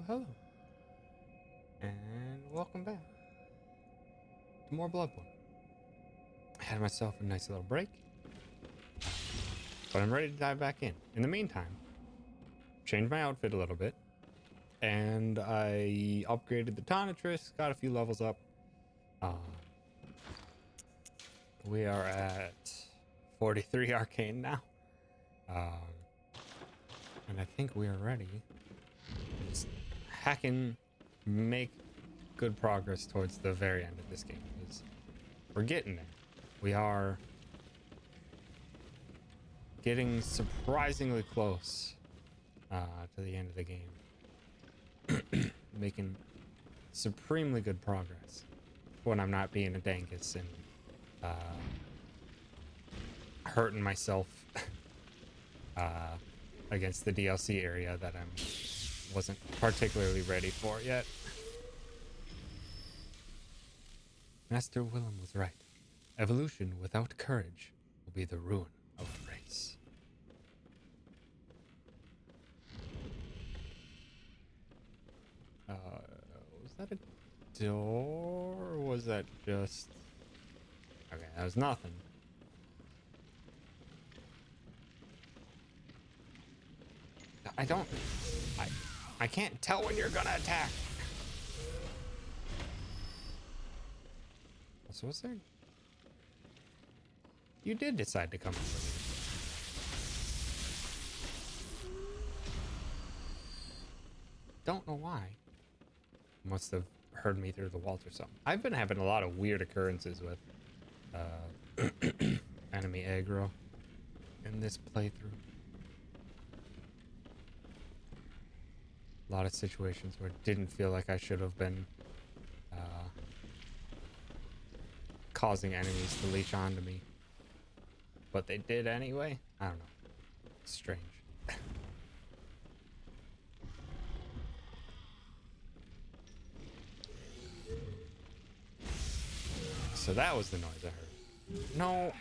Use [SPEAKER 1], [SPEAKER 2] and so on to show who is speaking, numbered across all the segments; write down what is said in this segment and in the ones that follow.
[SPEAKER 1] hello. And welcome back to more Bloodborne. I had myself a nice little break, but I'm ready to dive back in. In the meantime, changed my outfit a little bit, and I upgraded the Tonitrus, got a few levels up. We are at 43 arcane now. And I think we are ready to just hack and make good progress towards the very end of this game. Because we're getting there. We are getting surprisingly close to the end of the game. Making supremely good progress when I'm not being a dangus and hurting myself against the DLC area that I wasn't particularly ready for yet. Master Willem was right. Evolution without courage will be the ruin of a race. Was that a door, or was that just... Okay, that was nothing. I can't tell when you're gonna attack. So what's there? You did decide to come over here. Don't know why. Must have heard me through the walls or something. I've been having a lot of weird occurrences with enemy aggro in this playthrough. A lot of situations where it didn't feel like I should have been causing enemies to leech onto me, but they did anyway. I don't know. It's strange. So that was the noise I heard. No.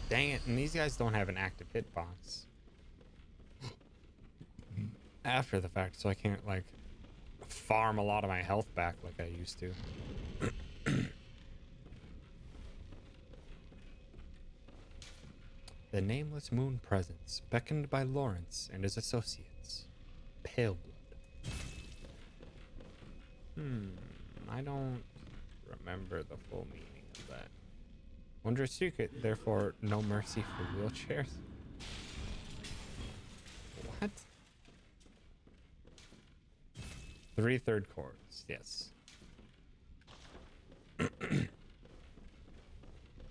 [SPEAKER 1] Dang it. And these guys don't have an active hitbox after the fact, so I can't like farm a lot of my health back like I used to. The Nameless Moon Presence, beckoned by Lawrence and his associates. Pale blood. I don't remember the full meaning of that. Wondrous secret, therefore no mercy for wheelchairs. What? 3/3 chords, yes.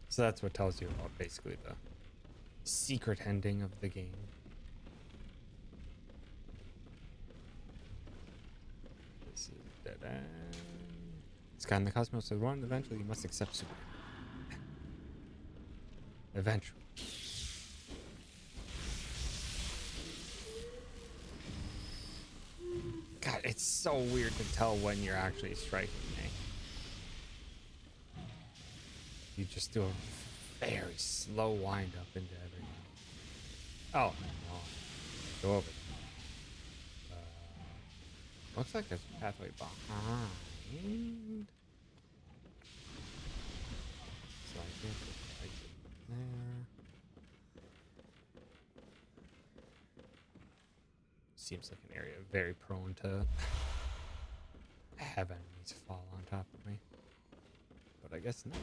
[SPEAKER 1] So that's what tells you about basically the secret ending of the game. This is dead end. Sky in the Cosmos has won. Eventually you must accept super. Eventually. God, it's so weird to tell when you're actually striking me. You just do a very slow wind up into everything. Oh, no. Go over there. Looks like there's a pathway behind. So I think it's right there. Seems like an area very prone to have enemies fall on top of me. But I guess not.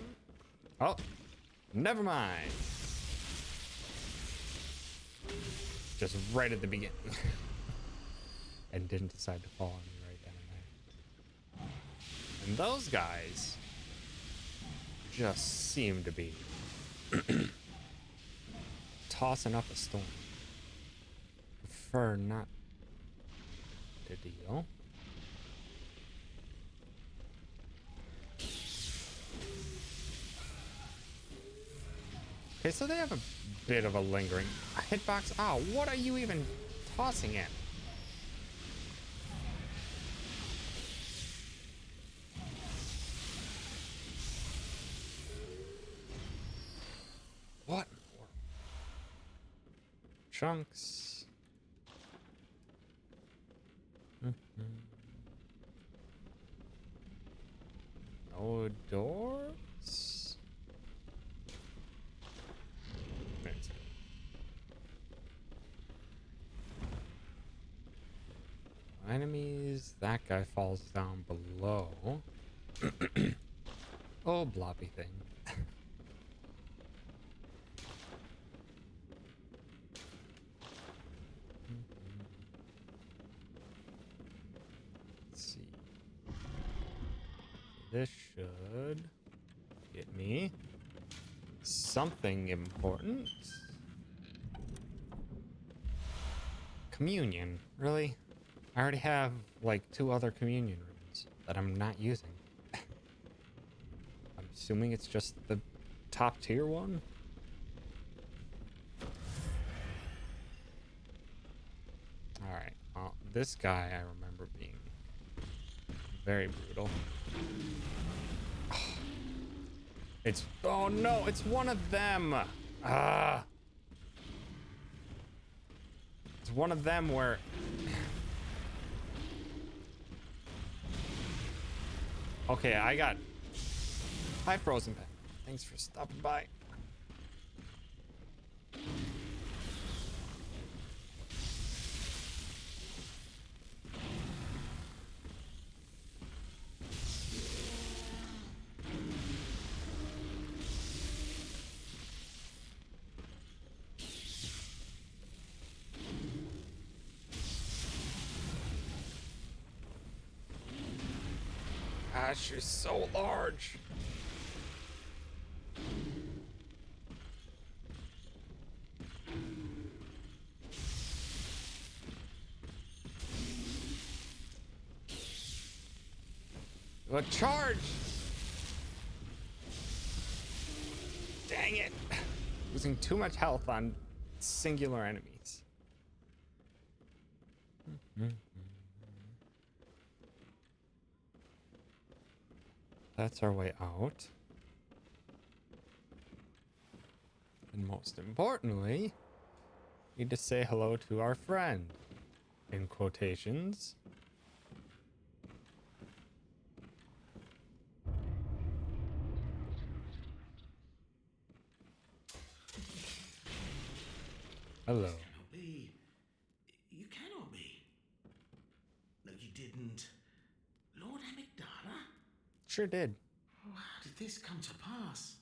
[SPEAKER 1] Oh, never mind. Just right at the beginning. And didn't decide to fall on me right then and there. And those guys just seem to be tossing up a storm. Prefer not to deal. Okay, so they have a bit of a lingering hitbox. Oh, what are you even tossing at? What? Chunks. No doors? Let's go. Enemies. That guy falls down below. Oh, blobby thing. Let's see. This should get me something important. Communion. Really? I already have like 2 other communion runes that I'm not using. I'm assuming it's just the top tier one. Alright, well, this guy I remember being very brutal. Oh no, it's one of them. It's one of them where okay, I got hi Frozen Pen. Thanks for stopping by. Gosh, you're so large. A charge! Dang it! Losing too much health on singular enemies. That's our way out. And most importantly, need to say hello to our friend. In quotations. Hello.
[SPEAKER 2] Cannot be. You cannot be. No, you didn't. Lord Amygdala?
[SPEAKER 1] Sure did.
[SPEAKER 2] Oh, how did this come to pass?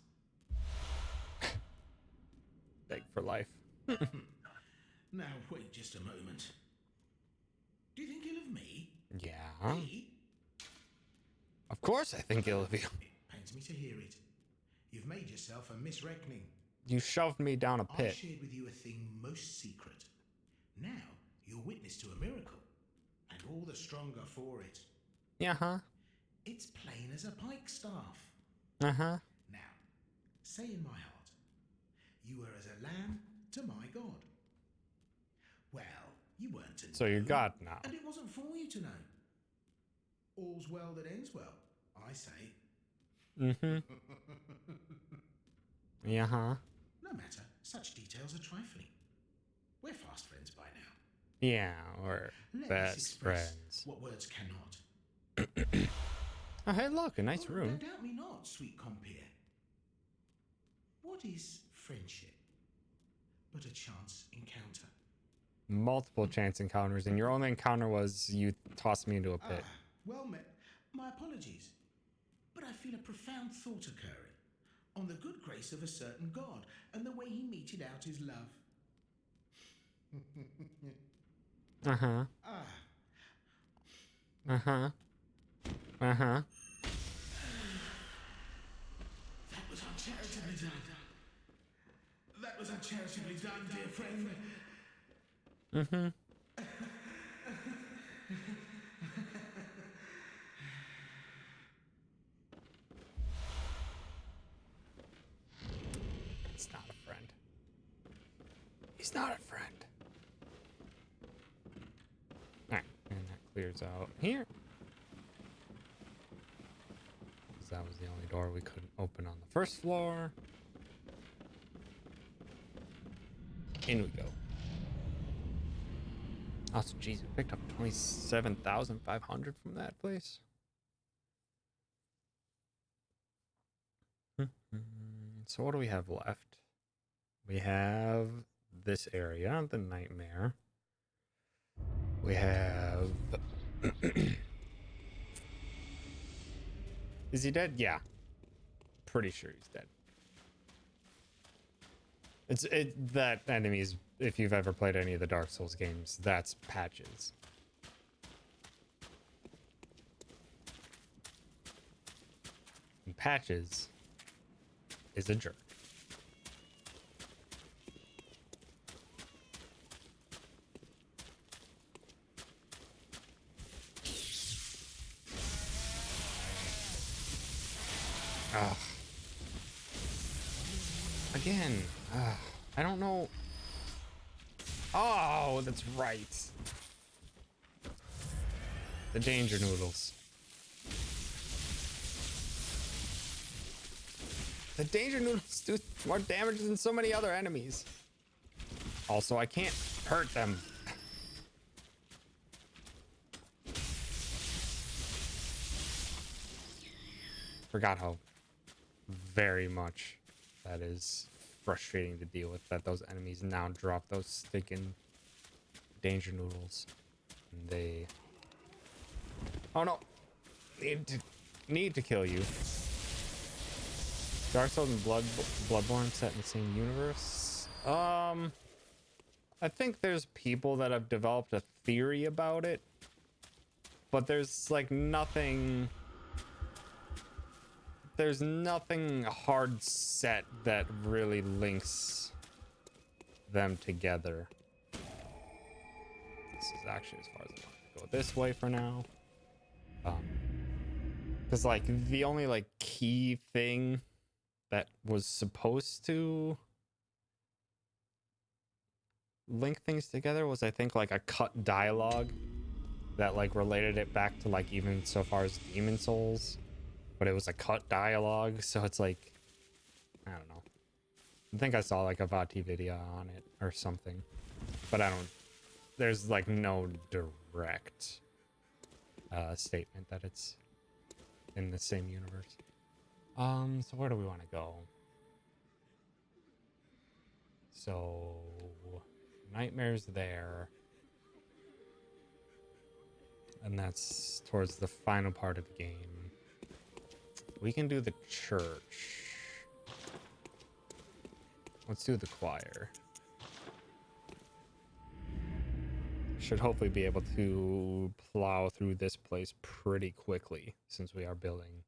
[SPEAKER 1] Beg for life.
[SPEAKER 2] Now, wait just a moment. Do you think ill of me?
[SPEAKER 1] Yeah.
[SPEAKER 2] Me?
[SPEAKER 1] Of course I think ill of you.
[SPEAKER 2] It pains me to hear it. You've made yourself a misreckoning.
[SPEAKER 1] You shoved me down a
[SPEAKER 2] I
[SPEAKER 1] pit.
[SPEAKER 2] shared with you a thing most secret. Now, you're witness to a miracle. And all the stronger for it.
[SPEAKER 1] Yeah-huh.
[SPEAKER 2] It's plain as a pikestaff.
[SPEAKER 1] Uh-huh.
[SPEAKER 2] Now, say in my heart, you were as a lamb to my God. Well, you weren't to know.
[SPEAKER 1] So you're God now.
[SPEAKER 2] And it wasn't for you to know. All's well that ends well, I say.
[SPEAKER 1] Mm-hmm. Yeah-huh.
[SPEAKER 2] No matter, such details are trifling. We're fast friends by now.
[SPEAKER 1] Yeah, we're
[SPEAKER 2] Let us
[SPEAKER 1] best
[SPEAKER 2] express
[SPEAKER 1] friends.
[SPEAKER 2] what words cannot.
[SPEAKER 1] Oh, hey, look, a nice
[SPEAKER 2] Oh,
[SPEAKER 1] room.
[SPEAKER 2] doubt me not, sweet compeer. What is friendship but a chance encounter?
[SPEAKER 1] Multiple chance encounters, and your only encounter was you tossed me into a pit.
[SPEAKER 2] Well met. My apologies. But I feel a profound thought occurring on the good grace of a certain God and the way he meted out his love.
[SPEAKER 1] Uh-huh. Uh-huh. Uh-huh.
[SPEAKER 2] That was uncharitably done. That was uncharitably done, dear friend.
[SPEAKER 1] Mm-hmm. He's not a friend. He's not a friend. Alright, and that clears out here. Because that was the only door we couldn't open on the first floor. In we go. Also, geez, we picked up 27,500 from that place. So what do we have left? We have this area, the nightmare. We have... Is he dead? Yeah. Pretty sure he's dead. That enemies, if you've ever played any of the Dark Souls games, that's Patches. And Patches is a jerk. Ugh. Again. Ugh. I don't know. Oh, that's right. The danger noodles. The danger noodles do more damage than so many other enemies. Also, I can't hurt them. Forgot how very much that is frustrating to deal with, that those enemies now drop those stinking danger noodles. And they... Oh no! Need to kill you. Dark Souls and Bloodborne set in the same universe? I think there's people that have developed a theory about it, but there's like nothing... There's nothing hard set that really links them together. This is actually as far as I want to go this way for now. Because like the only like key thing that was supposed to link things together was, I think, like a cut dialogue that like related it back to like even so far as Demon Souls. But it was a cut dialogue, so it's like, I don't know. I think I saw like a Vati video on it or something, but I don't, there's like no direct statement that it's in the same universe. So where do we want to go? So Nightmare's there, and that's towards the final part of the game. We can do the church. Let's do the choir. Should hopefully be able to plow through this place pretty quickly, since we are building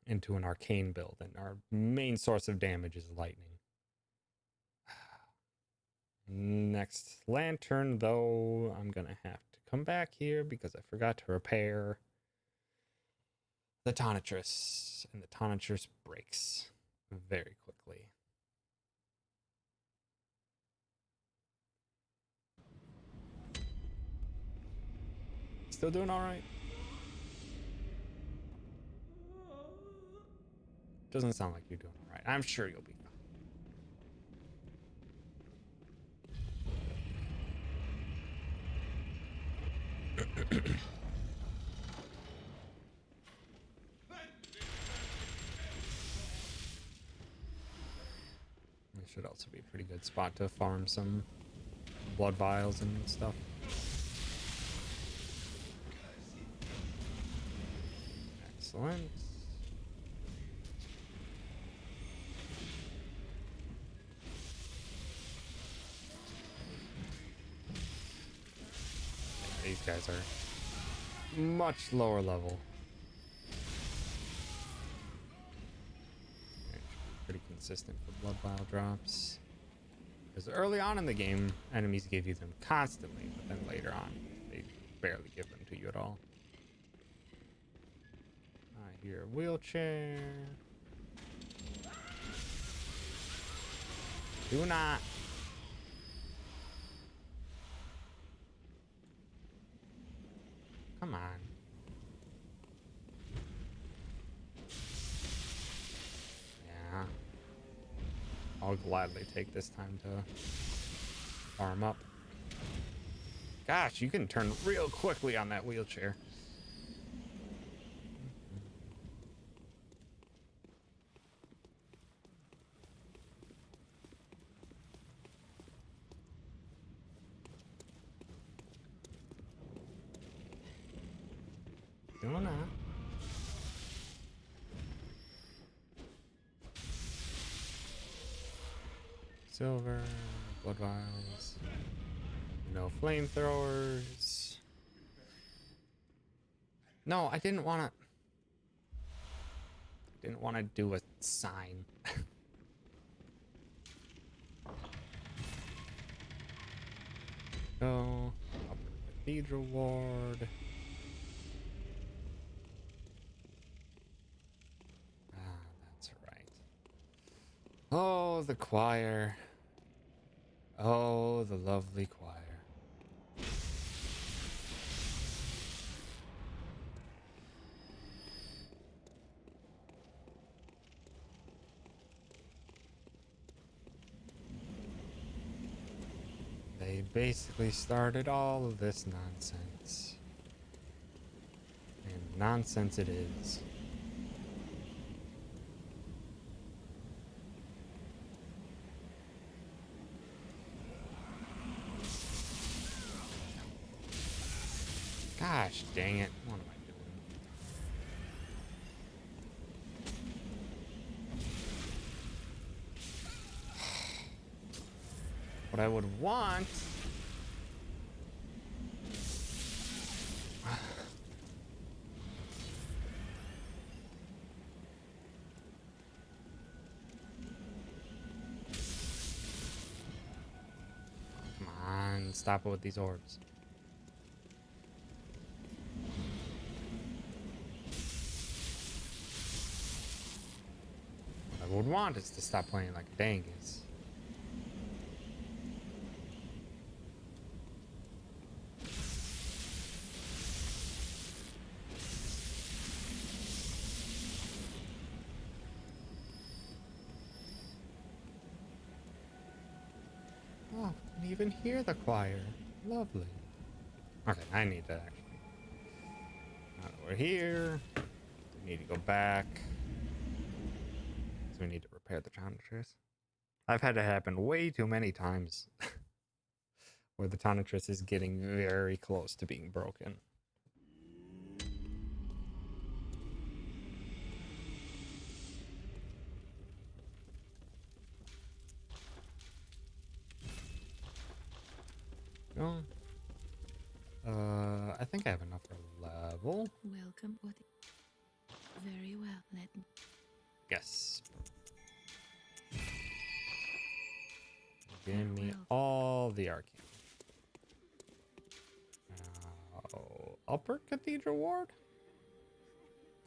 [SPEAKER 1] into an arcane build, and our main source of damage is lightning. Next lantern, though, I'm gonna have to come back here because I forgot to repair the Tonitrus, and the Tonitrus breaks very quickly. Still doing all right? Doesn't sound like you're doing all right. I'm sure you'll be fine. This should also be a pretty good spot to farm some blood vials and stuff. Excellent. Yeah, these guys are much lower level. Pretty consistent for blood vial drops. Because early on in the game, enemies give you them constantly, but then later on, they barely give them to you at all. I hear a wheelchair. Do not. Come on. Yeah. I'll gladly take this time to Farm up. Gosh, you can turn real quickly on that wheelchair. Doing that. Silver, blood vials, no flamethrowers. No, I didn't want to do a sign. Go upper cathedral ward. Ah, that's right. Oh, the choir. Oh, the lovely choir. They basically started all of this nonsense. And nonsense it is. Gosh dang it. What am I doing? What I would want... Come on, stop it with these orbs. What I would want is to stop playing like a dangus. Oh, I can even hear the choir. Lovely. Okay, I need to actually... Now that we're here, we need to go back. So we need to repair the tonitrus. I've had it happen way too many times. Where the tonitrus is getting very close to being broken. Oh. I think I have enough for level.
[SPEAKER 3] Welcome. What? Very well. Let me.
[SPEAKER 1] Yes. Give me all the arcane. Upper Cathedral Ward?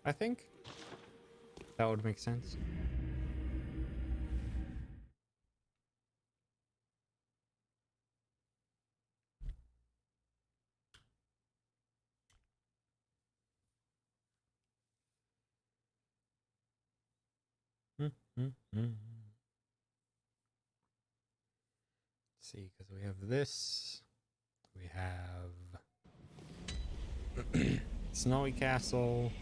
[SPEAKER 1] I think. That would make sense. Let's see, because we have this. We have Snowy Castle.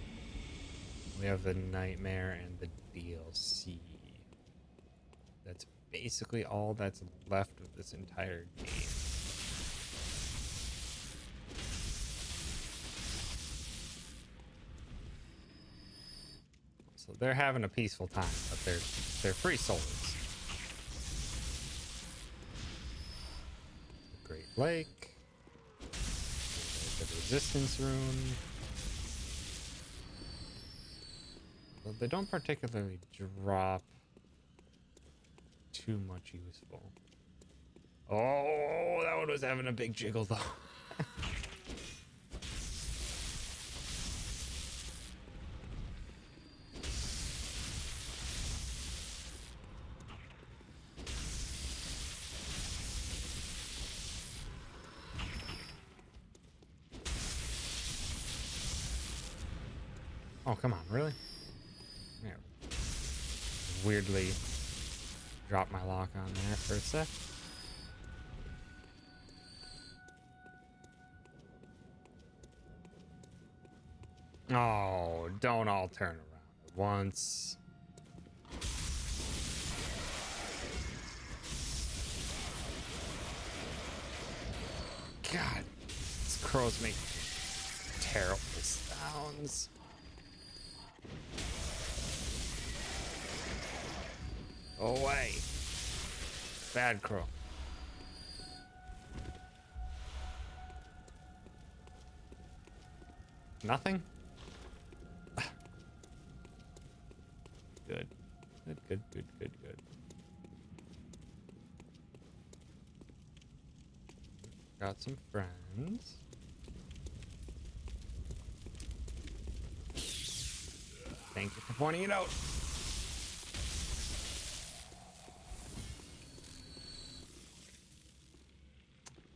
[SPEAKER 1] We have the Nightmare and the DLC. That's basically all that's left of this entire game. So they're having a peaceful time, but they're free souls. The Great Lake. The Resistance Rune. Well, they don't particularly drop too much useful. Oh, that one was having a big jiggle though. Oh, come on, really? Yeah. Weirdly dropped my lock on there for a sec. Oh, don't all turn around at once. God, these crows make terrible sounds. Go away. Bad crow. Nothing? Good. Good. Got some friends. Thank you for pointing it out.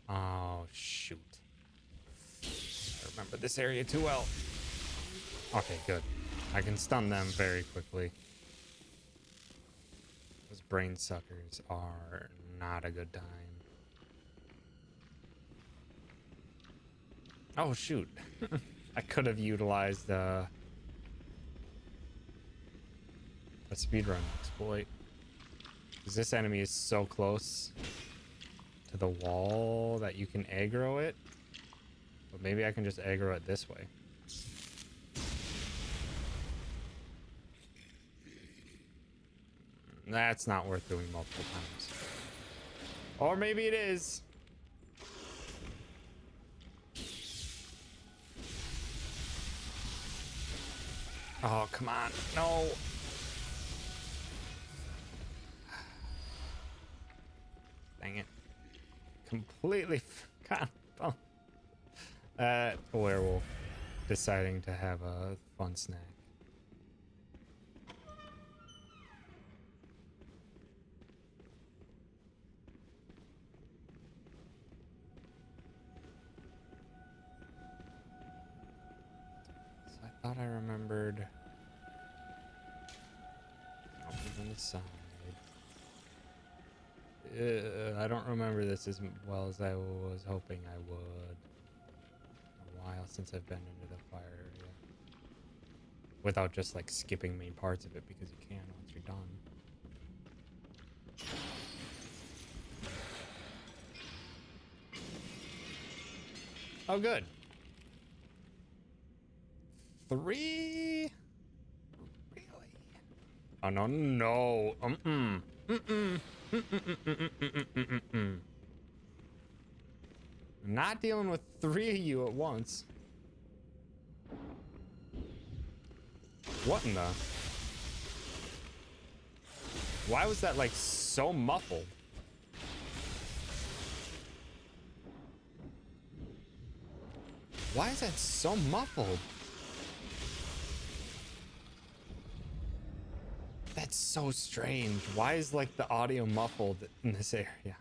[SPEAKER 1] Oh, shoot. I remember this area too well. Okay, good. I can stun them very quickly. Those brain suckers are not a good time. Oh, shoot. I could have utilized a speedrun exploit. Because this enemy is so close to the wall that you can aggro it. But maybe I can just aggro it this way. That's not worth doing multiple times. Or maybe it is. Oh, come on. No. Dang it. Completely forgot about a werewolf deciding to have a fun snack. So I thought I remembered. Open on the side. I don't remember this as well as I was hoping I would. A while since I've been into the fire area. Without just like skipping main parts of it, because you can once you're done. Oh, good. 3? Really? Oh, no. I'm not dealing with 3 of you at once. What in the? Why was that like so muffled? Why is that so muffled? That's so strange. Why is like the audio muffled in this area?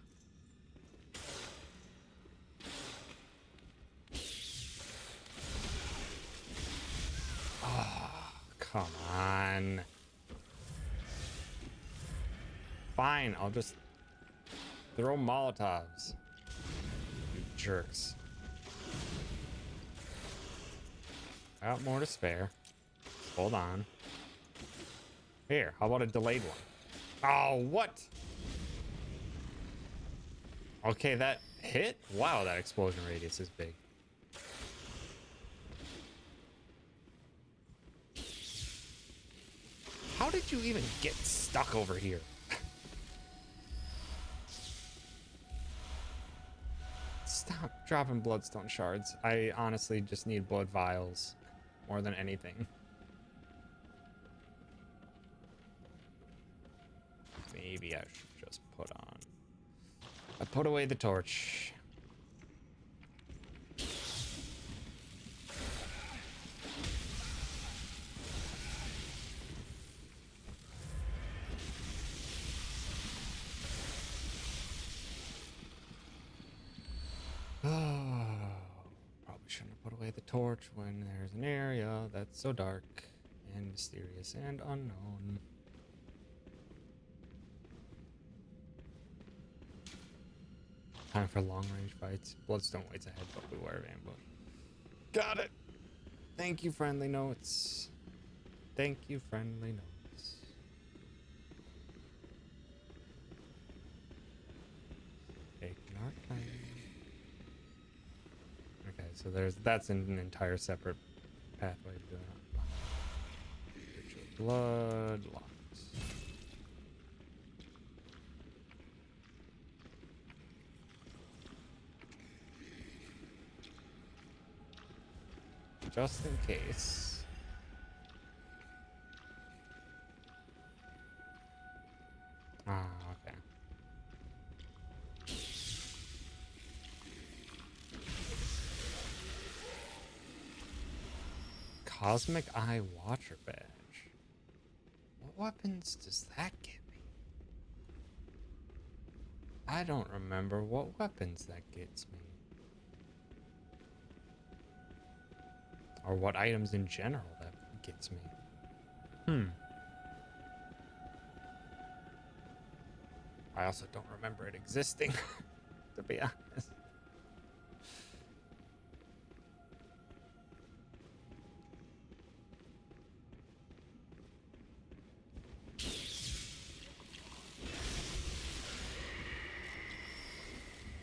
[SPEAKER 1] Oh, come on. Fine, I'll just throw Molotovs. You jerks. I got more to spare. Hold on. Here, how about a delayed one? Oh, what? Okay, that hit? Wow, that explosion radius is big. How did you even get stuck over here? Stop dropping bloodstone shards. I honestly just need blood vials more than anything. Maybe I should just put on. I put away the torch. Oh, probably shouldn't have put away the torch when there's an area that's so dark and mysterious and unknown. Time for long range fights. Bloodstone waits ahead, but beware of ambush. Got it. Thank you, friendly notes. Thank you, friendly notes. Taking our time. Okay, so that's an entire separate pathway to doing it. Ritual blood locked. Just in case. Ah, okay. Cosmic Eye Watcher badge. What weapons does that give me? I don't remember what weapons that gets me. Or what items in general that gets me. I also don't remember it existing, to be honest.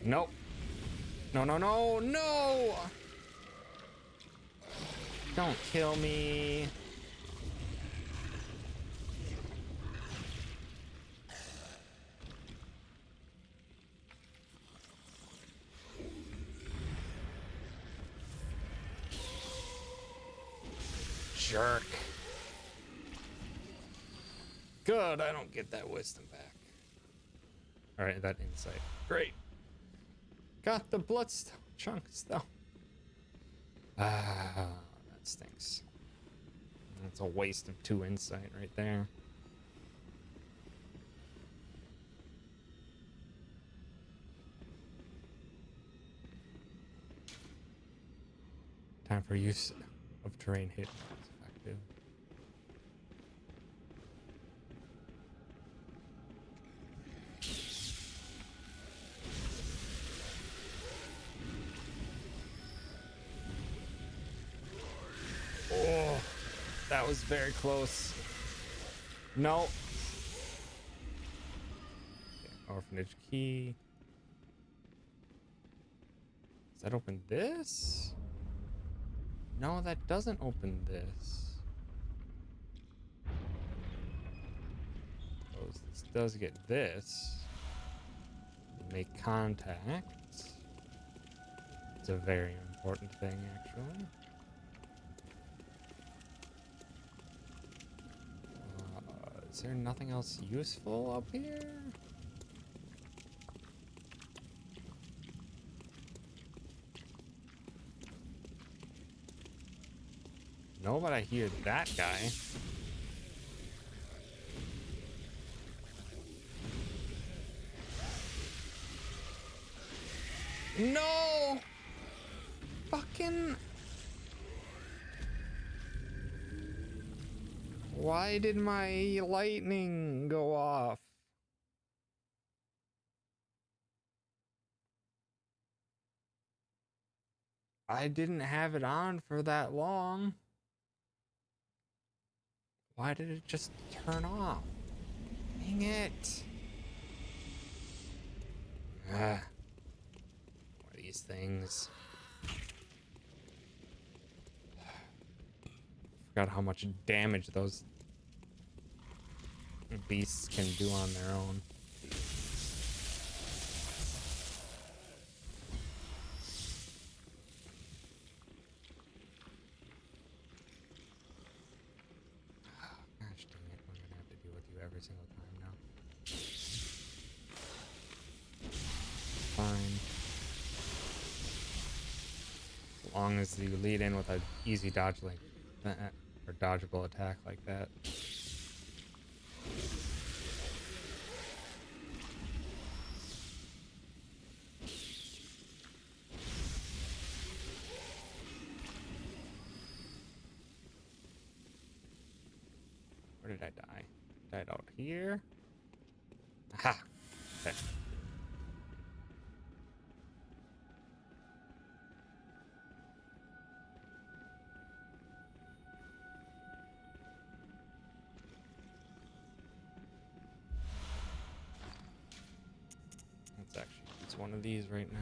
[SPEAKER 1] Nope. No, no, no, no! Don't kill me. Jerk. Good, I don't get that wisdom back. Alright, that insight. Great. Got the bloodstone chunks, though. Ah, that stinks. That's a waste of 2 insight right there. Time for use of terrain hit. That's effective. Oh, that was very close. No. Okay, orphanage key. Does that open this? No, that doesn't open this. Oh, this does get this. Make contact. It's a very important thing, actually. Is there nothing else useful up here? No, but I hear that guy. No! Fucking... Why did my lightning go off? I didn't have it on for that long. Why did it just turn off? Dang it. Ah. What are these things? Forgot how much damage those beasts can do on their own. Gosh dang it, we're gonna have to deal with you every single time now. Fine. As long as you lead in with an easy dodge like that, or dodgeable attack like that. Where did I die? Died out here. Aha! Okay. one of these right now.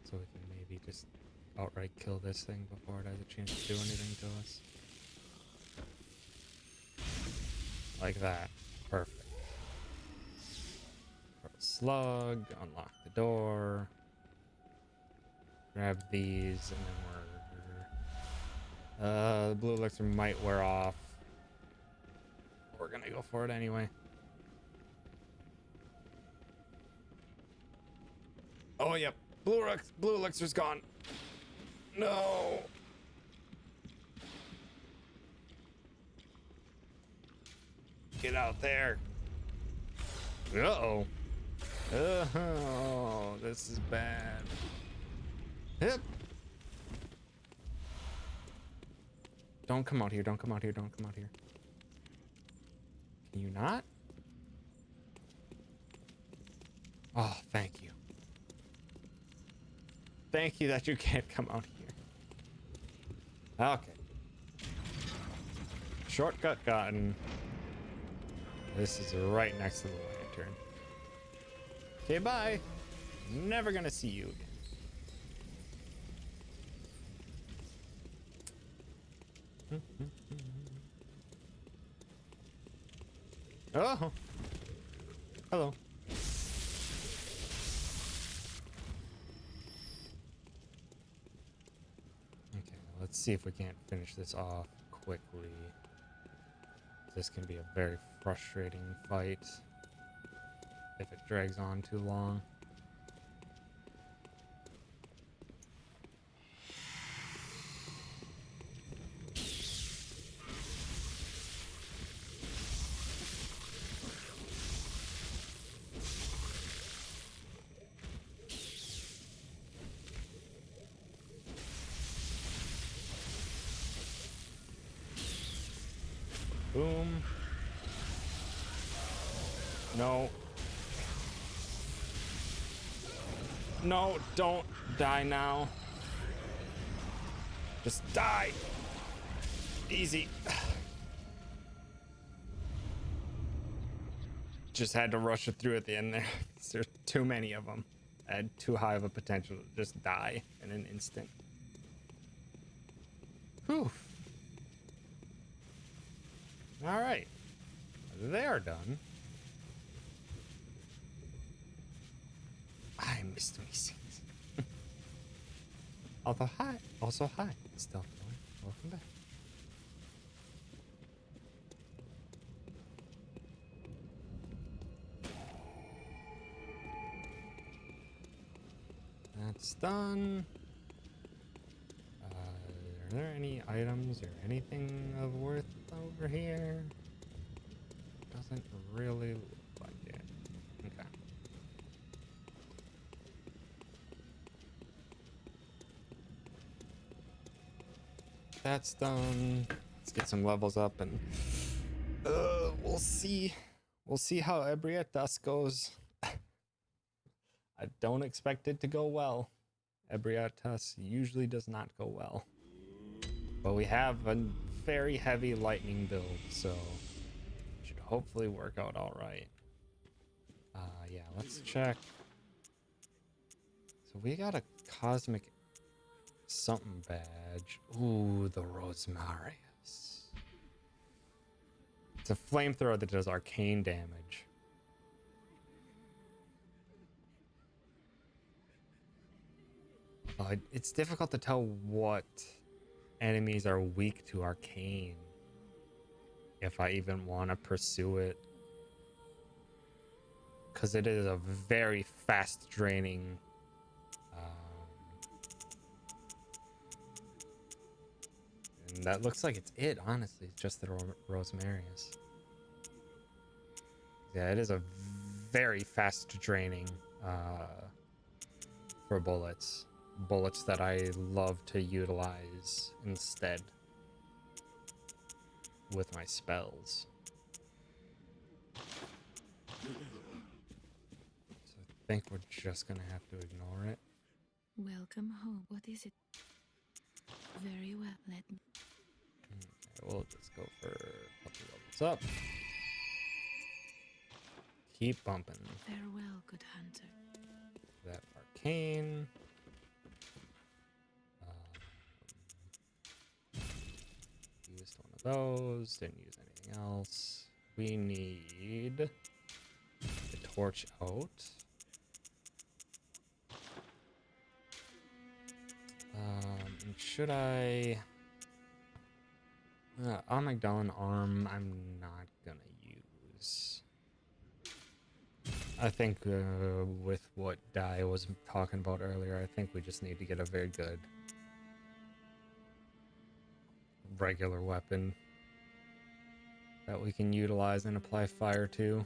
[SPEAKER 1] So we can maybe just outright kill this thing before it has a chance to do anything to us. Like that. Perfect. Throw a slug, unlock the door. Grab these, and then the blue elixir might wear off. We're gonna go for it anyway. Oh, yep. Blue elixir's gone. No. Get out there. Uh-oh. Oh, this is bad. Hip. Don't come out here. Don't come out here. Don't come out here. Can you not? Oh, thank you. Thank you that you can't come out here. Okay. Shortcut gotten. This is right next to the lantern. Okay, bye. Never gonna see you again. Oh. Hello. Okay, let's see if we can't finish this off quickly. This can be a very frustrating fight if it drags on too long. Boom. No. No, don't die now. Just die. Easy. Just had to rush it through at the end there. There's too many of them. I had too high of a potential to just die in an instant. Whew. All right, they're done. I missed me scenes. Also hi, Stealth Boy. Welcome back. That's done. Are there any items or anything of worth over here? Doesn't really look like it. Okay. That's done. Let's get some levels up and we'll see. We'll see how Ebria Dusk goes. I don't expect it to go well. Ebrietas usually does not go well. But we have a very heavy lightning build, so it should hopefully work out all right. Yeah, let's check. So we got a cosmic something badge. Ooh, the Rosmarius. It's a flamethrower that does arcane damage. It's difficult to tell what enemies are weak to arcane if I even want to pursue it, because it is a very fast draining and that looks like it's it, honestly. It's just the Rosmarius. Yeah, it is a very fast draining for bullets that I love to utilize instead with my spells. So I think we're just gonna have to ignore it.
[SPEAKER 3] Welcome home. What is it? Very well, let me.
[SPEAKER 1] Okay, we'll just go for a couple levels up. keep bumping.
[SPEAKER 3] Farewell, good hunter.
[SPEAKER 1] That arcane. Used one of those. Didn't use anything else. We need the torch out. And should I? Amygdalin arm, I'm not gonna use. I think with what Dai was talking about earlier, I think we just need to get a very good regular weapon that we can utilize and apply fire to.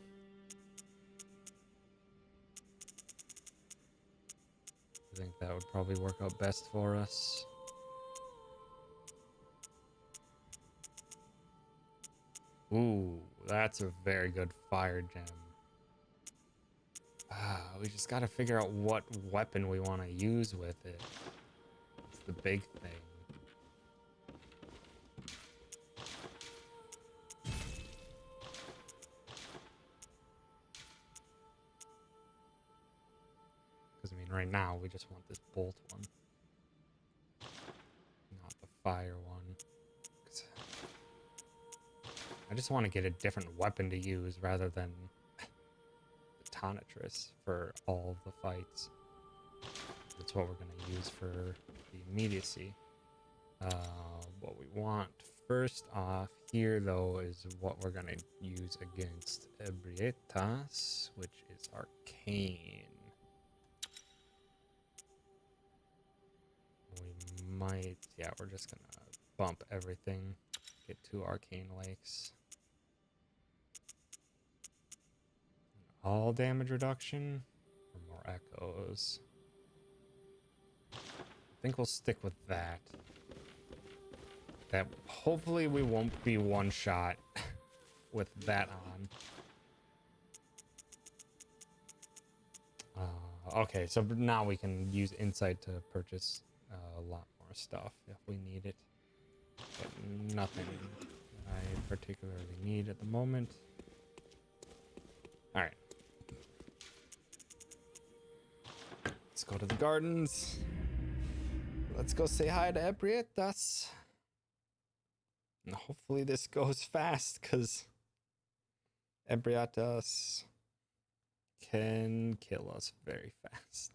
[SPEAKER 1] I think that would probably work out best for us. Ooh, that's a very good fire gem. We just gotta figure out what weapon we want to use with it. It's the big thing. Because, I mean, right now, we just want this bolt one. Not the fire one. 'Cause I just want to get a different weapon to use rather than the Tonitrus for all of the fights. That's what we're going to use for the immediacy. What we want first off here, though, is what we're going to use against Ebrietas, which is Arcane. We might, yeah, we're just going to bump everything, get 2 Arcane Lakes. All damage reduction or more echoes. I think we'll stick with that. That hopefully we won't be one shot with that on. Okay, so now we can use insight to purchase a lot more stuff if we need it. But nothing I particularly need at the moment. All right. Let's go to the gardens. Let's go say hi to Ebrietas. And hopefully this goes fast, because Ebrietas can kill us very fast.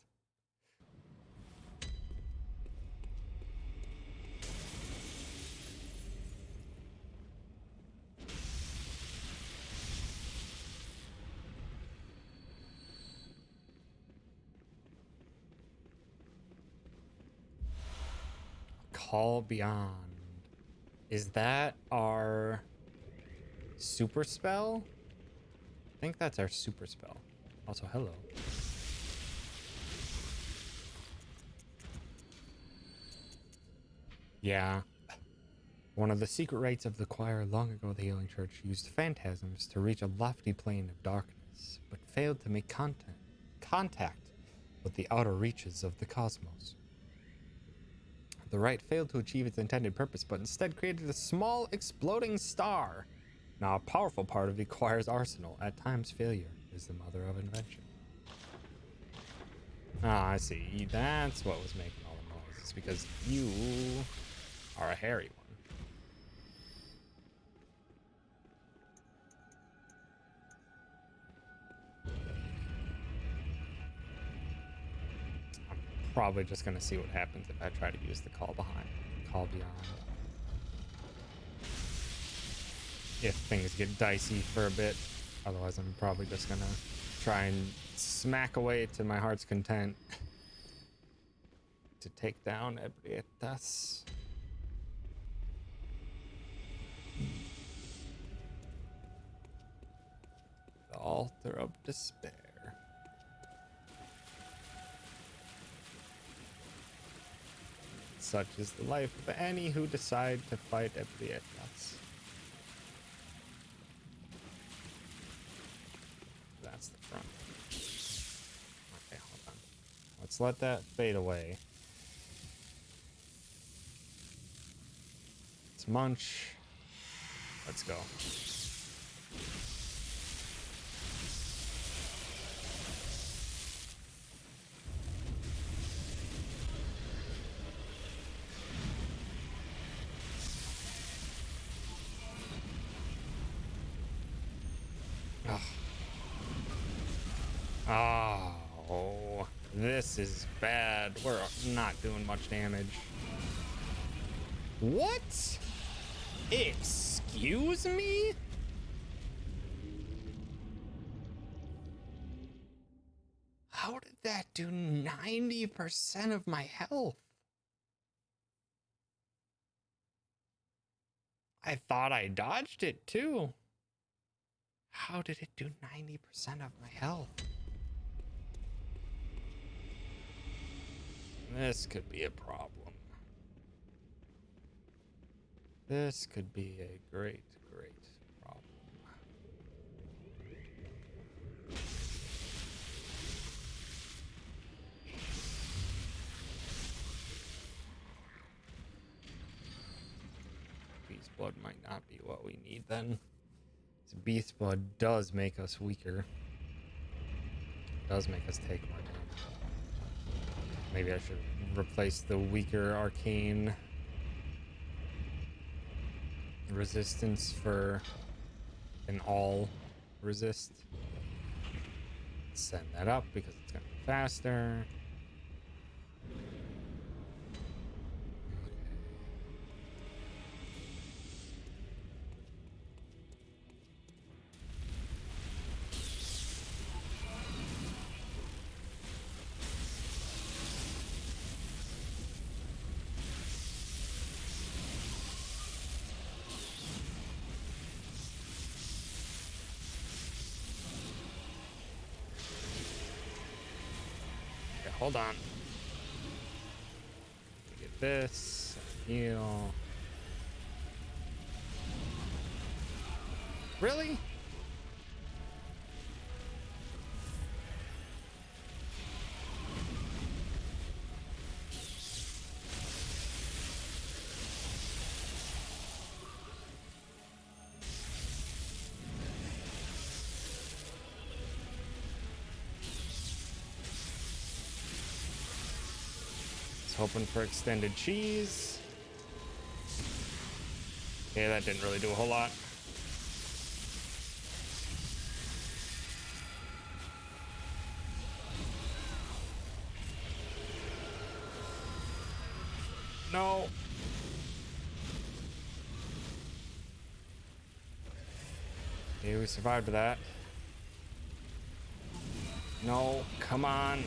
[SPEAKER 1] Call Beyond. Is that our super spell? I think that's our super spell. Also, hello. Yeah. One of the secret rites of the choir long ago, the Healing Church used phantasms to reach a lofty plane of darkness, but failed to make contact with the outer reaches of the cosmos. The rite failed to achieve its intended purpose, but instead created a small exploding star. Now a powerful part of the choir's arsenal. At times, failure is the mother of invention. Ah, I see. That's what was making all the noise. It's because you are a hairy one. I'm probably just gonna see what happens if I try to use the call beyond. If things get dicey for a bit. Otherwise, I'm probably just gonna try and smack away to my heart's content to take down Ebrietas. The altar of despair. Such is the life of any who decide to fight Ebrietas. That's the front. Okay, hold on. Let's let that fade away. Let's munch. Let's go. Oh, this is bad. We're not doing much damage. What? Excuse me? How did that do 90% of my health? I thought I dodged it too. How did it do 90% of my health? This could be a problem. This could be a great, great problem. Beast blood might not be what we need then. Beast blood does make us weaker. Does make us take more damage. Maybe I should replace the weaker arcane resistance for an all resist. Send that up because it's gonna be faster. Okay, hold on. Get this, heal. Really? Hoping for extended cheese. Okay, that didn't really do a whole lot. No. Okay, we survived that. No, come on.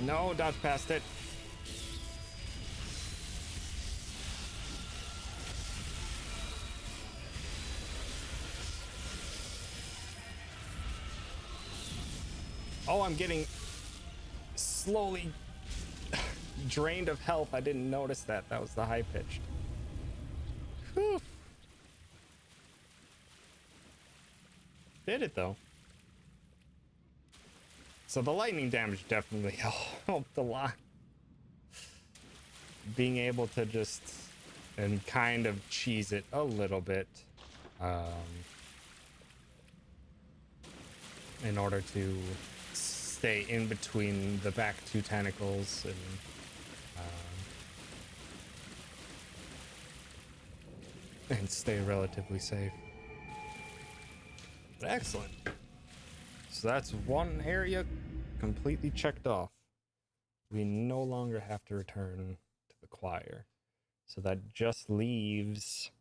[SPEAKER 1] No, dodge past it. Oh, I'm getting slowly drained of health. I didn't notice that. That was the high pitched. Whew. Did it though. So the lightning damage definitely helped a lot. Being able to just and kind of cheese it a little bit in order to stay in between the back two tentacles and stay relatively safe. But excellent. So that's one area completely checked off. We no longer have to return to the choir. So that just leaves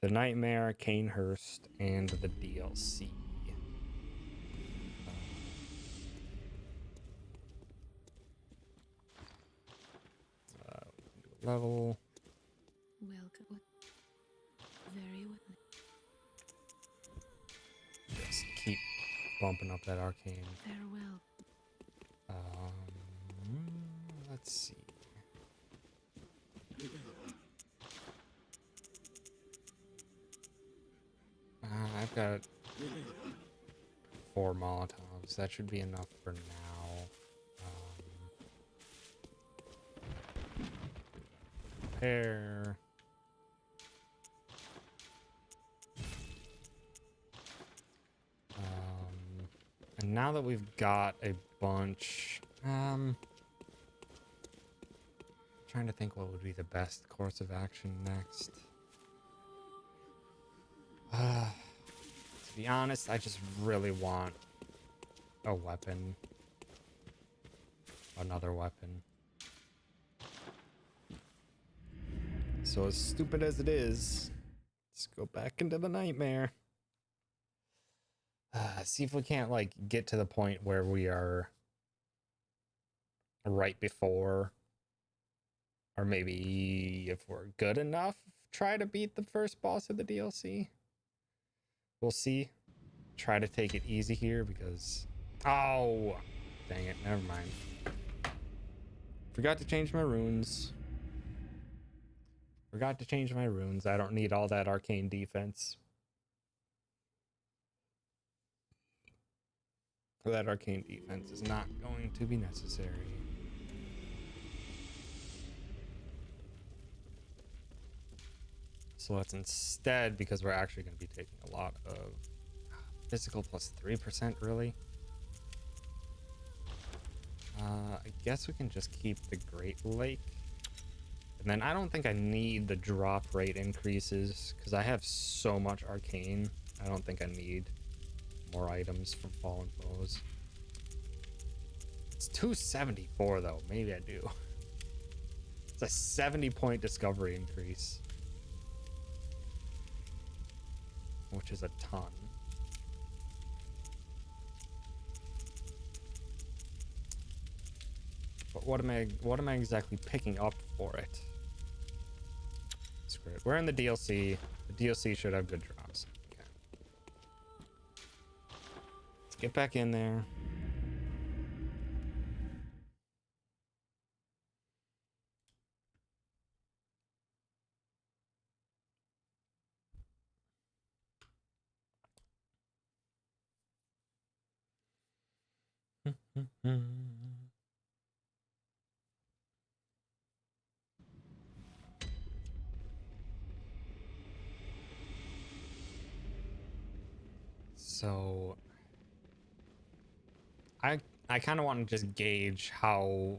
[SPEAKER 1] the Nightmare, Canehurst, and the DLC. Level.
[SPEAKER 3] Welcome. Very well.
[SPEAKER 1] Just keep bumping up that arcane.
[SPEAKER 3] Farewell.
[SPEAKER 1] Let's see. I've got 4 Molotovs. That should be enough for now. Repair. now that we've got a bunch, trying to think what would be the best course of action next. To be honest, I just really want a weapon. Another weapon. So as stupid as it is, let's go back into the nightmare. See if we can't like get to the point where we are right before, or maybe if we're good enough, try to beat the first boss of the DLC. We'll see. Try to take it easy here because, oh, dang it, never mind. Forgot to change my runes. Forgot to change my runes. I don't need all that arcane defense. That arcane defense is not going to be necessary. So let's instead, because we're actually going to be taking a lot of physical plus 3%, really. I guess we can just keep the Great Lake. And then I don't think I need the drop rate increases because I have so much arcane. I don't think I need more items from Fallen Foes. It's 274 though. Maybe I do. It's a 70-point discovery increase, which is a ton. But what am I exactly picking up for it? Screw it. We're in the DLC. The DLC should have good drops. Okay. Let's get back in there. So I kind of want to just gauge how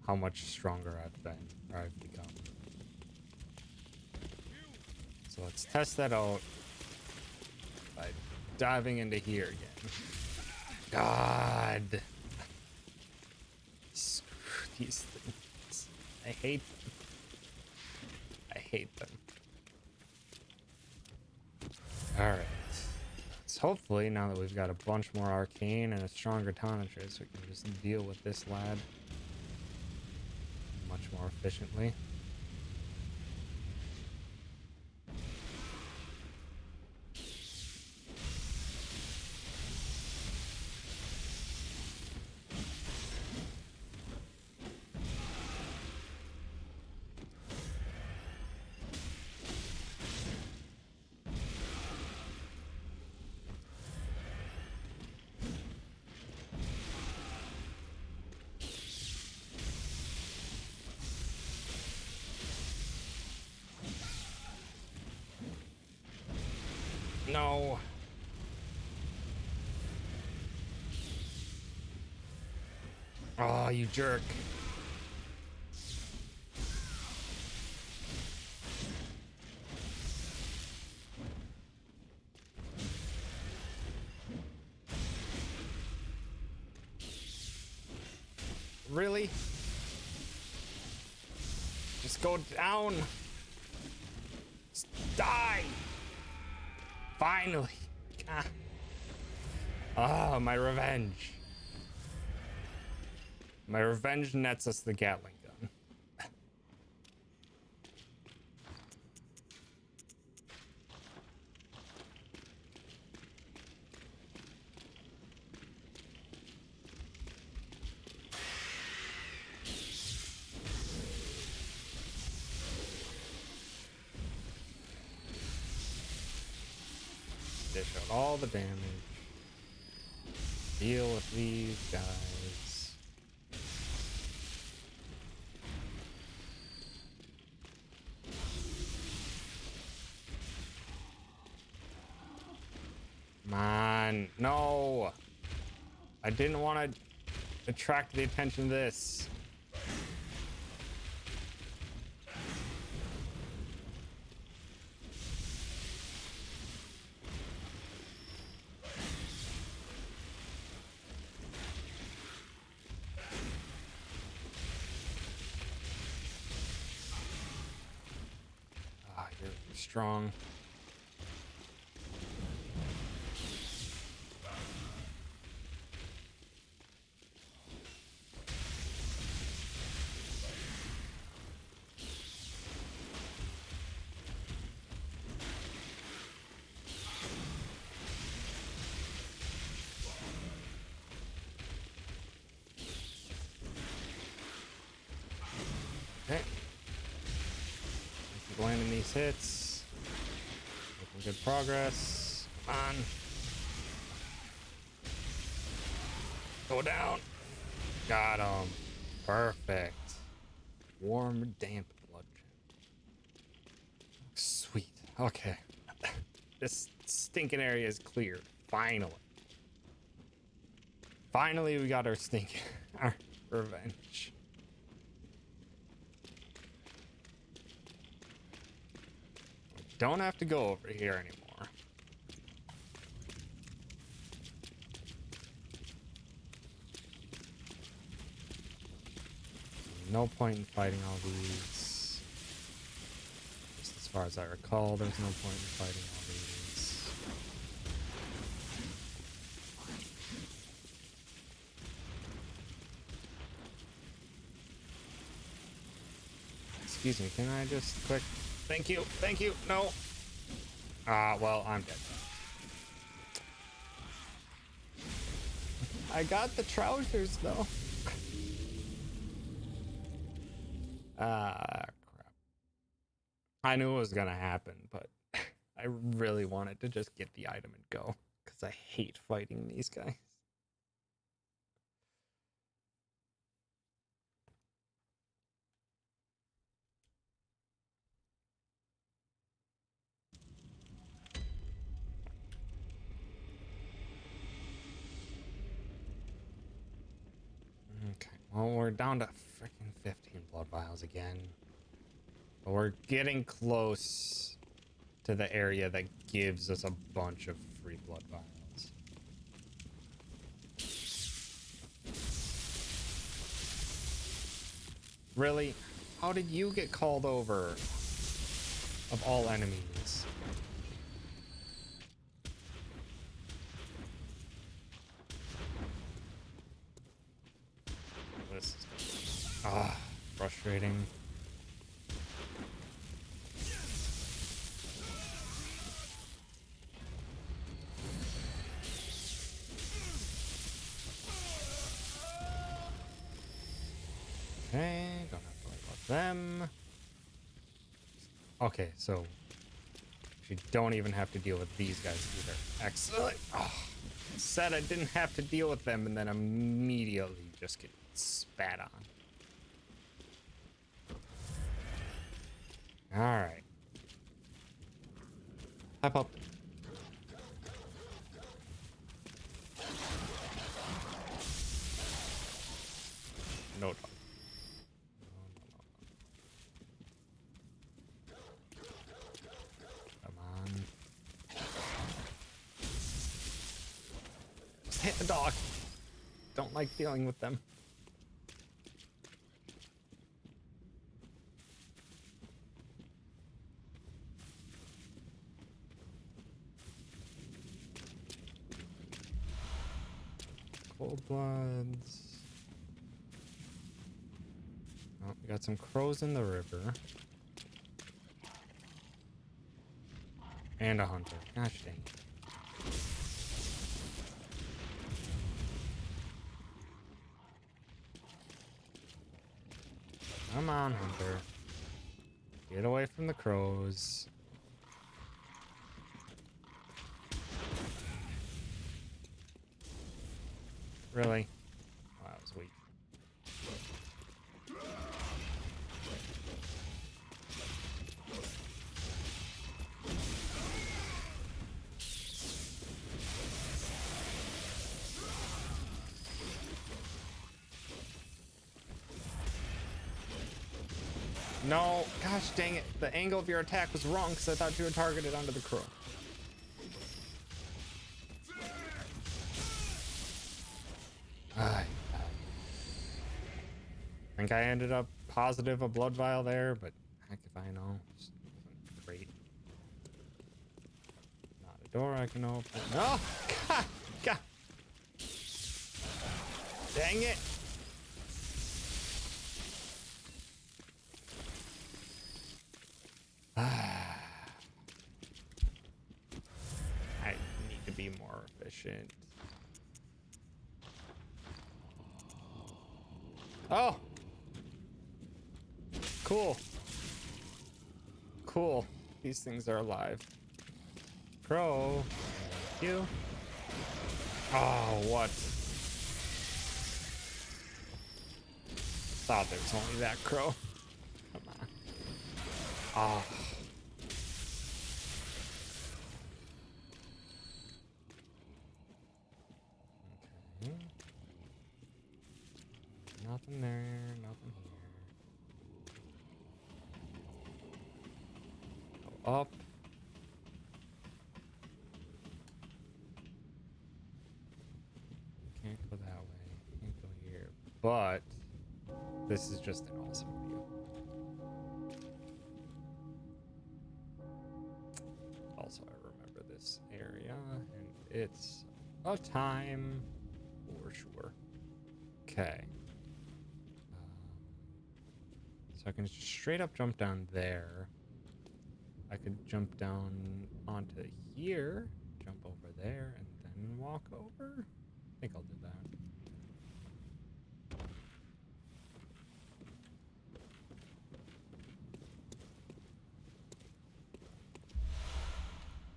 [SPEAKER 1] much stronger I've been, or I've become. So let's test that out by diving into here again. God. Screw these things. I hate them. I hate them. Alright. So hopefully, now that we've got a bunch more arcane and a stronger Tonitrus, we can just deal with this lad much more efficiently. No. Oh, you jerk. Really? Just go down. Just die. Finally. Ah, my revenge. My revenge nets us the Gatling gun. Dish out all the damage. Deal with these guys. Come on. I didn't want to attract the attention of this. Ah, you're strong. Okay. Keep landing these hits. Making good progress. Come on. Go down. Got him. Perfect. Warm, damp blood. Sweet. Okay. This stinking area is cleared. Finally. Finally, we got our our revenge. Don't have to go over here anymore. No point in fighting all these. Just as far as I recall, there's no point in fighting all these. Excuse me, can I just quick... Thank you, no. Well, I'm dead. I got the trousers, though. Crap. I knew it was gonna happen, but I really wanted to just get the item and go, because I hate fighting these guys. Okay, well, we're down to freaking 15 blood vials again. But we're getting close to the area that gives us a bunch of free blood vials. Really? How did you get called over? Of all enemies. This is... frustrating. Okay, don't have to worry about them. Okay, so you don't even have to deal with these guys either. Excellent. Oh, said I didn't have to deal with them, and then immediately just get spat on. All right. Hop up. No dog. Come on. Just hit the dog. Don't like dealing with them. Cold bloods. Oh, we got some crows in the river. And a hunter. Gosh dang it. Come on, hunter. Get away from the crows. Really? Oh, that was weak. No, gosh dang it. The angle of your attack was wrong because I thought you were targeted onto the crow. I think I ended up positive a blood vial there, but heck if I know. It wasn't great. Not a door I can open. No! God! God! Dang it! I need to be more efficient. Oh! Cool. Cool. These things are alive. Crow. Thank you. Oh, what? Thought there was only that crow. Come on. Oh. Okay. Nothing there, nothing here. Go up. Can't go that way. Can't go here. But this is just an awesome view. Also, I remember this area, and it's a time for sure. Okay. So I can straight up jump down there. I could jump down onto here, jump over there, and then walk over. I think I'll do that.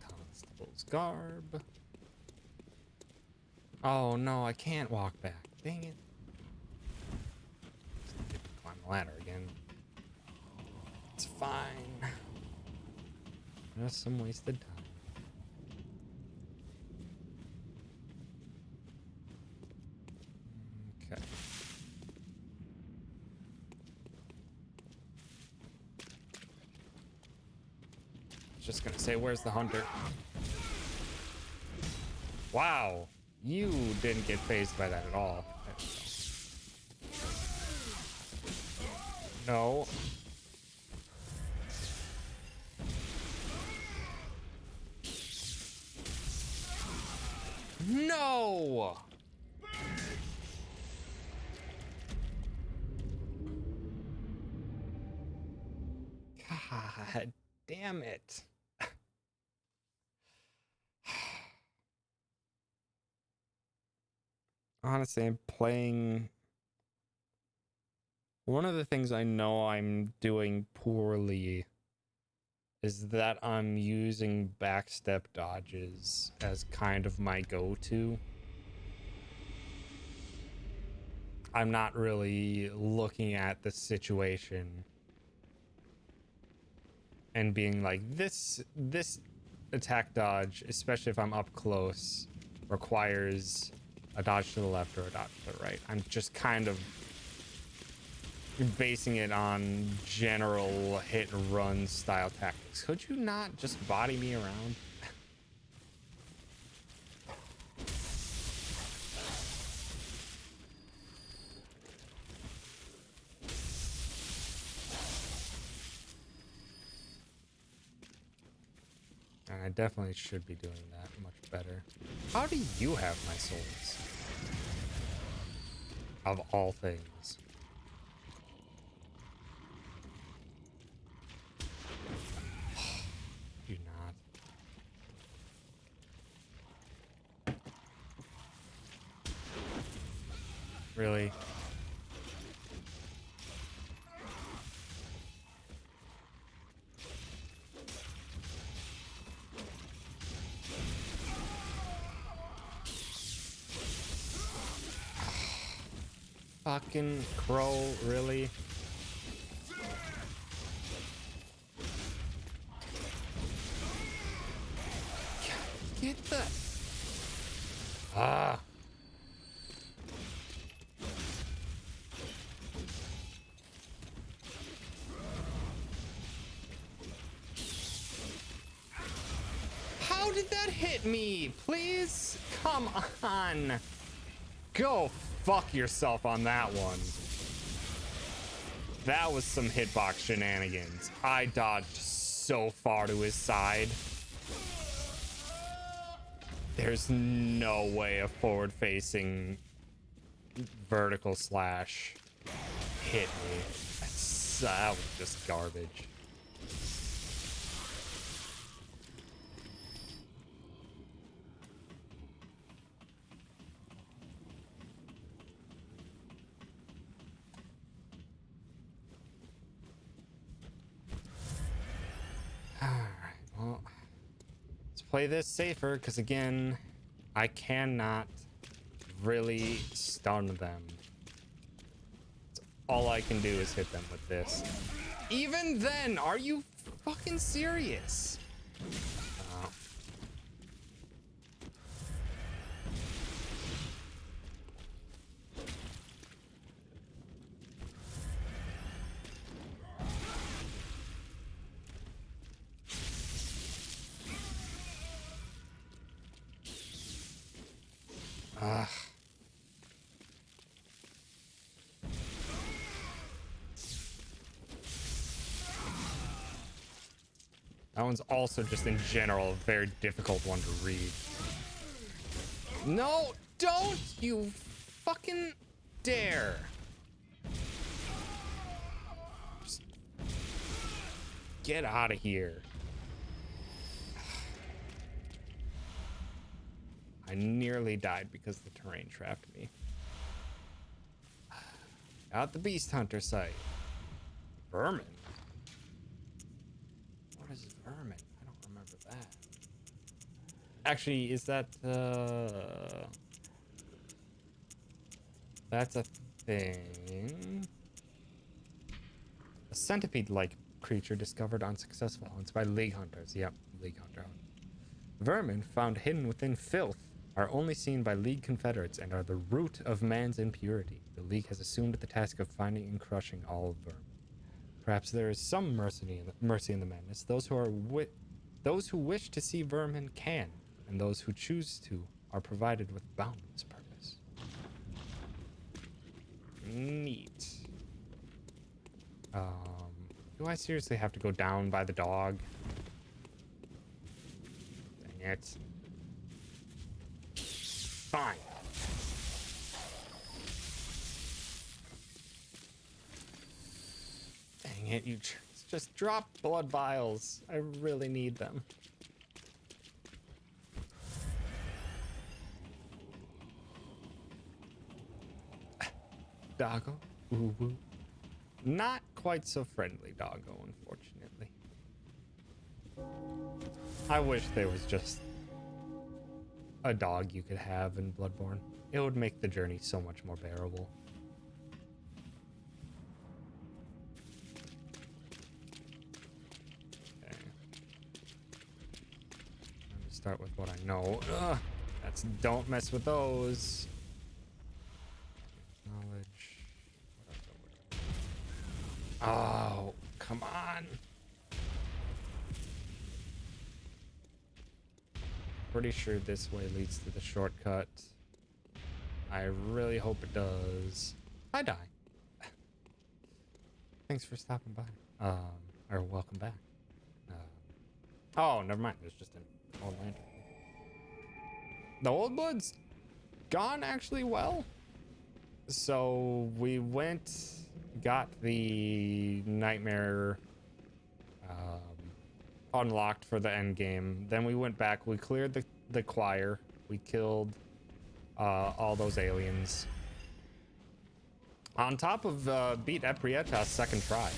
[SPEAKER 1] Constable's garb. Oh no, I can't walk back. Dang it. Climb the ladder again. It's fine. Just some wasted time. Okay. Just gonna say, where's the hunter? Wow, you didn't get phased by that at all. No. No! God damn it. Honestly, I'm playing... One of the things I know I'm doing poorly is that I'm using backstep dodges as kind of my go-to. I'm not really looking at the situation and being like, this attack dodge, especially if I'm up close, requires a dodge to the left or a dodge to the right. I'm just kind of basing it on general hit and run style tactics. Could you not just body me around? And I definitely should be doing that much better. How do you have my souls? Of all things. Do not. Really? Fucking crow, really? Get the... Ah. did that hit me? Please? Come on. Go fuck yourself on that one. That was some hitbox shenanigans. I dodged so far to his side. There's no way a forward-facing vertical slash hit me. That was just garbage. Alright, well, let's play this safer, because again, I cannot really stun them. All I can do is hit them with this. Even then, are you fucking serious? Oh. Ugh. That one's also just in general a very difficult one to read. No, don't you fucking dare. Just get out of here. I nearly died because the terrain trapped me. Out the beast hunter site. Vermin. What is vermin? I don't remember that. Actually, is that that's a thing? A centipede-like creature discovered on successful hunts by league hunters. Yep, league hunter hunt. Vermin found hidden within filth are only seen by League Confederates and are the root of man's impurity. The League has assumed the task of finding and crushing all vermin. Perhaps there is some mercy in the madness. Those who wish to see vermin can, and those who choose to are provided with boundless purpose. Neat. Do I seriously have to go down by the dog? Dang it. Fine. Dang it, you just drop blood vials. I really need them. Doggo. Ooh, woo. Not quite so friendly, doggo, unfortunately. I wish there was just a dog you could have in Bloodborne. It would make the journey so much more bearable. Okay. Let me start with what I know. Ugh, that's don't mess with those. Knowledge. Oh, come on. Pretty sure this way leads to the shortcut. I really hope it does. I die. Thanks for stopping by. Or welcome back. Oh, never mind. There's just an old lantern. The old blood's gone actually well. So we went, got the nightmare unlocked for the end game. Then we went back, we cleared the choir, we killed all those aliens. On top of beat Eprietas second try.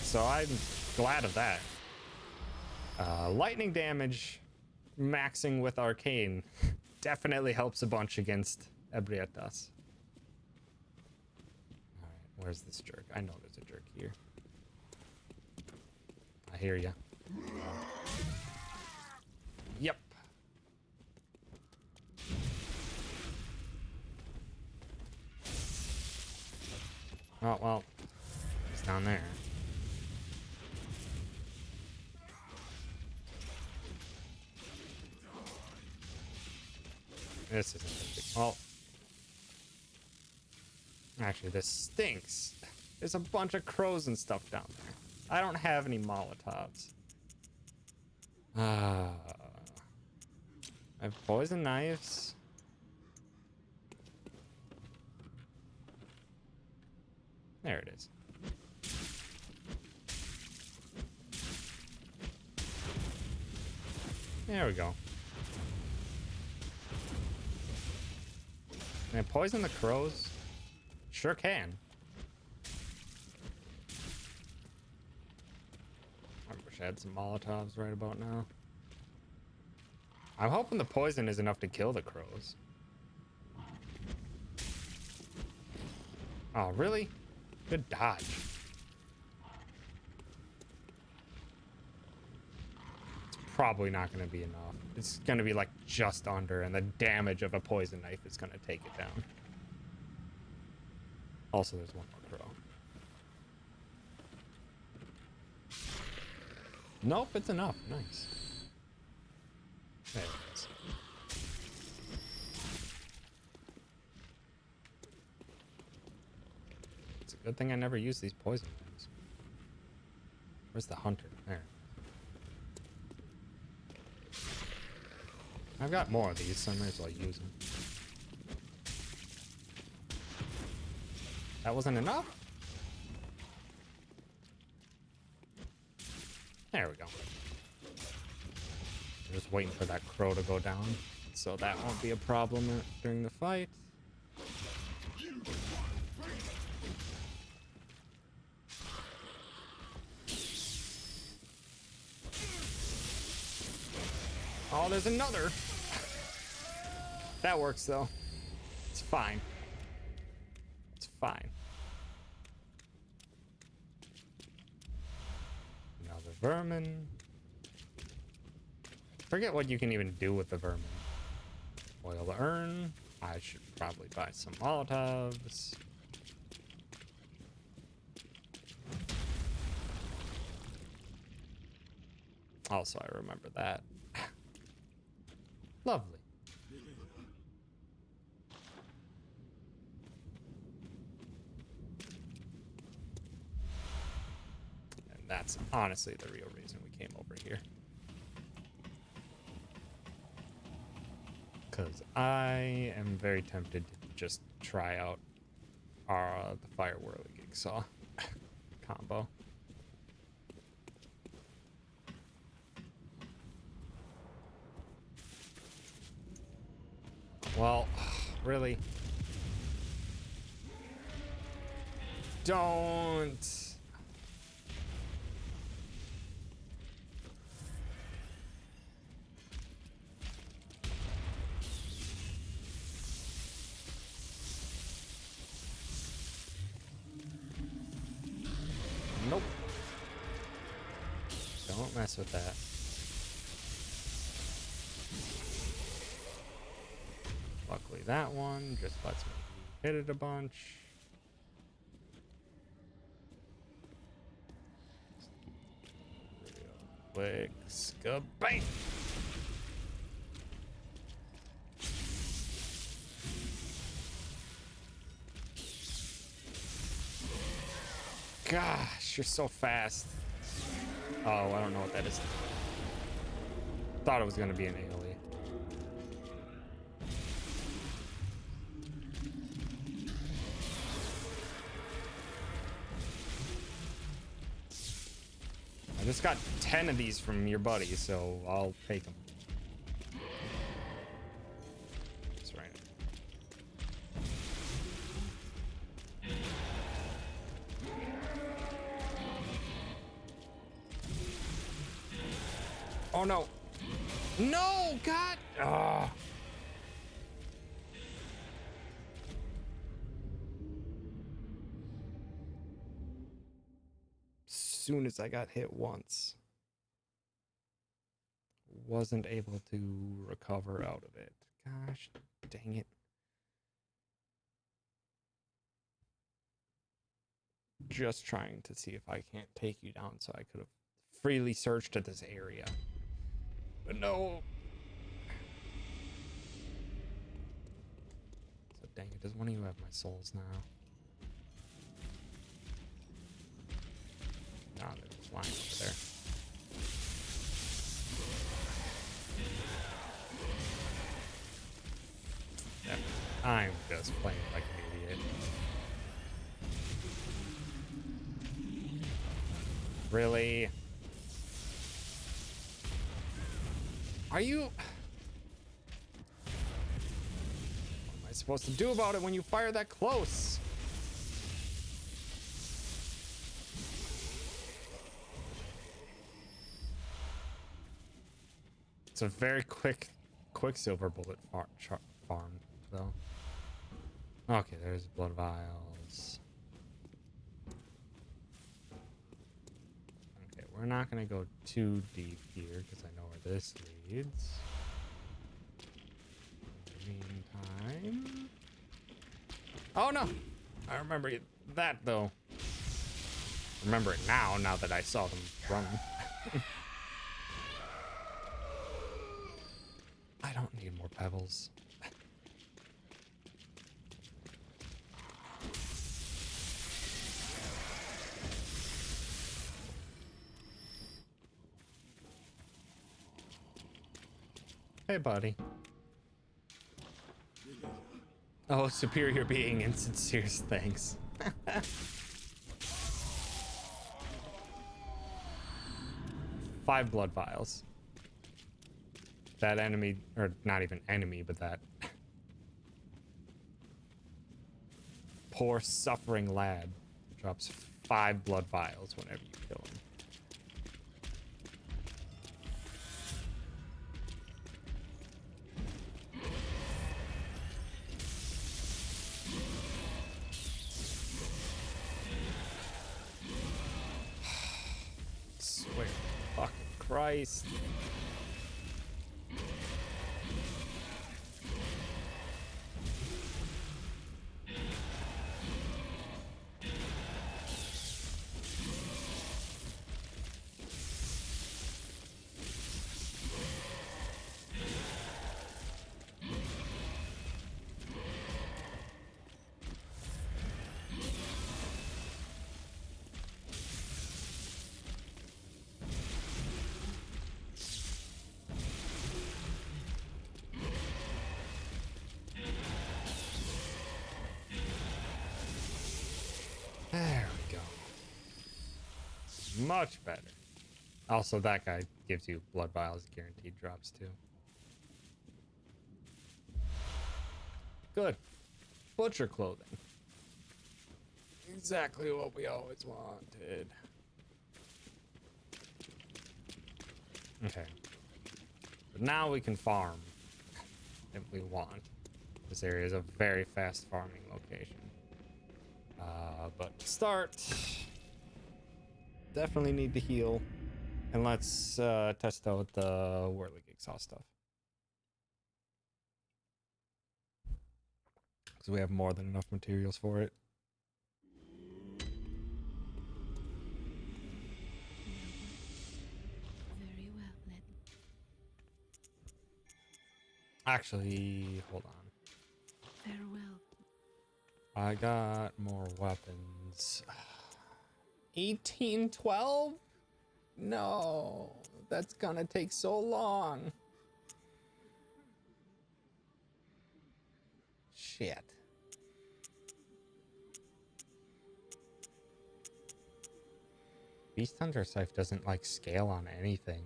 [SPEAKER 1] So I'm glad of that. Lightning damage maxing with arcane definitely helps a bunch against Ebrietas. Alright, where's this jerk? I know there's a jerk here. I hear ya. Yep. Oh, well. He's down there. This isn't a big... Well... Actually, this stinks. There's a bunch of crows and stuff down there. I don't have any Molotovs. I have poison knives. There it is. There we go. Can I poison the crows? Sure can. I wish I had some Molotovs right about now. I'm hoping the poison is enough to kill the crows. Oh, really? Good dodge. It's probably not going to be enough. It's going to be like just under, and the damage of a poison knife is going to take it down. Also, there's one more crow. Nope, it's enough. Nice. There it is. It's a good thing I never use these poison knives. Where's the hunter? There. I've got more of these, so I might as well use them. That wasn't enough? There we go. I'm just waiting for that crow to go down, so that won't be a problem during the fight. Oh, there's another. That works though. It's fine. It's fine. Now the vermin. Forget what you can even do with the vermin. Oil the urn. I should probably buy some Molotovs. Also, I remember that. Lovely. And that's honestly the real reason we came over here. Because I am very tempted to just try out the Fire Whirligig Saw combo. Well, really? Don't. Nope. Don't mess with that. Luckily that one just lets me hit it a bunch. Real quick. Skabang! Gosh, you're so fast. Oh, I don't know what that is. Thought it was gonna be an AoE. I just got 10 of these from your buddy, so I'll take them. That's right. Oh no. No, God. Oh. Soon as I got hit once, wasn't able to recover out of it. Gosh, dang it. Just trying to see if I can't take you down so I could have freely searched to this area. But no. dang it, does one of you have my souls now? No, they're just lying over there. Yep. I'm just playing like an idiot. Really? Are you... What am I supposed to do about it when you fire that close? It's a very quick Quicksilver bullet farm, though. Okay, there's blood vials. Okay, we're not gonna go too deep here because I know where this leads. In the meantime... Oh no! I remember that though. Remember it now that I saw them run. I don't need more pebbles. Hey, buddy. Oh, superior being and sincere thanks. 5 blood vials. That enemy, or not even enemy, but that poor suffering lad drops 5 blood vials whenever you kill him. Swear to fucking Christ. There we go. Much better. Also, that guy gives you blood vials guaranteed drops too. Good. Butcher clothing. Exactly what we always wanted. Okay. But now we can farm if we want. This area is a very fast farming location. But to start, definitely need to heal. And let's test out the Whirly Jigsaw stuff. Because we have more than enough materials for it.
[SPEAKER 3] Very well, let
[SPEAKER 1] Actually, hold on.
[SPEAKER 3] farewell.
[SPEAKER 1] I got more weapons. 1812? No, that's gonna take so long. Shit. Beast Hunter Scythe doesn't like scale on anything.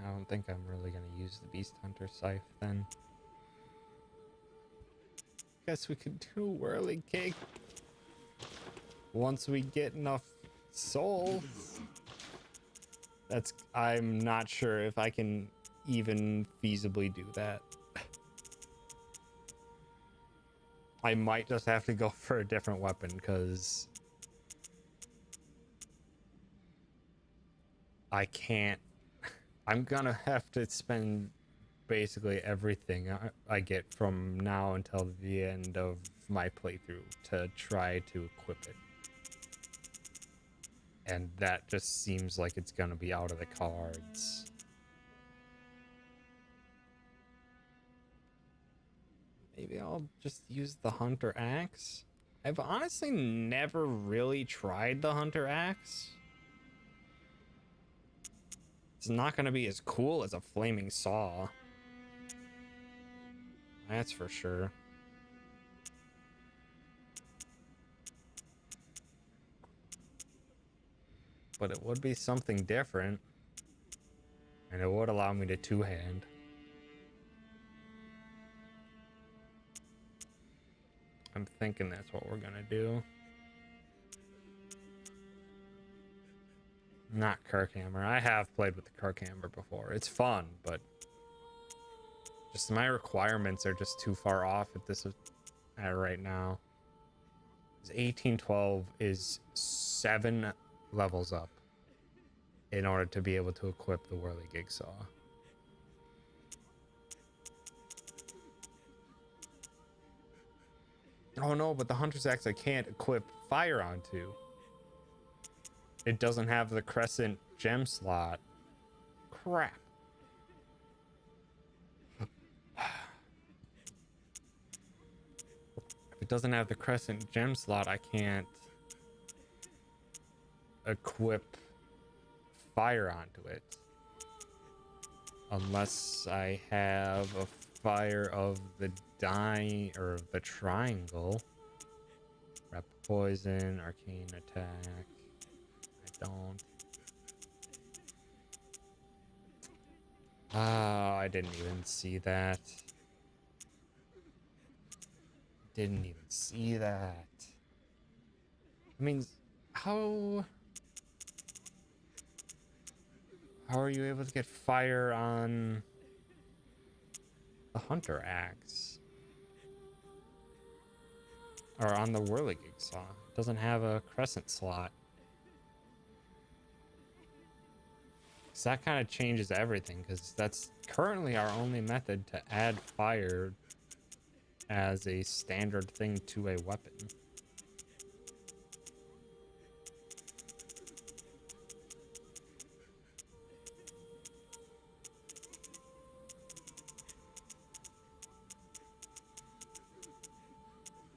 [SPEAKER 1] I don't think I'm really gonna use the Beast Hunter Scythe then. Guess we could do Whirly Cake once we get enough souls. I'm not sure if I can even feasibly do that. I might just have to go for a different weapon because I can't. I'm gonna have to spend basically everything I get from now until the end of my playthrough to try to equip it. And that just seems like it's gonna be out of the cards. Maybe I'll just use the Hunter Axe. I've honestly never really tried the Hunter Axe. It's not going to be as cool as a flaming saw. That's for sure. But it would be something different. And it would allow me to two-hand. I'm thinking that's what we're gonna do. Not Kirkhammer. I have played with the Kirkhammer before. It's fun, but just my requirements are just too far off at this right now. 1812 is 7 levels up in order to be able to equip the Whirligig Saw. Oh no, but the Hunter's Axe I can't equip fire onto. It doesn't have the Crescent gem slot. Crap. If it doesn't have the Crescent gem slot, I can't equip fire onto it. Unless I have a fire of the or the triangle. Rep poison, arcane attack. I don't. Oh, I didn't even see that. Didn't even see that. I mean, how are you able to get fire on the Hunter Axe? Or on the Whirligig Saw? It doesn't have a crescent slot. So that kind of changes everything, because that's currently our only method to add fire as a standard thing to a weapon.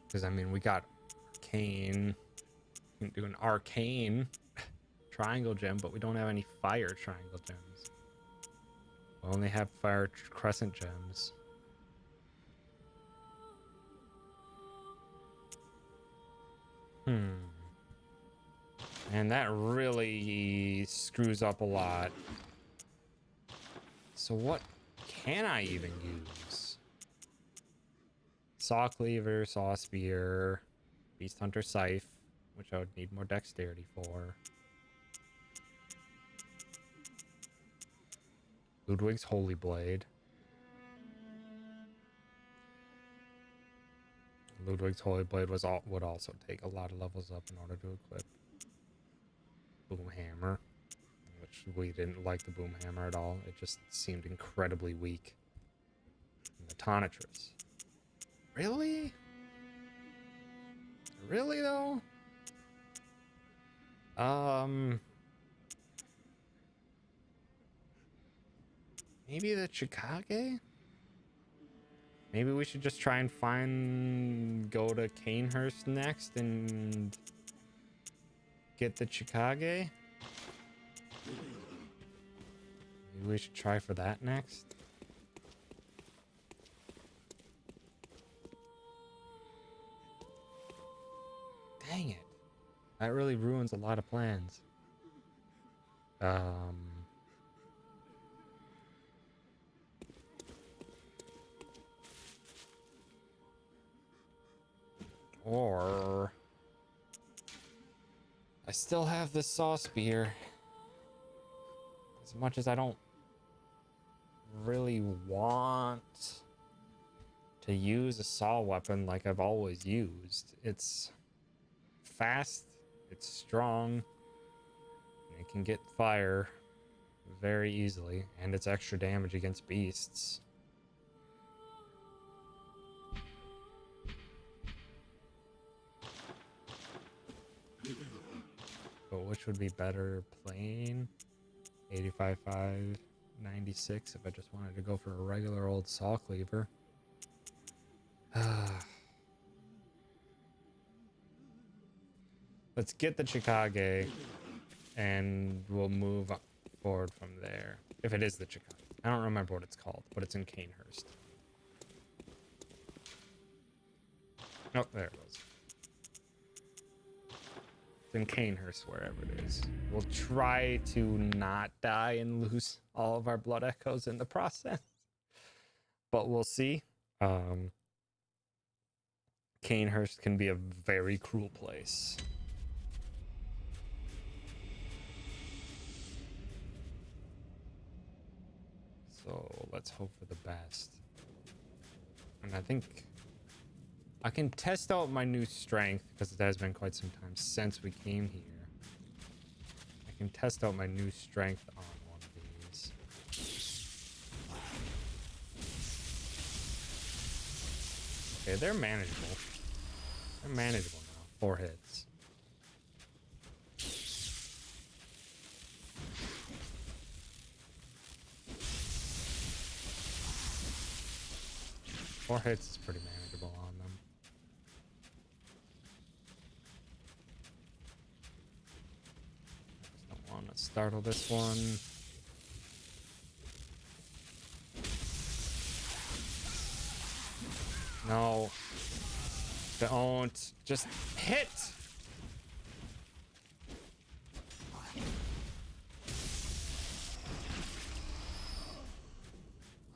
[SPEAKER 1] Because, I mean, we got arcane. We can do an arcane triangle gem, but we don't have any fire triangle gems. We only have fire crescent gems. And that really screws up a lot. So what can I even use? Saw cleaver, saw spear, beast hunter scythe, which I would need more dexterity for. Ludwig's holy blade. Ludwig's holy blade would also take a lot of levels up in order to equip. Boom hammer, which we didn't like the boom hammer at all. It just seemed incredibly weak. And the tonitrus. Really? Really though? Maybe the Chikage? Maybe we should just try and go to Canehurst next and get the Chikage. Maybe we should try for that next. Dang it. That really ruins a lot of plans. Or I still have the saw spear. As much as I don't really want to use a saw weapon like I've always used. It's fast, it's strong, and it can get fire very easily, and it's extra damage against beasts. But which would be better? Plain 85.5, 96 if I just wanted to go for a regular old saw cleaver. Let's get the Chickage, and we'll move forward from there. If it is the Chickage. I don't remember what it's called, but it's in Canehurst. Oh, there it was. It's in Canehurst, wherever it is. We'll try to not die and lose all of our blood echoes in the process. But we'll see. Canehurst can be a very cruel place. So let's hope for the best. And I think I can test out my new strength because it has been quite some time since we came here. I can test out my new strength on one of these. Okay, they're manageable. They're manageable now. 4 hits. Four hits is pretty manageable on them. Just don't want to startle this one. No. Don't. Just hit!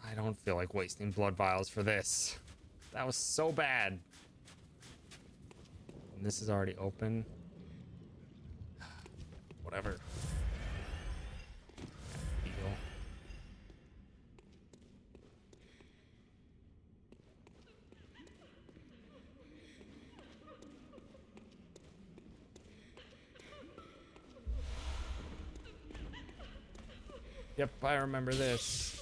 [SPEAKER 1] I don't feel like wasting blood vials for this. That was so bad. And this is already open. Whatever. Heal. Yep, I remember this.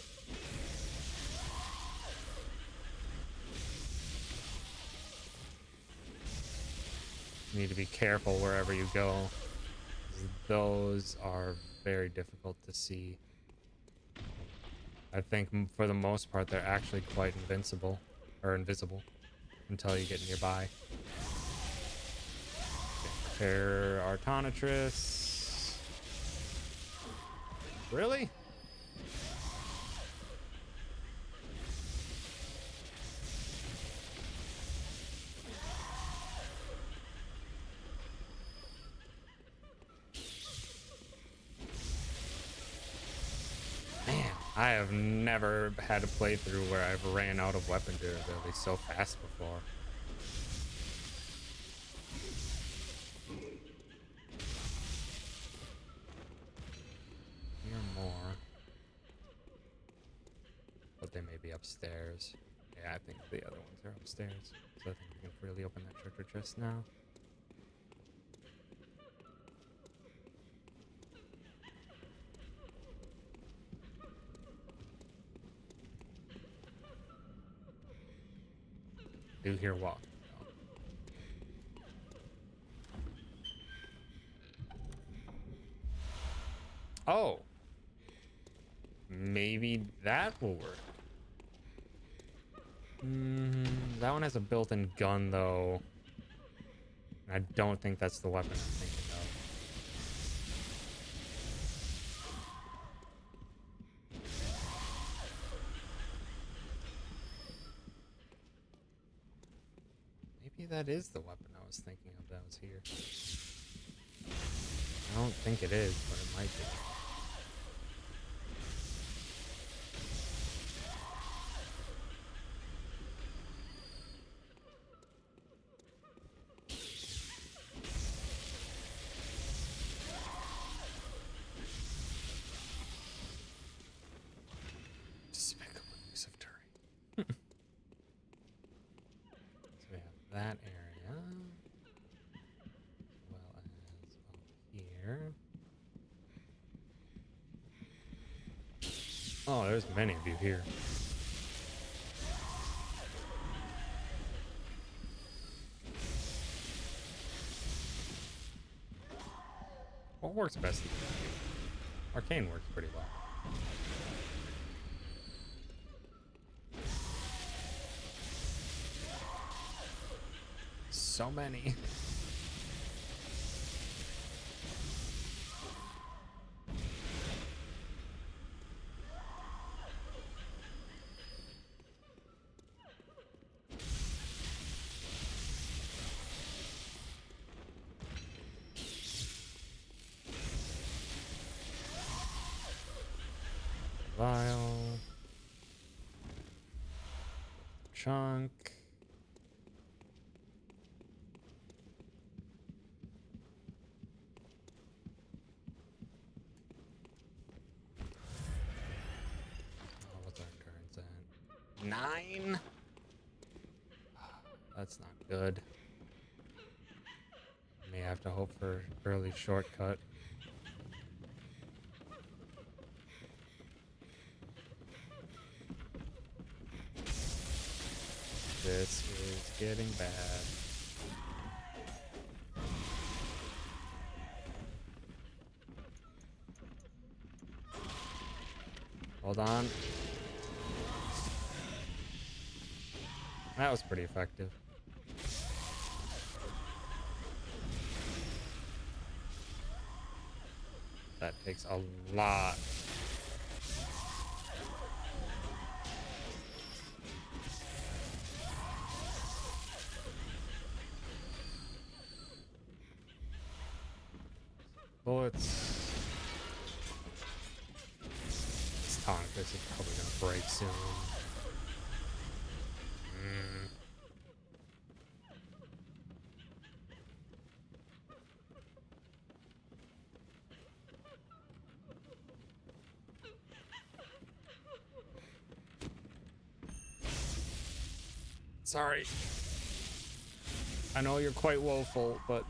[SPEAKER 1] You need to be careful wherever you go. Those are very difficult to see. I think for the most part they're actually quite invincible or invisible until you get nearby. Prepare Artonatrix. Really? I have never had a playthrough where I've ran out of weapon durability so fast before. Here are more. But they may be upstairs. Yeah, I think the other ones are upstairs. So I think we can freely open that treasure chest now. Do hear walking though. Oh, maybe that will work. That one has a built-in gun though. I don't think that's the weapon I'm thinking of. Maybe that is the weapon I was thinking of that was here. I don't think it is, but it might be. Despicable use of Turi. So we have that area, as well as up here. Oh, there's many of you here. What works best? Arcane works pretty well. so many. Vial. Chunk. Oh, what's our current at? 9? That's not good. May have to hope for early shortcut. This is getting bad. Hold on. That was pretty effective. That takes a lot. Bullets. This tonic is probably gonna break soon. Sorry. I know you're quite woeful, but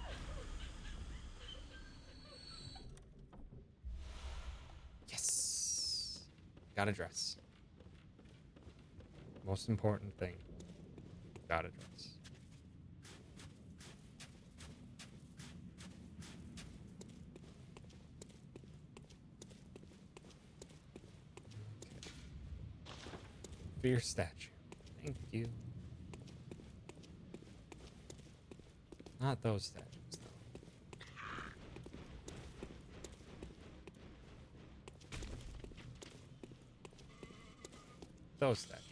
[SPEAKER 1] yes, got a dress. Most important thing, got a dress. Okay. Fear statue. Thank you. Not those statues, though. Those statues.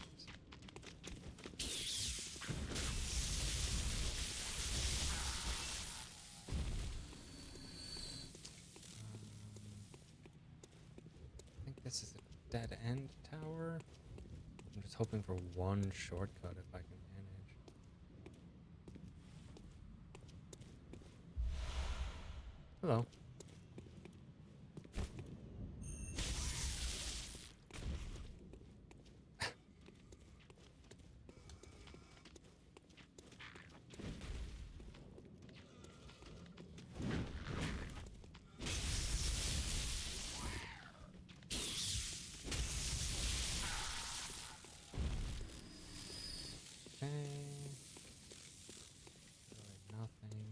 [SPEAKER 1] I think this is a dead end tower. I'm just hoping for one shortcut if I can manage. Hello. Okay. Really nothing.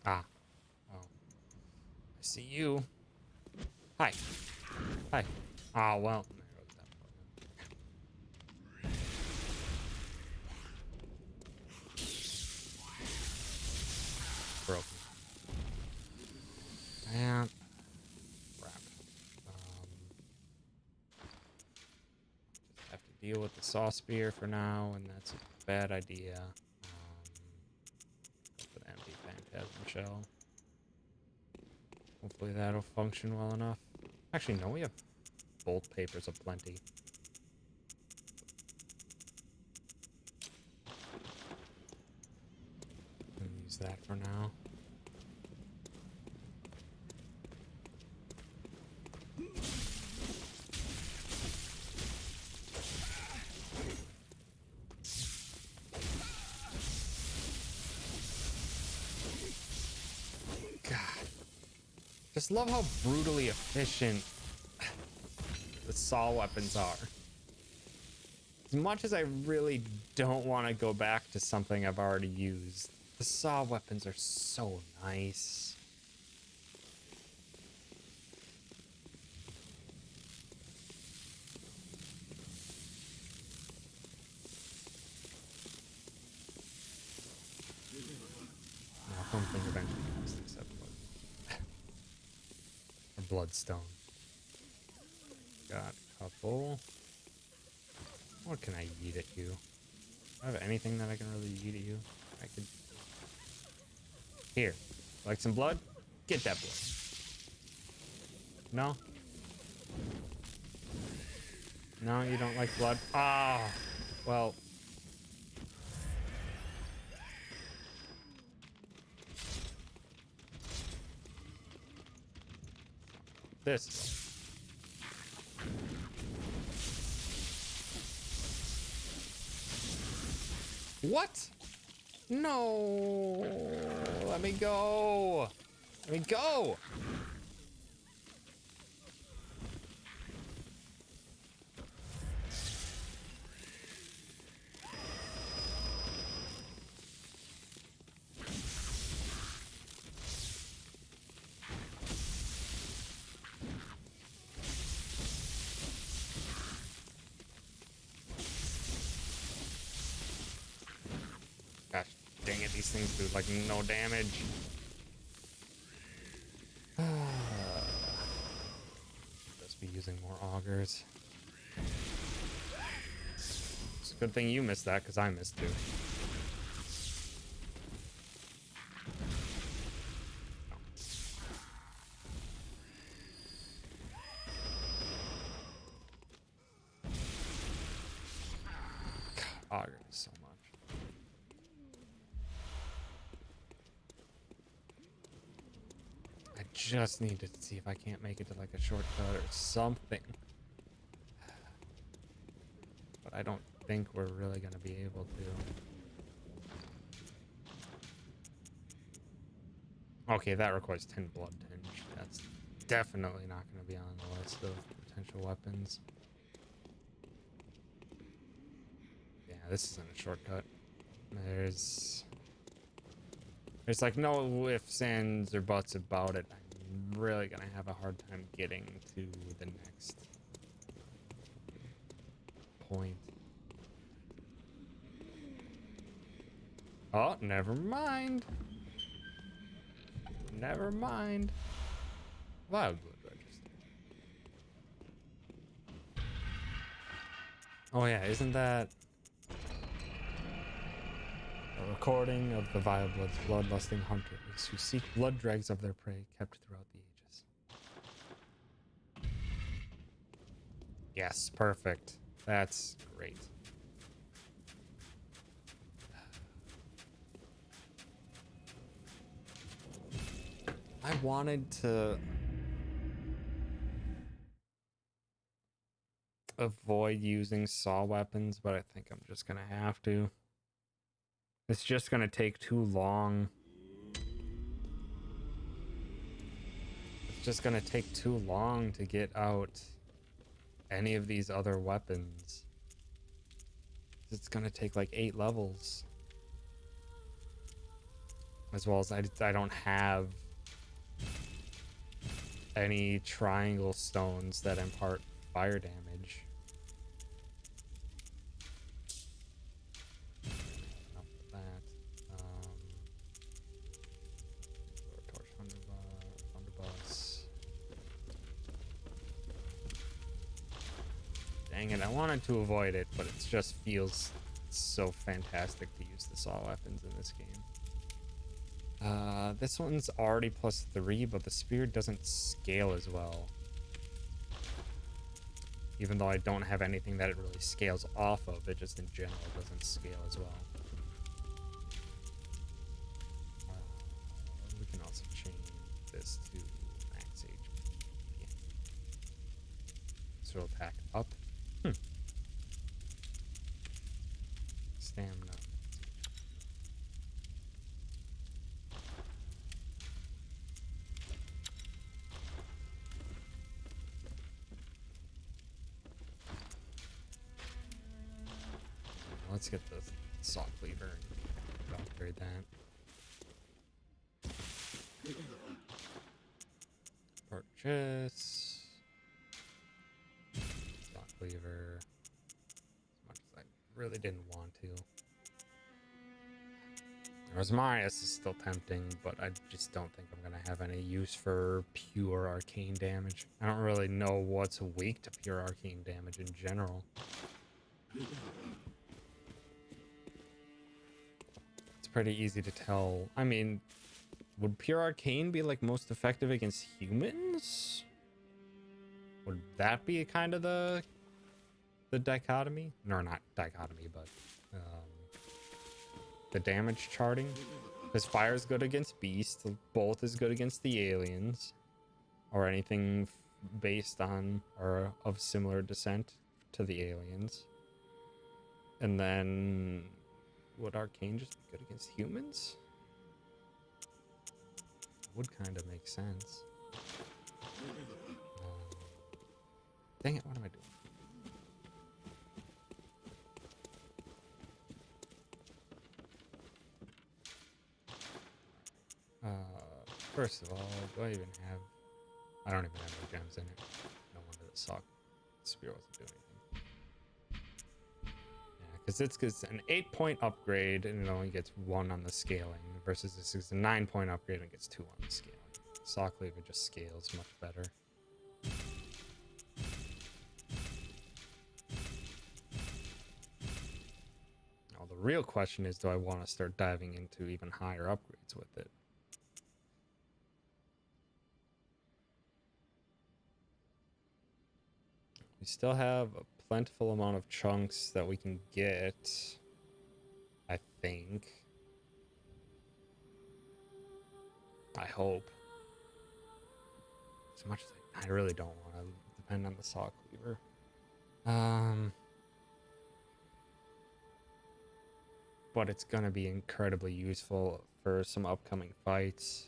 [SPEAKER 1] Ah. Oh. I see you. Hi. Hi. Ah, well. There goes that button. Broken. And crap. Just have to deal with the saw spear for now, and that's a bad idea. With an empty phantasm shell. Hopefully that'll function well enough. Actually, no, we have bolt papers aplenty. I'll use that for now. God. Just love how brutally efficient the saw weapons are. As much as I really don't want to go back to something I've already used, the saw weapons are so nice. bloodstone. Got a couple. What can I yeet at you? Do I have anything that I can really yeet at you? I could. Here. Like some blood? Get that blood. No? No, you don't like blood? Ah! Well. This. What? No! Let me go! Let me go! Gosh, dang it, these things do like no damage. Just be using more augers. It's a good thing you missed that, because I missed too. God, augers so much. I just need to see if I can't make it to like a shortcut or something. But I don't think we're really going to be able to. Okay, that requires 10 blood tinge. That's definitely not going to be on the list of potential weapons. Yeah, this isn't a shortcut. There's like no ifs, ands, or buts about it. I'm really gonna have a hard time getting to the next point. Oh, never mind. Never mind. Wild Blood Register. Oh yeah, isn't that a recording of the Vile Blood's bloodlusting hunters who seek blood dregs of their prey kept throughout the ages? Yes, perfect. That's great. I wanted to avoid using saw weapons, but I think I'm just gonna have to. It's just gonna take too long. It's just gonna take too long to get out any of these other weapons. It's gonna take like 8 levels. As well as I don't have any triangle stones that impart fire damage. Enough of that. Torch Thunderboss. Dang it, I wanted to avoid it, but it just feels so fantastic to use the saw weapons in this game. This one's already +3, but the spear doesn't scale as well. Even though I don't have anything that it really scales off of, it just in general doesn't scale as well. We can also change this to max HP. Yeah. So attack up. Stamina. Let's get the saw cleaver and upgrade that. Purchase. Saw cleaver. As much as I really didn't want to. Rosmarius is still tempting, but I just don't think I'm gonna have any use for pure arcane damage. I don't really know what's weak to pure arcane damage in general. It's pretty easy to tell. I mean, would pure arcane be like most effective against humans? Would that be kind of the dichotomy? No, not dichotomy, but the damage charting. Because fire is good against beasts, both is good against the aliens, or anything based on or of similar descent to the aliens. And then would arcane just be good against humans? Would kind of make sense. Dang it, what am I doing? First of all, do I even have... I don't even have any gems in it. No wonder the sock spear wasn't doing anything. Yeah, because it's an 8-point upgrade and it only gets 1 on the scaling, versus this is a 9-point upgrade and it gets 2 on the scaling. Sock cleaver just scales much better. Now the real question is, do I want to start diving into even higher upgrades with it? We still have a plentiful amount of chunks that we can get, I think. I hope. As much as I really don't want to depend on the saw cleaver. But it's gonna be incredibly useful for some upcoming fights.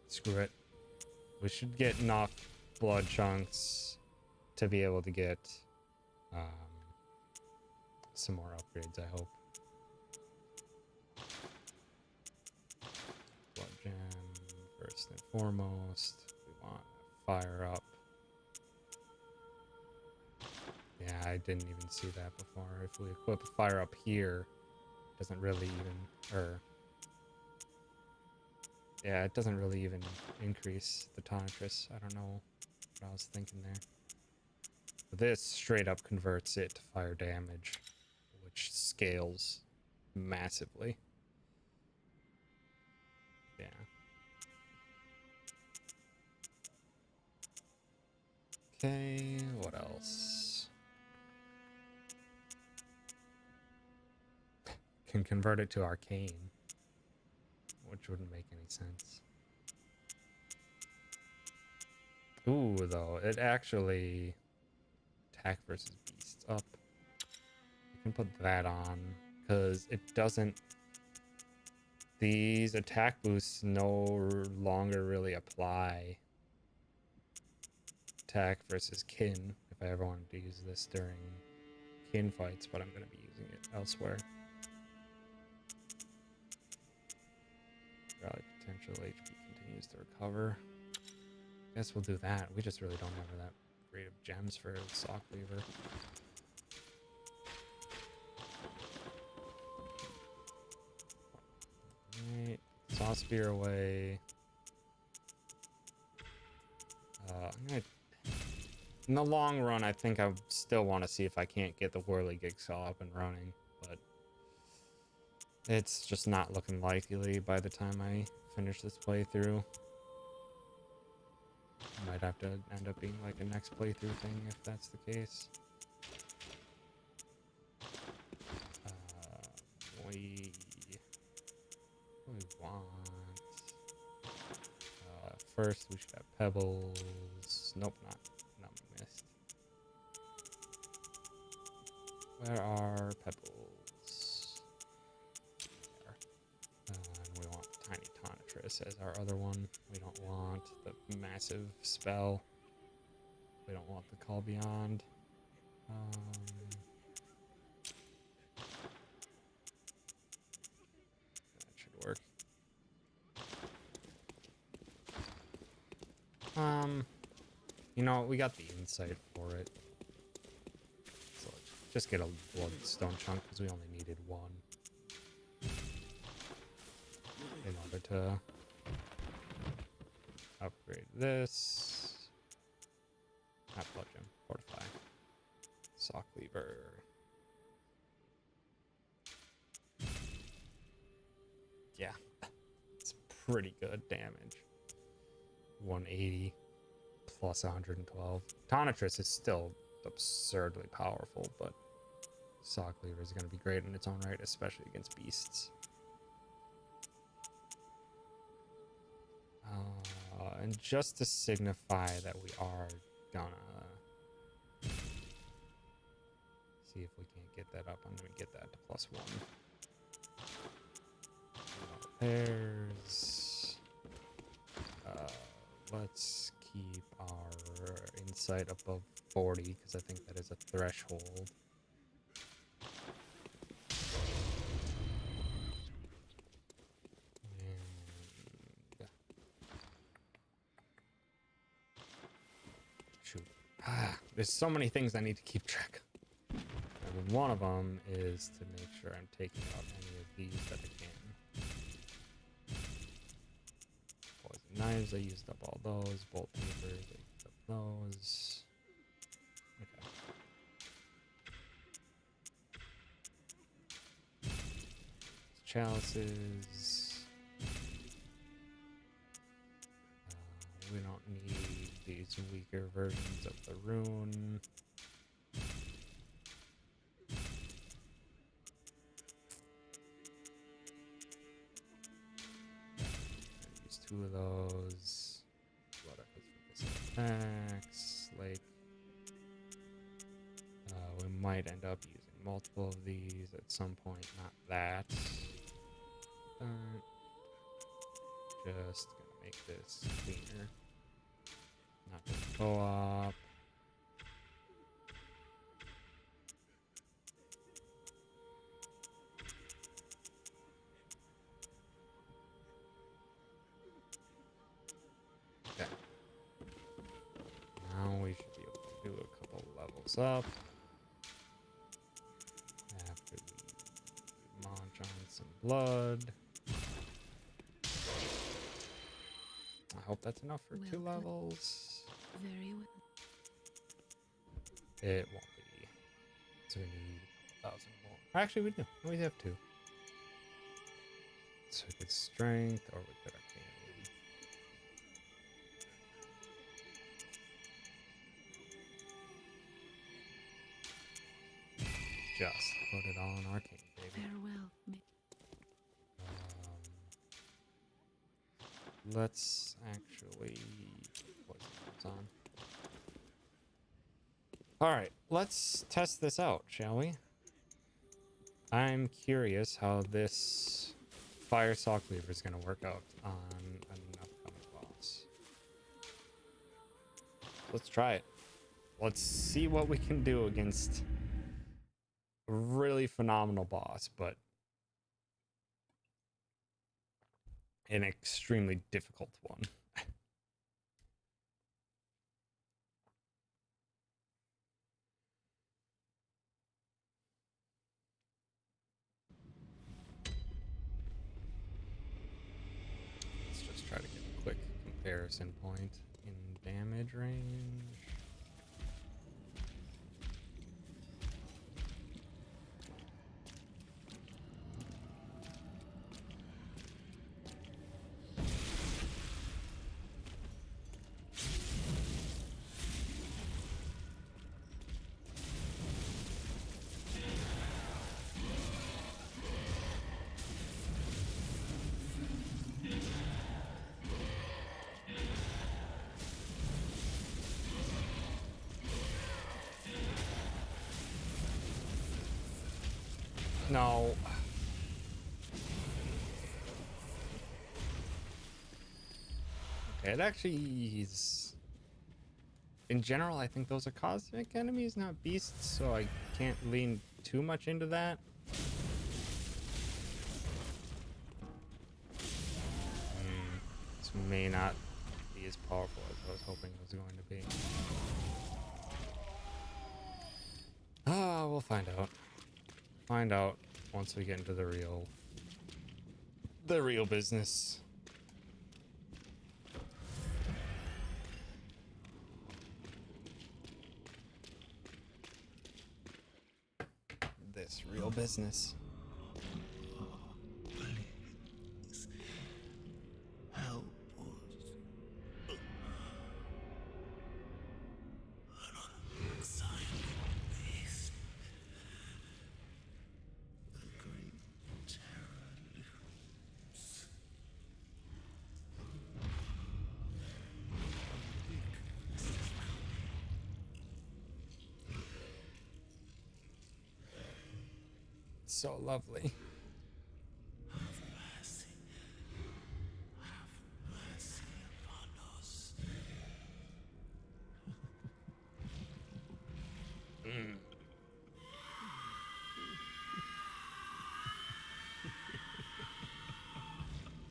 [SPEAKER 1] Screw it. We should get enough blood chunks to be able to get some more upgrades, I hope. Blood gem, first and foremost. We want fire up. Yeah, I didn't even see that before. If we equip fire up here, it doesn't really even, yeah, it doesn't really even increase the tonitrus. I don't know what I was thinking there. But this straight up converts it to fire damage, which scales massively. Yeah. Okay, what else? Can convert it to arcane, which wouldn't make any sense. Ooh, though, it actually attack versus beasts up. You can put that on because it doesn't. These attack boosts no longer really apply. Attack versus kin, if I ever wanted to use this during kin fights, but I'm going to be using it elsewhere. Rally potential, HP continues to recover. Guess we'll do that. We just really don't have that great of gems for saw cleaver. Alright, saw spear away. I'm gonna... In the long run, I think I still want to see if I can't get the whirligig saw up and running, but it's just not looking likely by the time I finish this playthrough. Might have to end up being like a next playthrough thing if that's the case. We want... first, we should have pebbles. Nope, not missed. Where are pebbles? There. And we want tiny tonitrus as our other one. We don't want the massive spell. We don't want the call beyond. That should work. You know, we got the insight for it. just get a bloodstone chunk because we only needed one in order to upgrade this. Not bludgeon, fortify. Saw cleaver. Yeah, it's pretty good damage. 180 plus 112. Tonitrus is still absurdly powerful, but Saw Cleaver is going to be great in its own right, especially against beasts. And just to signify that we are gonna see if we can't get that up, I'm going to get that to +1. Repairs. Let's keep our insight above 40 because I think that is a threshold. And shoot. There's so many things I need to keep track of. And one of them is to make sure I'm taking out any of these that I can. Poison knives, I used up all those. Bolt papers, I used up those. Okay. Chalices. We don't need these weaker versions of the rune. Use 2 of those. What are those for attacks? Like, we might end up using multiple of these at some point. Not that. Just gonna make this cleaner. Not gonna co-op. Okay. Now we should be able to do a couple levels up. After we munch on some blood. I hope that's enough for 2 levels.
[SPEAKER 3] Very well.
[SPEAKER 1] It won't be. So we need 1,000 more. Actually, we do. We have 2. So we could strength or we could arcane. Just put it all in arcane, baby.
[SPEAKER 3] Farewell.
[SPEAKER 1] Let's actually put these on. Alright, let's test this out, shall we? I'm curious how this Fire Saw Cleaver is going to work out on an upcoming boss. Let's try it. Let's see what we can do against a really phenomenal boss, but an extremely difficult one. Let's just try to get a quick comparison point in damage range. No. Okay, it actually is... In general, I think those are cosmic enemies, not beasts, so I can't lean too much into that. This may not be as powerful as I was hoping it was going to be. Ah, we'll we'll find out. Find out once we get into the real business. This real business.
[SPEAKER 2] Please help us. An unsigned beast. The great terror looms.
[SPEAKER 1] So lovely.
[SPEAKER 2] Have mercy. Have mercy upon us.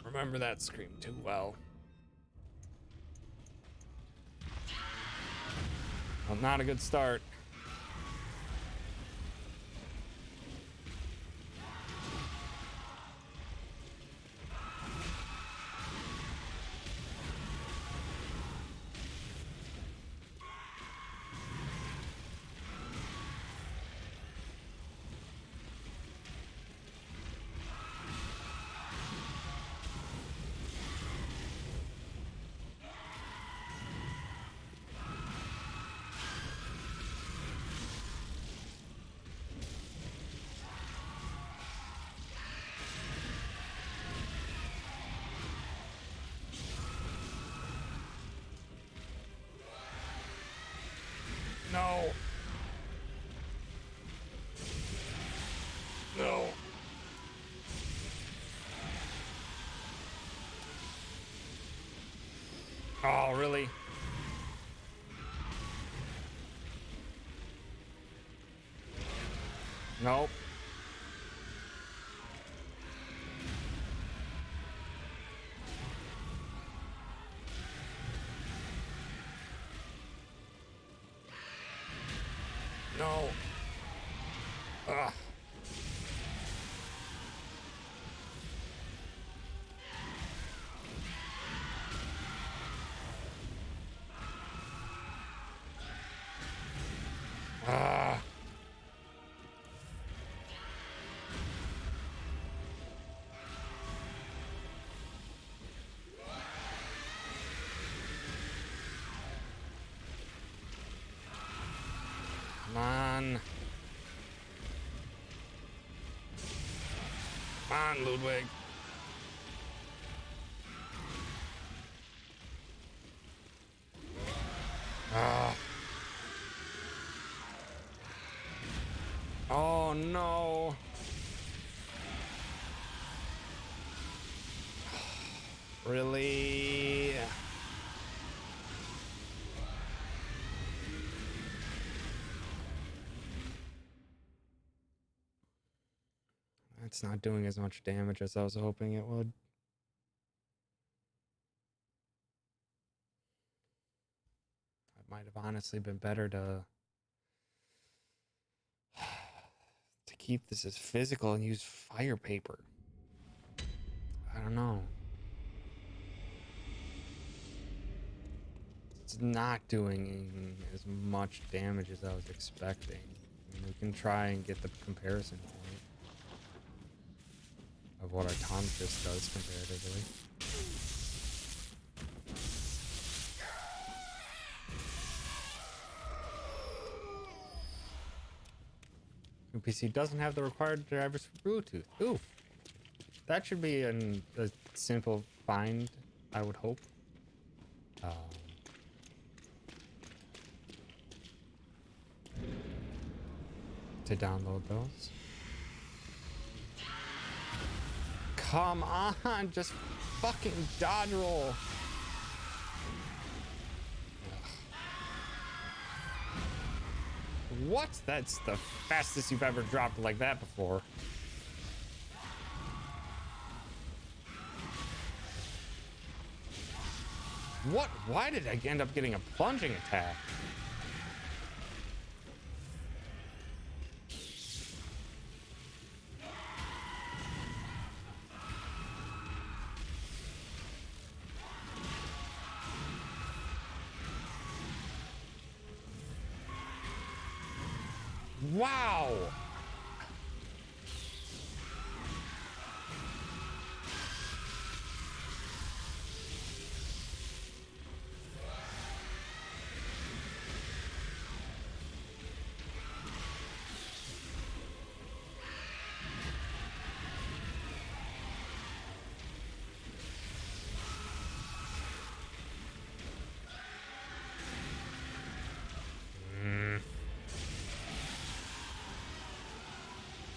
[SPEAKER 1] Remember that scream too well. Well, not a good start. No. No. Oh, really? Nope. No. Ugh. Ah. Come on. Come on, Ludwig. Ah. Oh no. Really? It's not doing as much damage as I was hoping it would. It might have honestly been better to keep this as physical and use fire paper. I don't know. It's not doing as much damage as I was expecting. I mean, we can try and get the comparison point of what our Tonfist does comparatively. PC doesn't have the required drivers for Bluetooth. Oof. That should be a simple find, I would hope. To download those. Come on, just fucking dodge roll. What? That's the fastest you've ever dropped like that before. What? Why did I end up getting a plunging attack? Wow.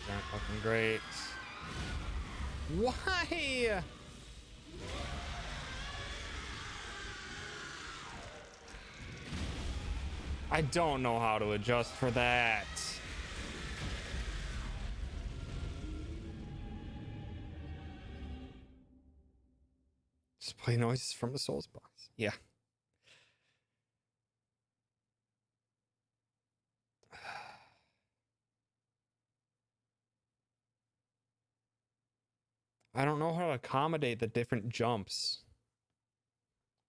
[SPEAKER 1] Not fucking great. Why? I don't know how to adjust for that. Just play noises from the Souls boss. Yeah. I don't know how to accommodate the different jumps.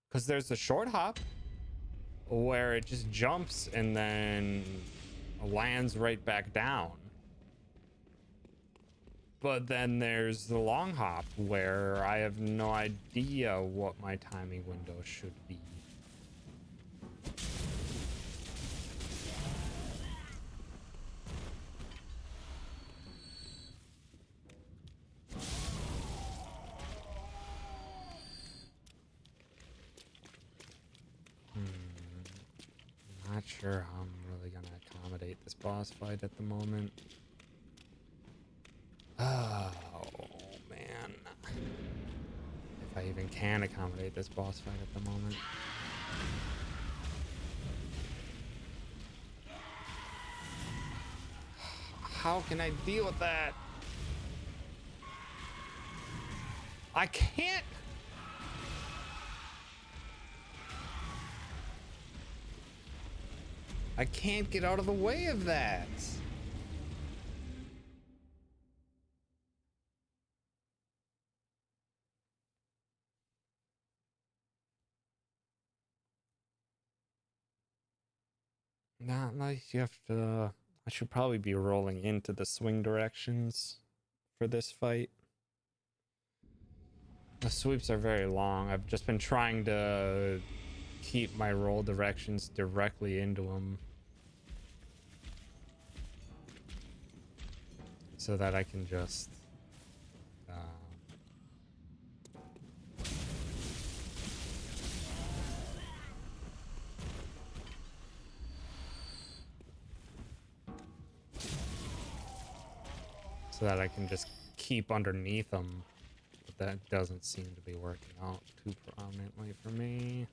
[SPEAKER 1] Because there's the short hop where it just jumps and then lands right back down. But then there's the long hop where I have no idea what my timing window should be. Not sure how I'm really gonna accommodate this boss fight at the moment. Oh man. If I even can accommodate this boss fight at the moment. How can I deal with that? I can't. I can't get out of the way of that. Not like you have to. I should probably be rolling into the swing directions for this fight. The sweeps are very long. I've just been trying to keep my roll directions directly into them so that I can just keep underneath them. But that doesn't seem to be working out too prominently for me.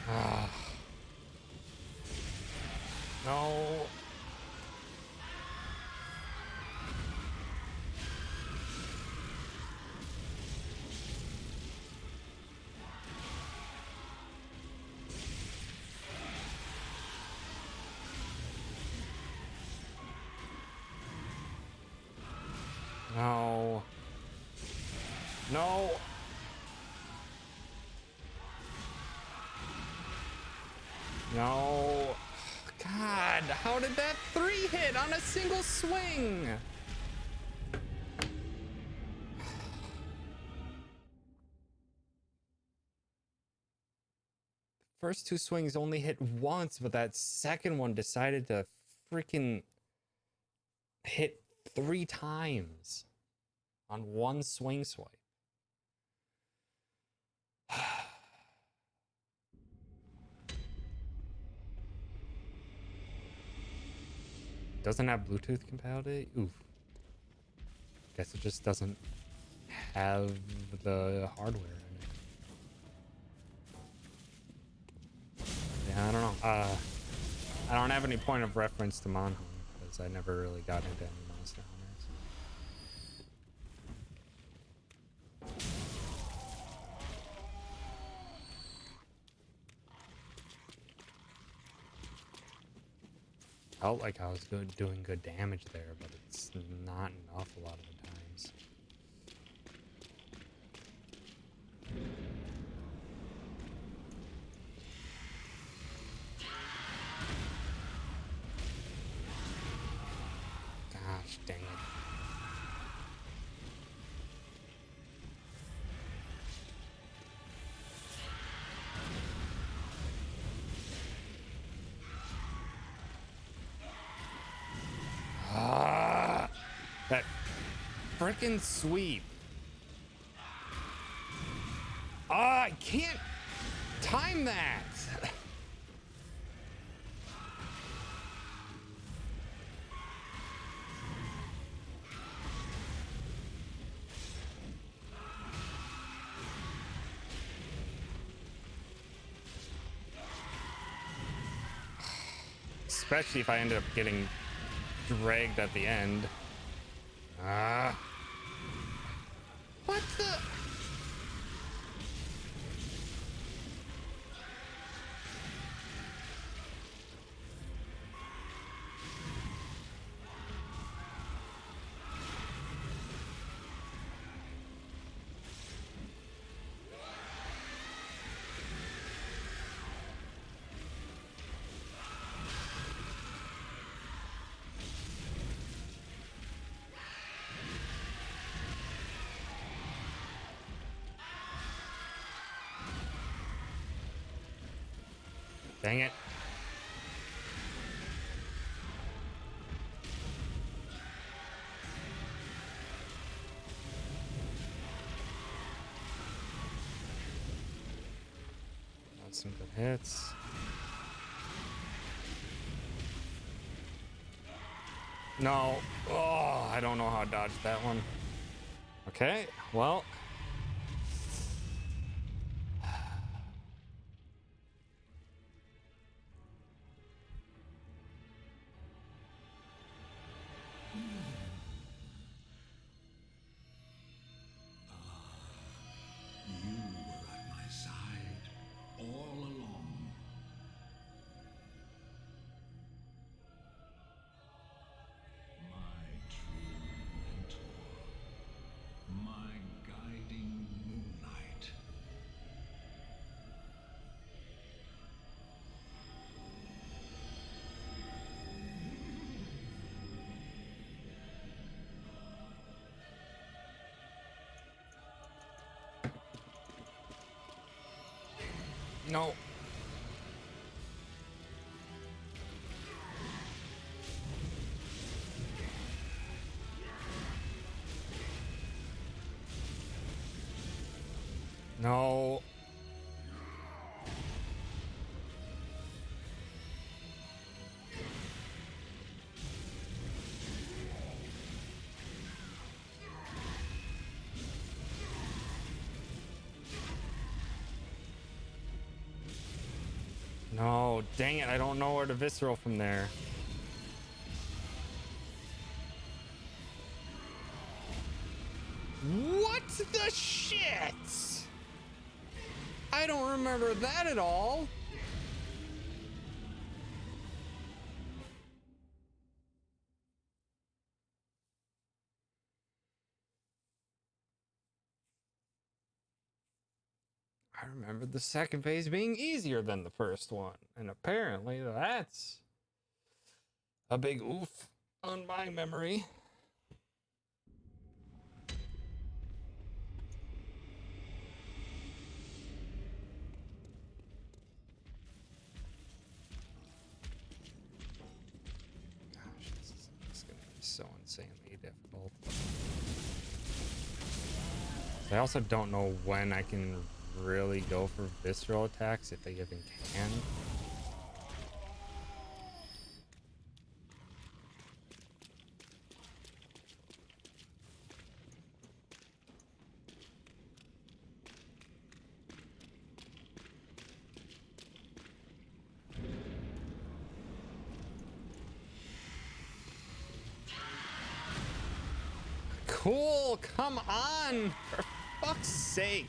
[SPEAKER 1] No. No. No. No. God, how did that 3 hit on a single swing? first two swings only hit once, but that second one decided to freaking hit 3 times on one swing swipe. Doesn't have Bluetooth compatibility? Oof. Guess it just doesn't have the hardware in it. Yeah, I don't know. I don't have any point of reference to Monhome because I never really got into any Monster Hunters. Felt like I was doing good damage there, but it's not enough a lot of the times. Gosh dang it. That frickin' sweep. I can't time that. Especially if I ended up getting dragged at the end. What the? Dang it. Got some good hits. No. Oh, I don't know how to dodge that one. Okay, well.
[SPEAKER 2] You were at my side all along. My true mentor, my guiding moonlight.
[SPEAKER 1] No. No. No, dang it, I don't know where to visceral from there. What the shit? I don't remember that at all. I remember the second phase being easier than the first one, and apparently that's a big oof on my memory. insanely difficult. I also don't know when I can really go for visceral attacks, if I even can. Cool, come on, for fuck's sake.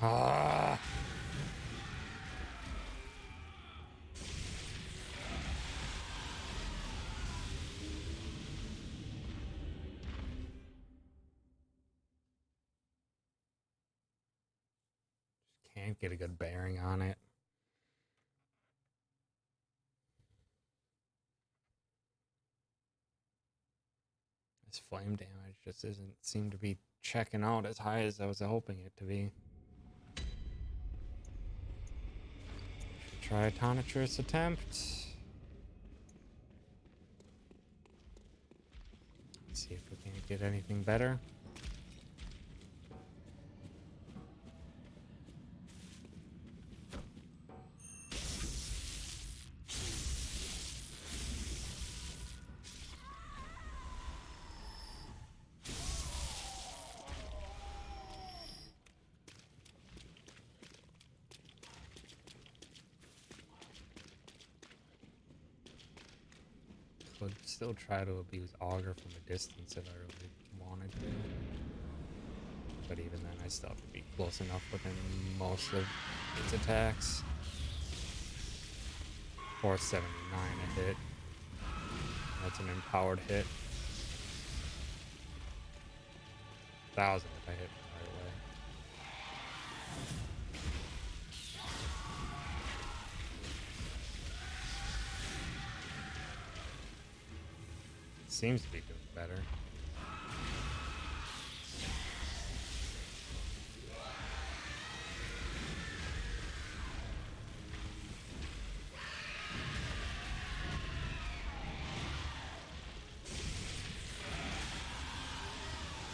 [SPEAKER 1] Ah. Can't get a good bearing on it. This flame damage just doesn't seem to be checking out as high as I was hoping it to be. Should try a tonitrous attempt. Let's see if we can get anything better. Could still try to abuse Augur from a distance if I really wanted to. But even then, I still have to be close enough within most of its attacks. 479 a hit. That's an empowered hit. 1,000 if I hit the right way. Seems to be doing better.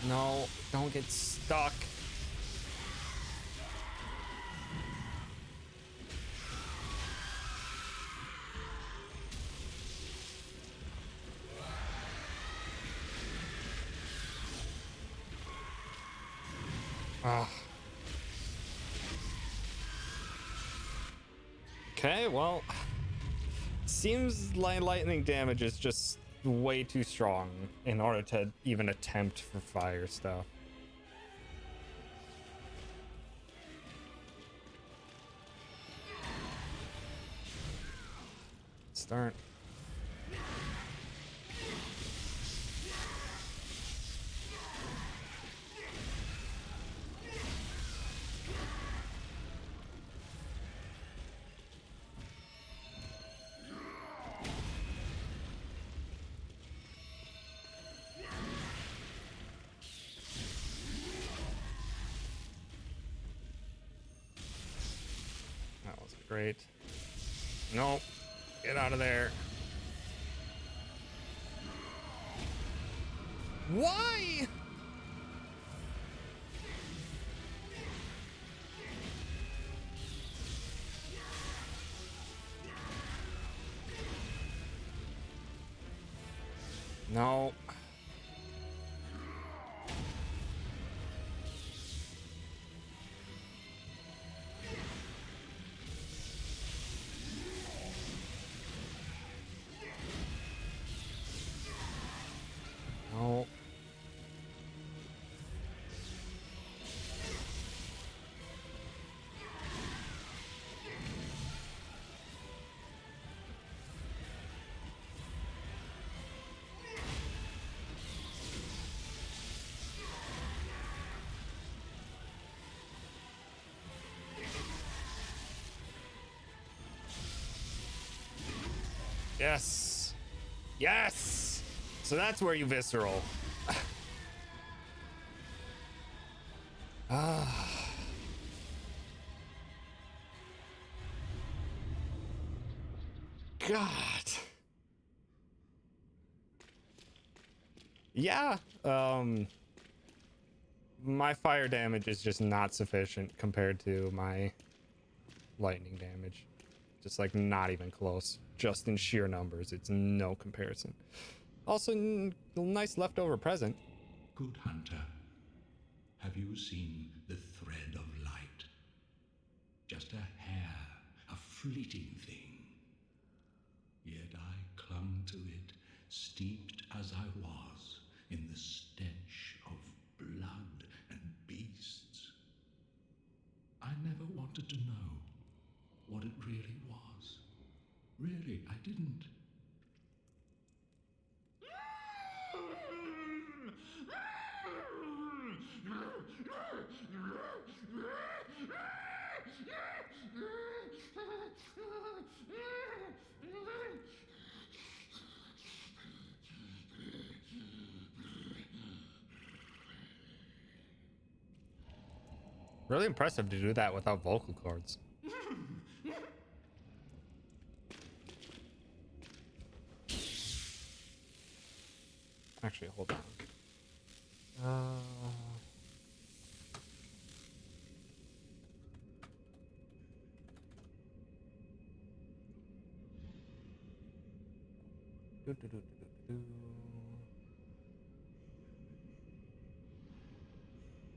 [SPEAKER 1] No, don't get stuck. Ah. Okay, well, seems like lightning damage is just way too strong in order to even attempt for fire stuff. Start. That was great. Nope. Get out of there. Why? No. No. Yes. Yes. So that's where you visceral. Ah. God. Yeah. My fire damage is just not sufficient compared to my lightning damage. Just like not even close. Just in sheer numbers, it's no comparison. Also, nice leftover present.
[SPEAKER 4] Good hunter, have you seen the thread of light? Just a hair, a fleeting thing. Yet I clung to it, steeped as I was in the stench of blood and beasts. I never wanted to know what it really was. Really, I didn't.
[SPEAKER 1] Really impressive to do that without vocal cords. Actually, hold on.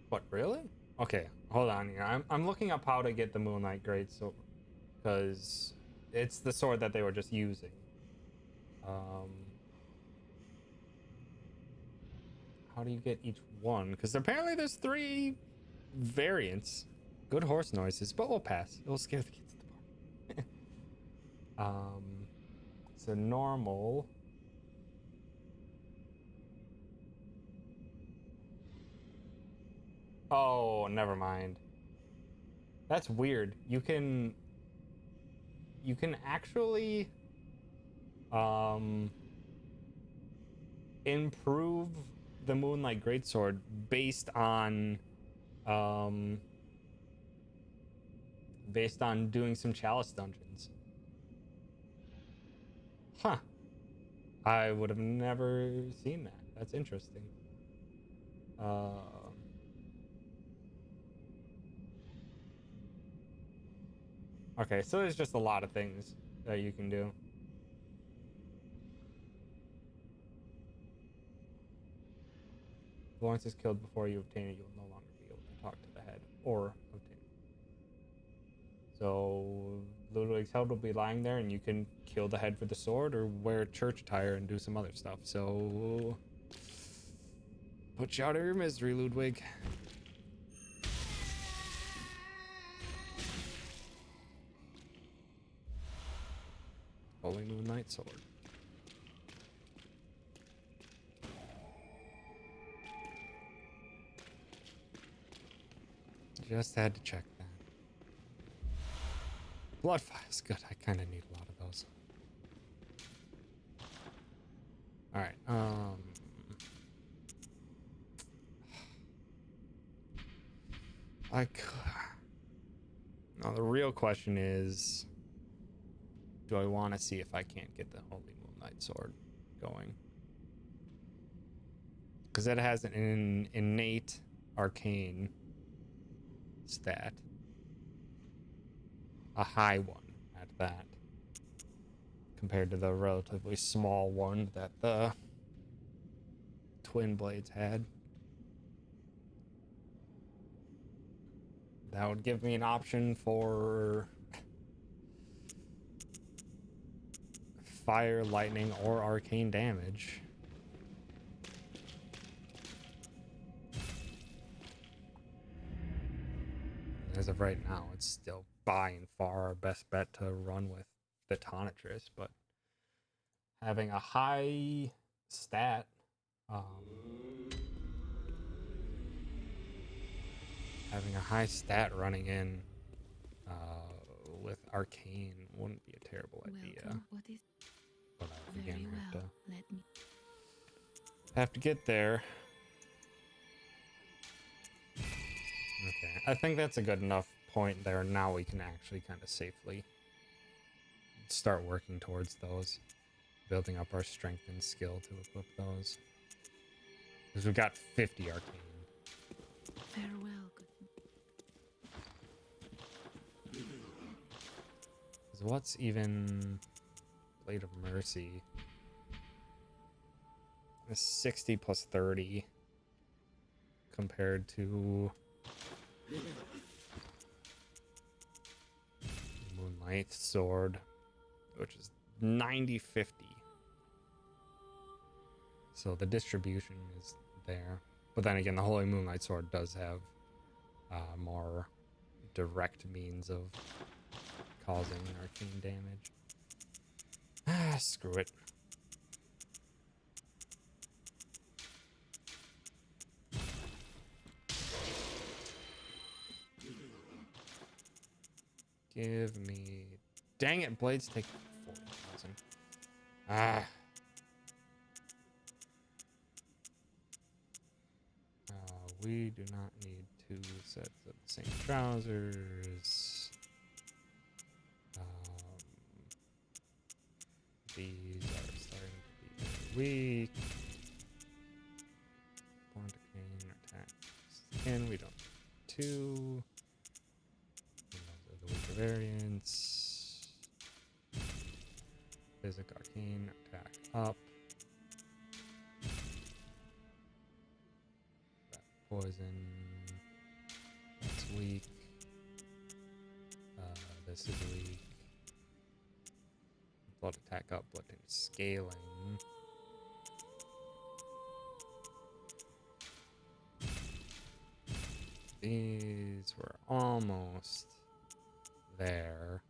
[SPEAKER 1] What, really? Okay, hold on here. I'm looking up how to get the Moonlight Great Sword, because it's the sword that they were just using. How do you get each one? Because apparently there's 3 variants. Good horse noises, but we'll pass. It'll scare the kids at the park. So normal. Oh, never mind. That's weird. You can actually improve the Moonlight Greatsword um based on doing some chalice dungeons. Huh. I would have never seen that. That's interesting. Okay, so there's just a lot of things that you can do. If Lawrence is killed before you obtain it, you'll no longer be able to talk to the head or obtain it. So Ludwig's head will be lying there, and you can kill the head for the sword or wear church attire and do some other stuff. So put you out of your misery, Ludwig. Holy Moonlight Sword. Just had to check that. Blood files, good. I kind of need a lot of those. All right. Now the real question is, do I want to see if I can't get the Holy Moonlight Sword going? Because it has an innate arcane stat. A high one at that. Compared to the relatively small one that the Twin Blades had. That would give me an option for fire, lightning, or arcane damage. As of right now, it's still by and far our best bet to run with the Tonitrus, but having a high stat, running in with arcane wouldn't be a terrible idea.
[SPEAKER 3] Welcome. What is?
[SPEAKER 1] But
[SPEAKER 3] Very
[SPEAKER 1] Again,
[SPEAKER 3] well. Let me.
[SPEAKER 1] have to get there. Okay, I think that's a good enough point there. Now we can actually kind of safely start working towards those, building up our strength and skill to equip those. Because we've got 50 arcane.
[SPEAKER 3] Farewell, good.
[SPEAKER 1] Because what's even Blade of Mercy? A 60 plus 30 compared to Moonlight Sword, which is 90-50. So the distribution is there. But then again, the Holy Moonlight Sword does have more direct means of causing arcane damage. Ah, screw it. Give me... Dang it, blades take 40,000. Ah. We do not need 2 sets of the same trousers. These are starting to be very weak. Bond arcane attack. Skin, we don't need 2. And those are the weaker variants. Physic arcane attack up. Poison. That's weak. This is weak. Blood attack up, blood damage scaling. These were almost there.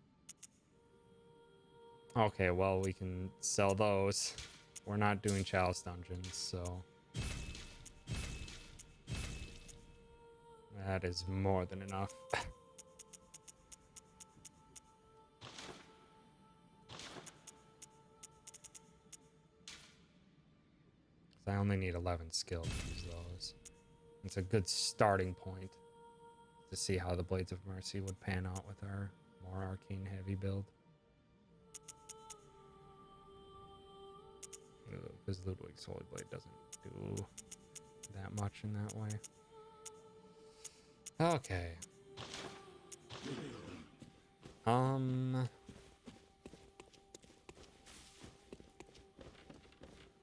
[SPEAKER 1] Okay, well, we can sell those. We're not doing Chalice Dungeons, so... that is more than enough. I only need 11 skill to use those. It's a good starting point to see how the Blades of Mercy would pan out with our more arcane heavy build. Because Ludwig's Holy Blade doesn't do that much in that way. Okay. Let's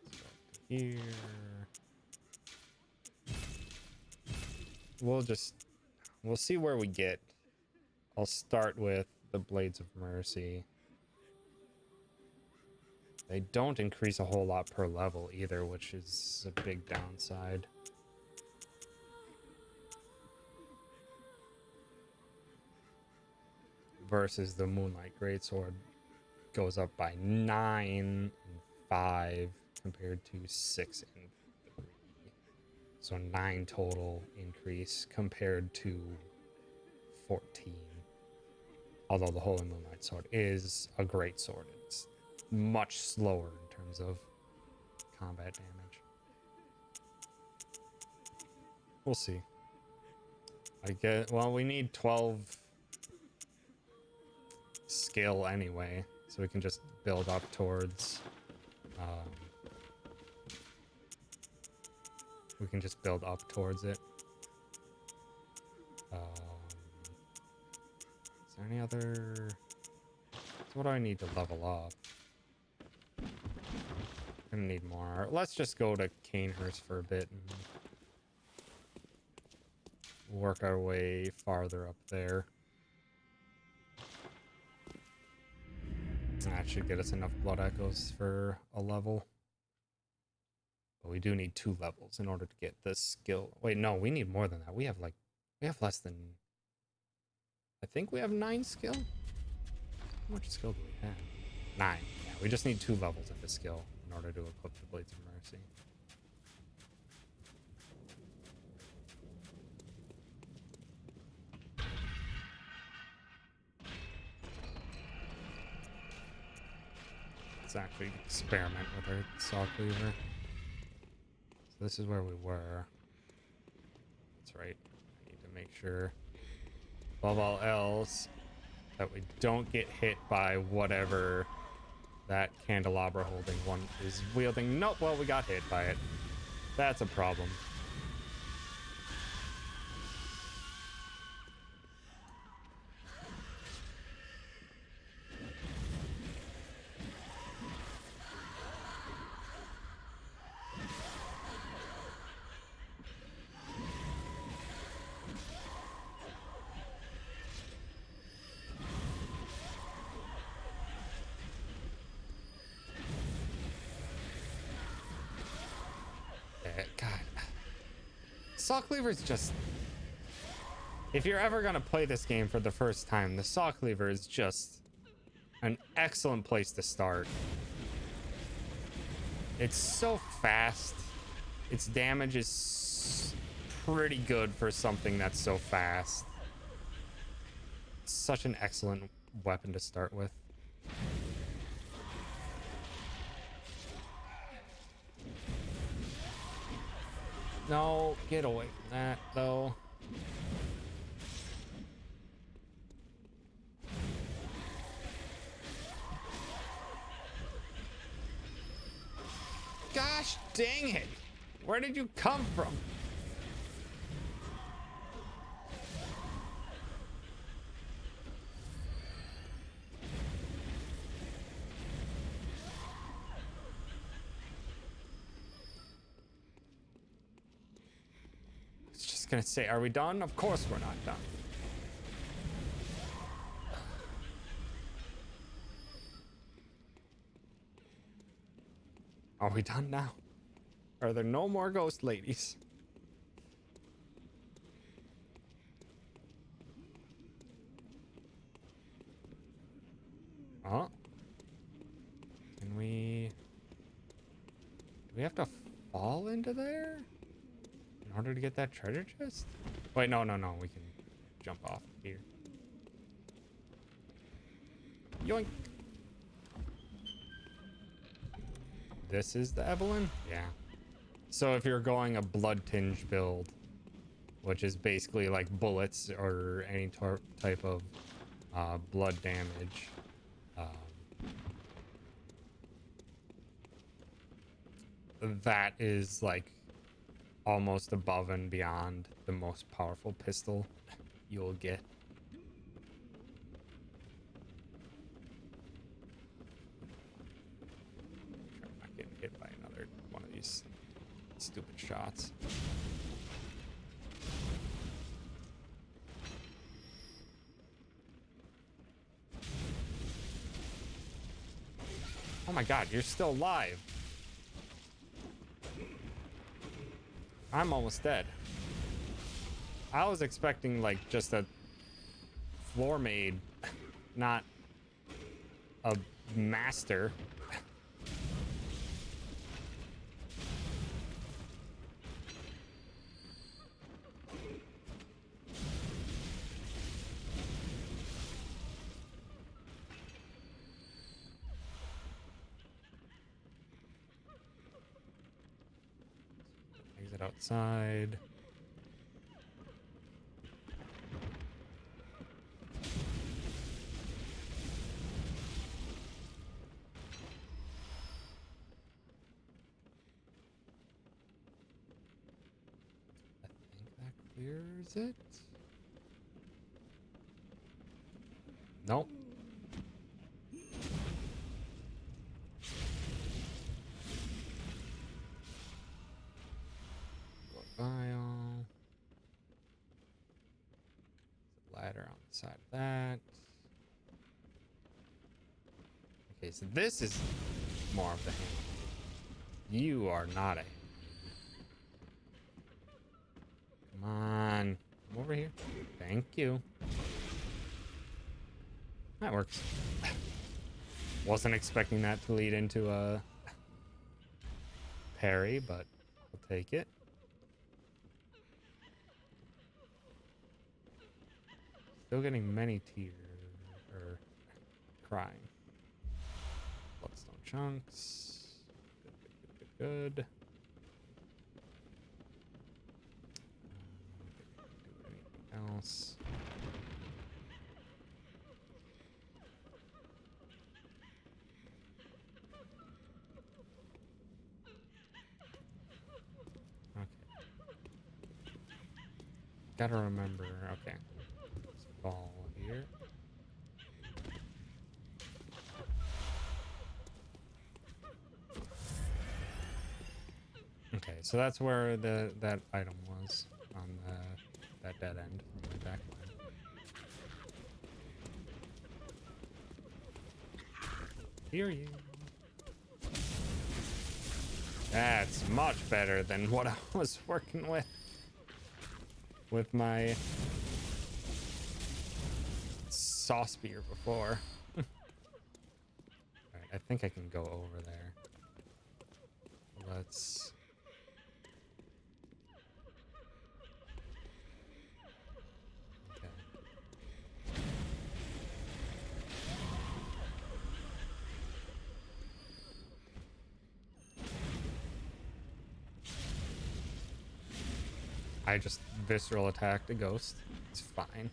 [SPEAKER 1] go up to here. We'll see where we get. I'll start with the Blades of Mercy. They don't increase a whole lot per level either, which is a big downside. Versus the Moonlight Greatsword goes up by 9 and 5 compared to 6 and 3. So 9 total increase compared to 14. Although the Holy Moonlight Sword is a great sword. It's much slower in terms of combat damage. We'll see. Well, we need 12 skill anyway, so we can just build up towards it. Is there any other... So what do I need to level up? I'm gonna need more. Let's just go to Canehurst for a bit and work our way farther up there. That should get us enough blood echoes for a level. But we do need 2 levels in order to get this skill. Wait, no, we need more than that. We have less than... I think we have 9 skill? How much skill do we have? 9. Yeah, we just need 2 levels into skill in order to equip the Blades of Mercy. let's actually experiment with our saw cleaver. So this is where we were. That's right. I need to make sure, above all else, that we don't get hit by whatever that candelabra holding one is wielding. Nope, well, we got hit by it. That's a problem. God. Saw cleaver is just... If you're ever going to play this game for the first time, the saw cleaver is just an excellent place to start. It's so fast. Its damage is pretty good for something that's so fast. It's such an excellent weapon to start with. No, get away from that, though. Gosh dang it! Where did you come from? I was just gonna say, are we done? Of course we're not done. Are we done now? Are there no more ghost ladies? Oh. Can we... Do we have to fall into there in order to get that treasure chest? Wait, no. We can jump off here. Yoink. This is the Evelyn? Yeah. So if you're going a blood tinge build, which is basically like bullets or any type of blood damage, that is like almost above and beyond the most powerful pistol you'll get. I'm not getting hit by another one of these stupid shots. Oh my god, you're still alive. I'm almost dead. I was expecting like just a floor maid, not a master. Exit outside. I think that clears it. Nope. Vial. Ladder on the side of that. Okay, so this is more of the hand. You are not a hand. Come on. Come over here. Thank you. That works. Wasn't expecting that to lead into a parry, but I'll take it. Still getting many tears or crying. Bloodstone chunks. Good. Do anything else? Okay. Gotta remember. Okay. This ball here. Okay, so that's where that item was on that dead end from the back line. Hear you. That's much better than what I was working with my saw spear before. Alright, I think I can go over there. Let's... Okay. I just visceral attacked a ghost. It's fine.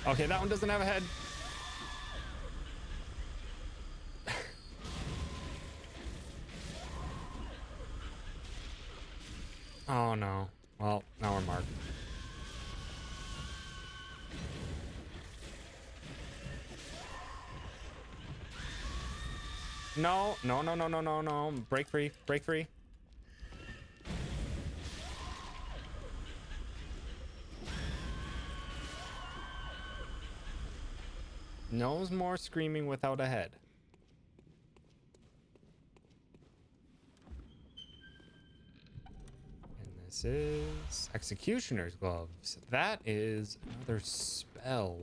[SPEAKER 1] Okay, that one doesn't have a head. Oh no. Well, now we're marked. No, no, no, no, no, no, no. Break free, break free. No more screaming without a head. And this is Executioner's Gloves. That is another spell,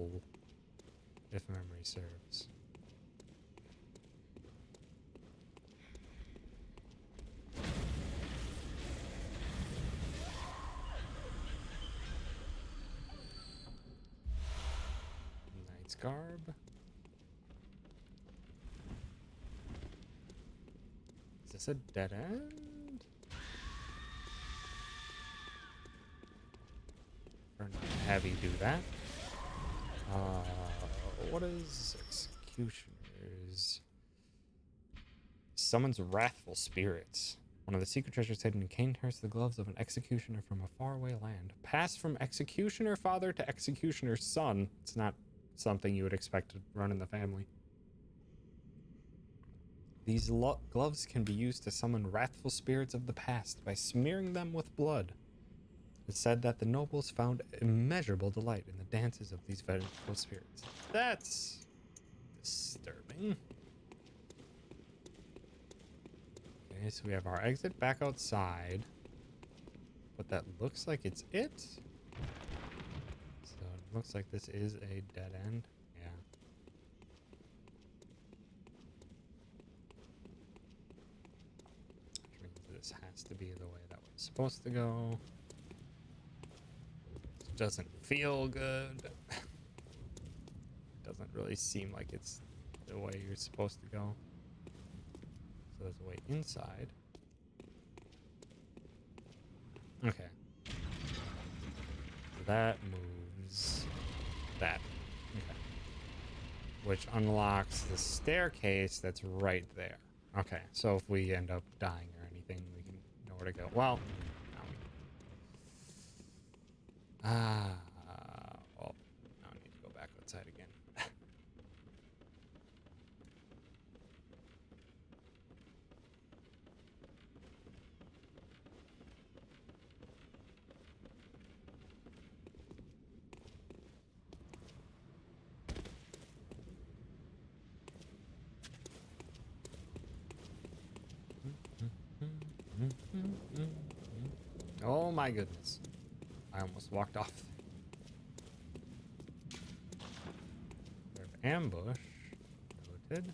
[SPEAKER 1] if memory serves. Knight's Garb. Is this a dead end? Or not have you do that? What is Executioner's? Summons wrathful spirits. One of the secret treasures hidden in Canehurst, the gloves of an executioner from a faraway land. Passed from executioner father to executioner's son. It's not something you would expect to run in the family. These gloves can be used to summon wrathful spirits of the past by smearing them with blood. It's said that the nobles found immeasurable delight in the dances of these vengeful spirits. That's disturbing. Okay, so we have our exit back outside. But that looks like it's it. So it looks like this is a dead end. Yeah. Which means this has to be the way that was supposed to go. It doesn't feel good. Doesn't really seem like it's the way you're supposed to go. So there's a way inside. Okay. So that moves that. Okay. Which unlocks the staircase that's right there. Okay, so if we end up dying or anything, we can know where to go. Well, now we... well, now I need to go back outside again. Oh my goodness. I almost walked off. We have ambush. Noted.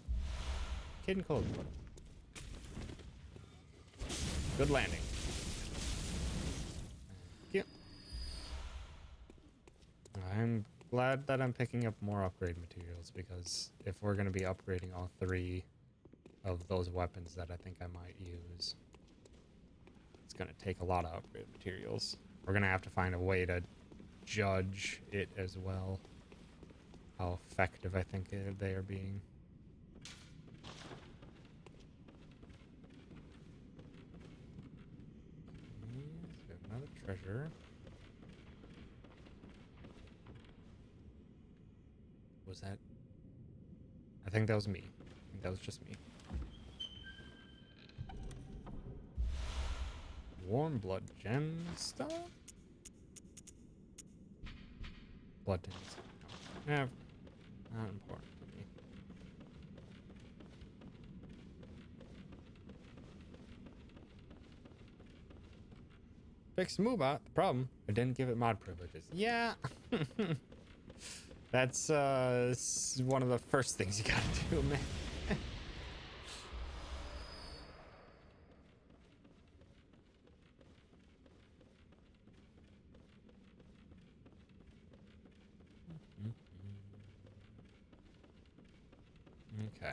[SPEAKER 1] Kid and cold. Good landing. Thank you. I'm glad that I'm picking up more upgrade materials, because if we're going to be upgrading all 3 of those weapons that I think I might use, it's going to take a lot of upgrade materials. We're going to have to find a way to judge it as well, how effective I think they are being. So another treasure. Was that? I think that was me. I think that was just me. Warm blood gemstone? Blood gemstone. No. Yeah, not important to me. Fixed Moobot. The problem, I didn't give it mod privileges. Yeah. That's one of the first things you gotta do, man. Okay.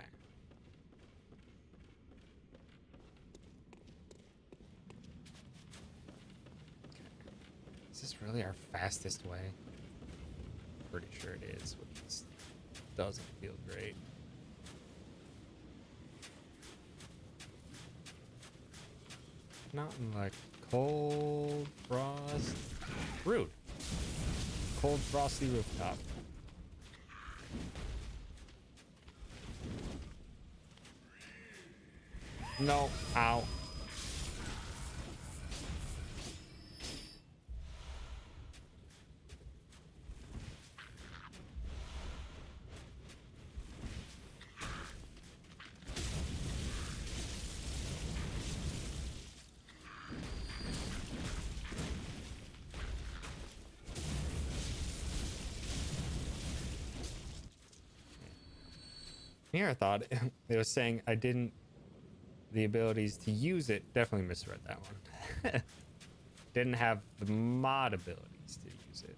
[SPEAKER 1] Is this really our fastest way? Pretty sure it is, which just doesn't feel great. Not in like cold frost. Rude. Cold frosty rooftop. No. Ow. Here I thought it was saying I didn't the abilities to use it. Definitely misread that one. Didn't have the mod abilities to use it.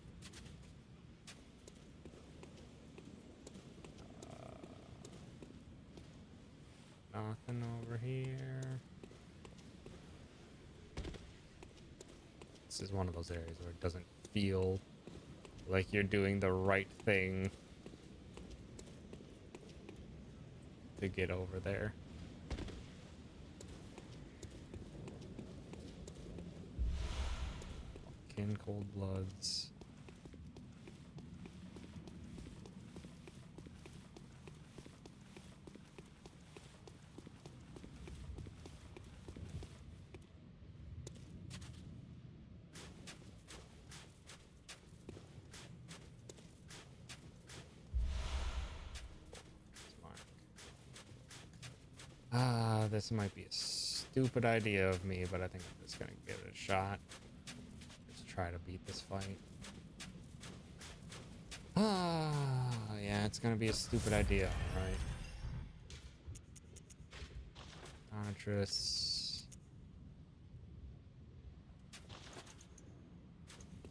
[SPEAKER 1] Nothing over here. This is one of those areas where it doesn't feel like you're doing the right thing to get over there. Fucking cold bloods. This might be a stupid idea of me, but I think I'm just gonna give it a shot. Just try to beat this fight. Yeah, it's gonna be a stupid idea, alright. Contras.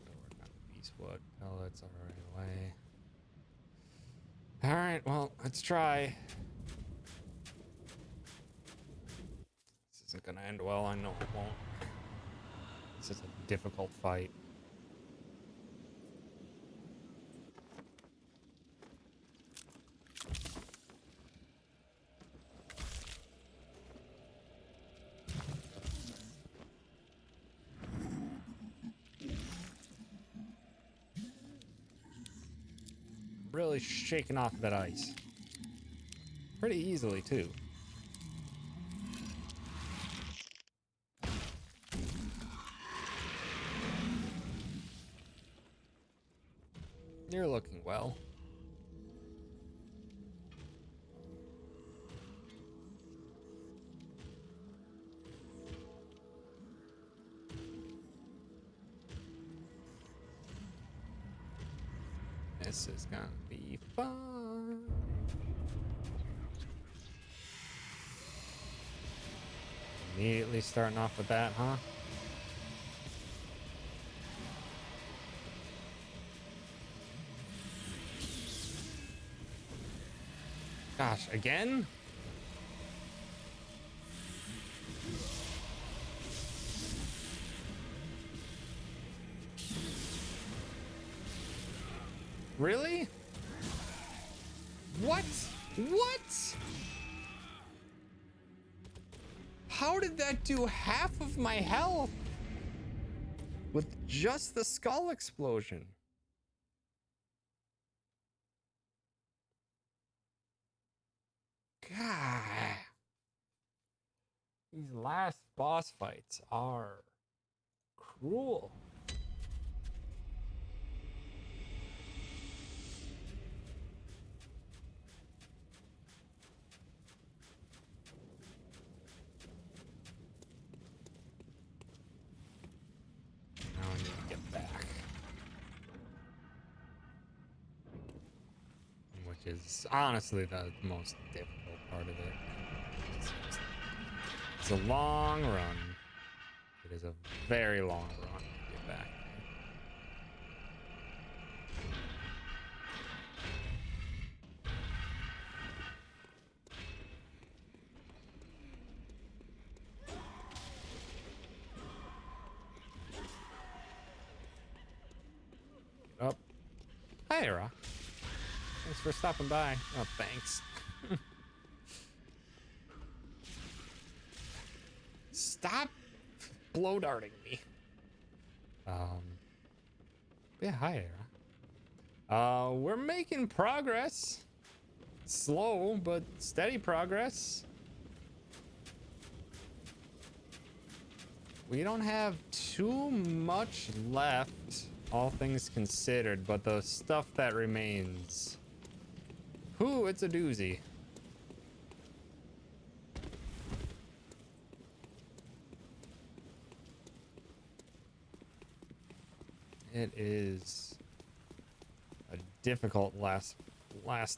[SPEAKER 1] Work on beastwood pellets are right away. Alright, well, let's try. This isn't gonna end well, I know it won't. This is a difficult fight. Really shaking off that ice. Pretty easily, too. You're looking well. This is gonna be fun. Immediately starting off with that, huh? Gosh, again? Really? What? What? How did that do half of my health with just the skull explosion? God. These last boss fights are cruel. Now I need to get back. Which is honestly the most difficult part of it. It's a long run. It is a very long run to get back there. Up. Hi, Era. Thanks for stopping by. Oh, thanks. Stop blow darting me. Yeah, hi, Era. We're making progress. Slow, but steady progress. We don't have too much left, all things considered, but the stuff that remains. Whew, it's a doozy. It is a difficult last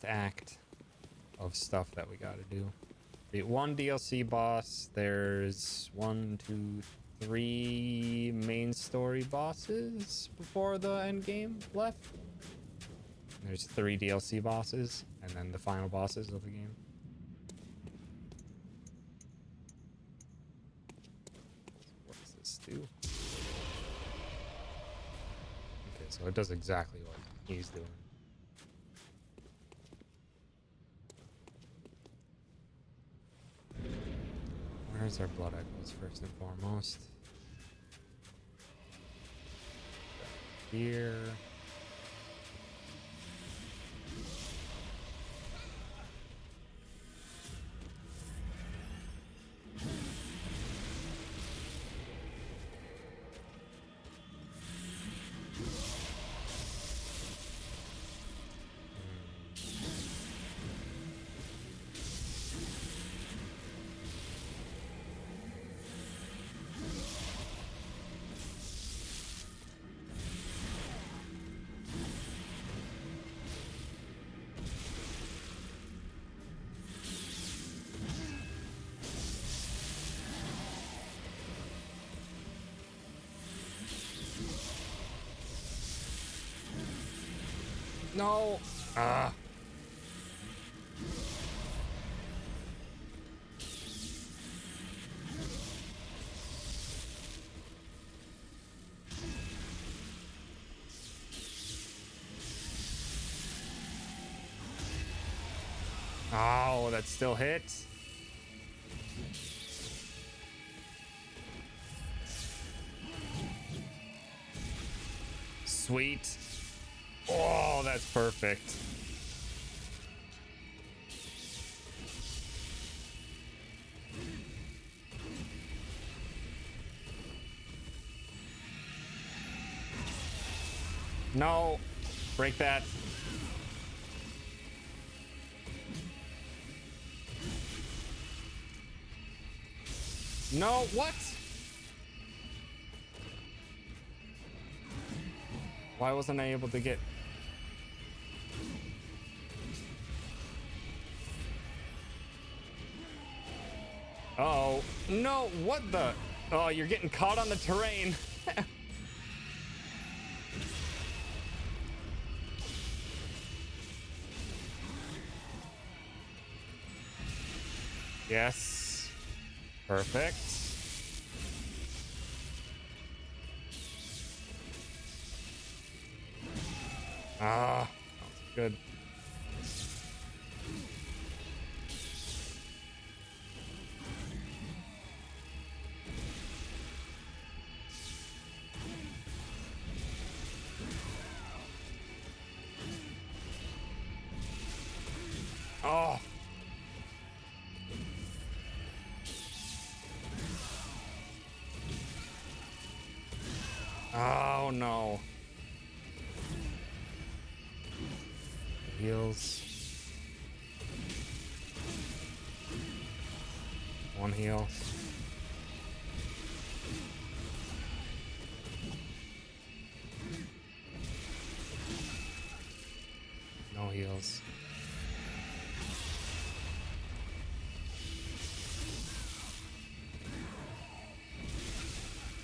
[SPEAKER 1] act of stuff that we gotta do. The one DLC boss, there's 1, 2, 3 main story bosses before the end game left. There's 3 DLC bosses, and then the final bosses of the game. What does this do? Okay, so it does exactly what he's doing. Where's our blood echoes first and foremost? Here. No. Ah. Oh, that still hits. Sweet. Oh, that's perfect. No. Break that. No, what? Why wasn't I able to get... Uh-oh. No, what the... Oh, you're getting caught on the terrain. Yes. Perfect. Ah, that's good. Oh. Oh no. Heals. One heal. No heals.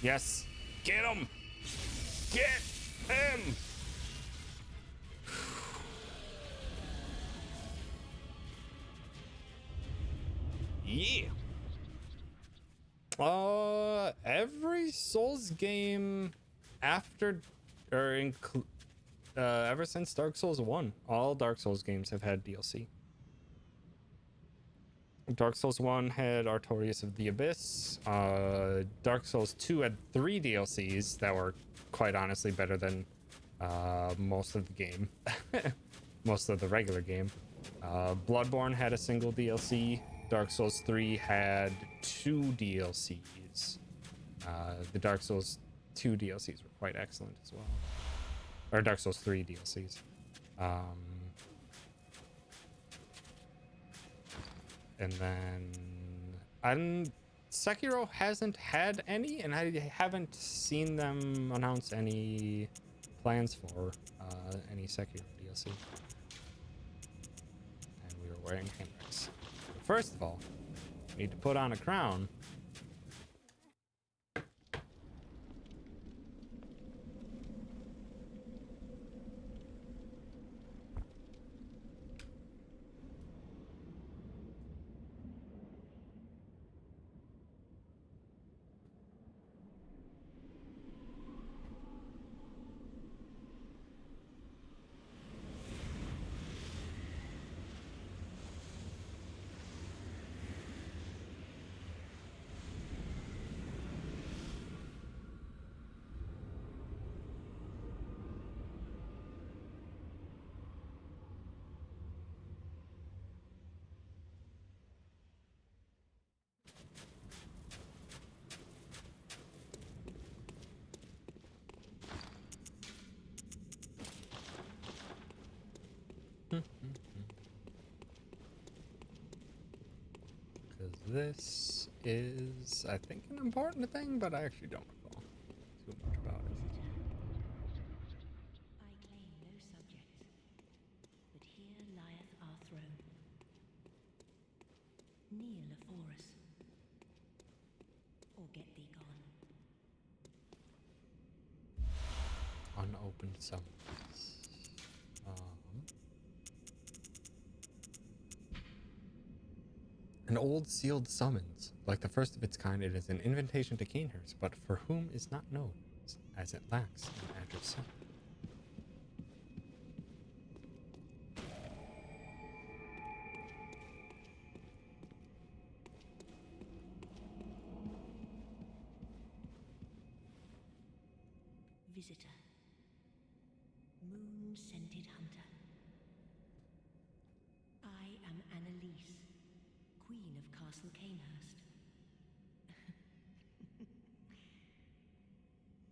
[SPEAKER 1] Yes. Get him. Get him. Yeah. Every Souls game after or ever since Dark Souls 1, all Dark Souls games have had DLC. Dark Souls 1 had Artorias of the Abyss. Dark Souls 2 had 3 DLCs that were quite honestly better than most of the game. Most of the regular game. Bloodborne had a single DLC. Dark Souls 3 had 2 DLCs. The Dark Souls 2 DLCs were quite excellent as well. Or Dark Souls 3 DLCs. And then Sekiro hasn't had any, and I haven't seen them announce any plans for any Sekiro DLC. And we were wearing handbags. But first of all, we need to put on a crown. Because this is, I think, an important thing, but I actually don't recall too much about it.
[SPEAKER 5] I claim no subjects, but here lieth our throne. Kneel afore us, or get thee gone.
[SPEAKER 1] Unopened summons. An old sealed summons. Like the first of its kind, it is an invitation to Canehurst, but for whom is not known, as it lacks an address.
[SPEAKER 5] Visitor, moon-scented hunter. I am Annalise, Queen of Castle Canehurst.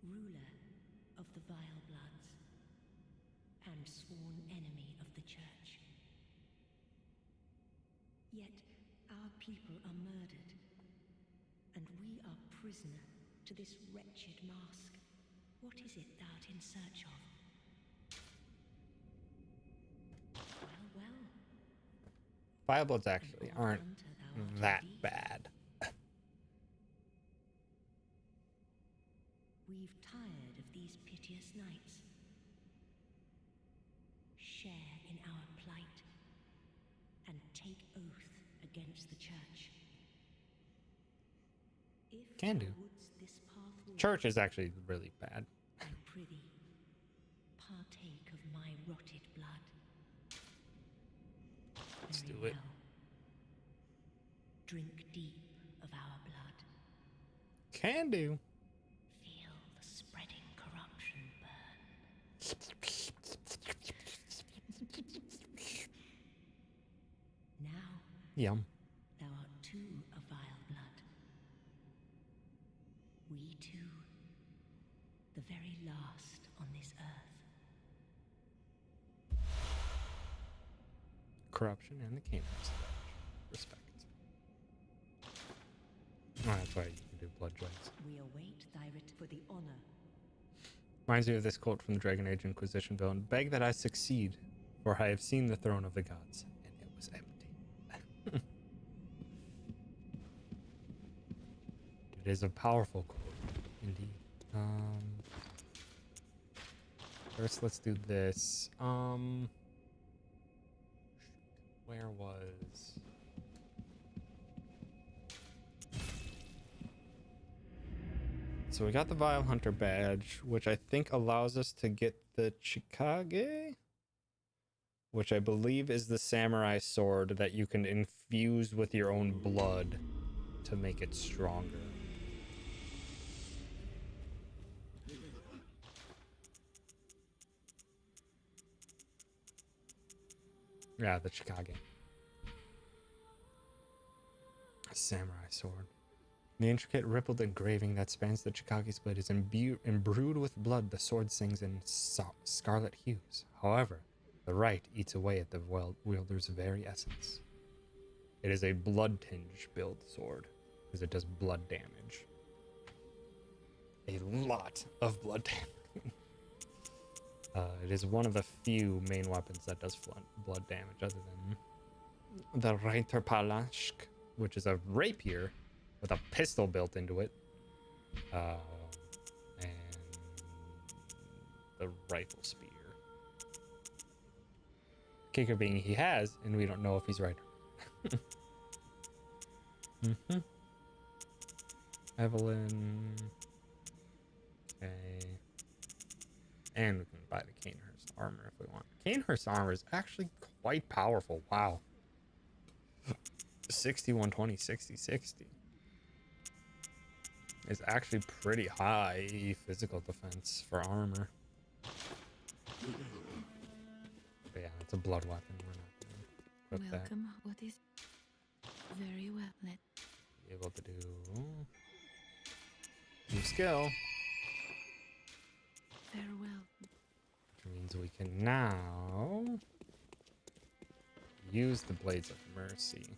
[SPEAKER 5] Ruler of the Vile Bloods, and sworn enemy of the Church. Yet our people are murdered, and we are prisoner to this wretched mask. What is it thou'rt in search of? Well, well.
[SPEAKER 1] Firebloods actually
[SPEAKER 5] An old
[SPEAKER 1] aren't
[SPEAKER 5] hunter thou art
[SPEAKER 1] that
[SPEAKER 5] indeed.
[SPEAKER 1] bad.
[SPEAKER 5] We've tired of these piteous nights. Share in our plight, and take oath against the Church. If
[SPEAKER 1] Can
[SPEAKER 5] to
[SPEAKER 1] do.
[SPEAKER 5] the woods this path will
[SPEAKER 1] Church is actually really bad.
[SPEAKER 5] I prithee, partake of my rotted blood.
[SPEAKER 1] Let's
[SPEAKER 5] Very
[SPEAKER 1] do it.
[SPEAKER 5] well. Drink deep of our blood.
[SPEAKER 1] Can do.
[SPEAKER 5] Feel the spreading corruption burn. Now
[SPEAKER 1] Yum.
[SPEAKER 5] thou art too of vile blood. We two, the very last on this earth.
[SPEAKER 1] Corruption and the Canaan's respect. Oh, that's why you can do blood joints.
[SPEAKER 5] We await thy for the honor.
[SPEAKER 1] Reminds me of this quote from the Dragon Age Inquisition villain: "Beg that I succeed, for I have seen the throne of the gods, and it was empty." It is a powerful quote, indeed. First, let's do this. Where was? So we got the Vile Hunter badge, which I think allows us to get the Chikage, which I believe is the samurai sword that you can infuse with your own blood to make it stronger. Yeah, the Chikage. Samurai sword. The intricate rippled engraving that spans the Chikage's blade is imbrued with blood. The sword sings in scarlet hues. However, the right eats away at the wielder's very essence. It is a blood tinge build sword, because it does blood damage. A lot of blood damage. It is one of the few main weapons that does blood damage, other than the Reiter Palashk, which is a rapier with a pistol built into it, and the rifle spear. Kicker being he has, and we don't know if he's right. Evelyn. Okay. And we can buy the Canehurst armor if we want. Canehurst armor is actually quite powerful. Wow. 60, 120, 60, 60. Is actually pretty high physical defense for armor. But yeah, it's a blood weapon. We're not gonna equip that.
[SPEAKER 3] Welcome. What is very well. Let
[SPEAKER 1] Be able to do new skill,
[SPEAKER 3] farewell.
[SPEAKER 1] which means we can now use the Blades of Mercy.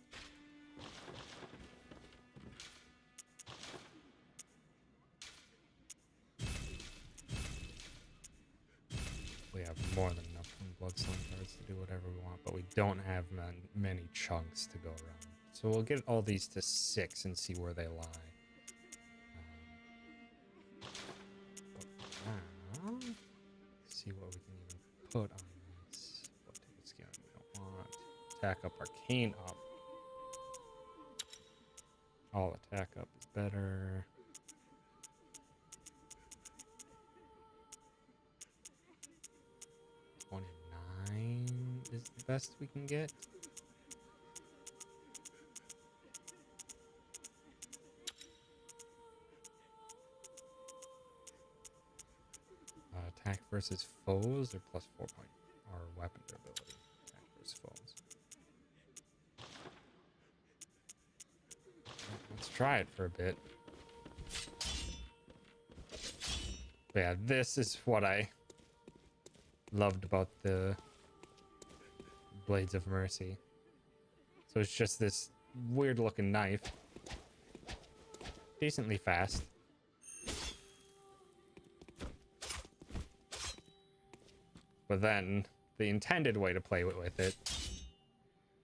[SPEAKER 1] We have more than enough Bloodstone cards to do whatever we want, but we don't have many chunks to go around. So we'll get all these to 6 and see where they lie. But now, see what we can even put on this. What ticket scaling we don't want. Attack up, Arcane up. All attack up is better. Is the best we can get. Attack versus foes or plus 4 point or weapon durability. Attack versus foes. Let's try it for a bit. But yeah, this is what I loved about the Blades of Mercy. So it's just this weird looking knife. Decently fast. But then the intended way to play with it is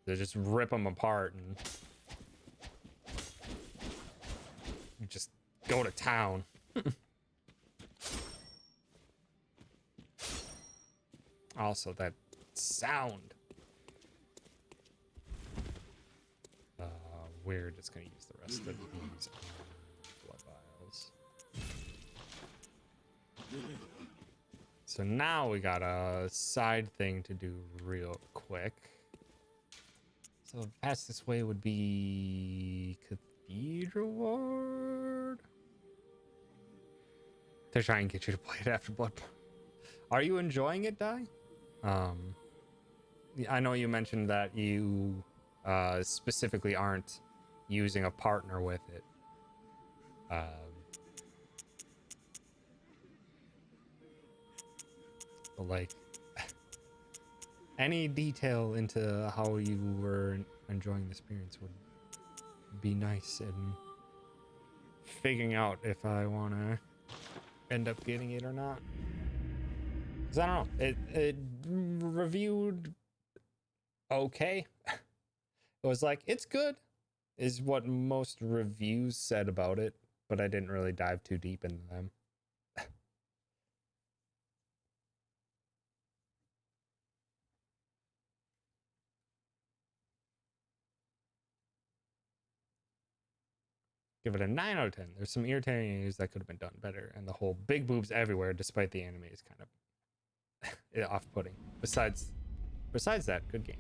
[SPEAKER 1] to just rip them apart and just go to town. Also, that sound. We're just gonna use the rest of these on So now we got a side thing to do real quick. So the fastest way would be Cathedral Ward to try and get you to play it after Bloodborne. Are you enjoying it, Dai? I know you mentioned that you specifically aren't using a partner with it. But like, any detail into how you were enjoying the experience would be nice in figuring out if I want to end up getting it or not. Because I don't know, it reviewed okay. It was like, it's good, is what most reviews said about it, but I didn't really dive too deep into them. Give it a 9 out of 10. There's some irritating areas that could have been done better, and the whole big boobs everywhere, despite the anime, is kind of off-putting. Besides that, good game.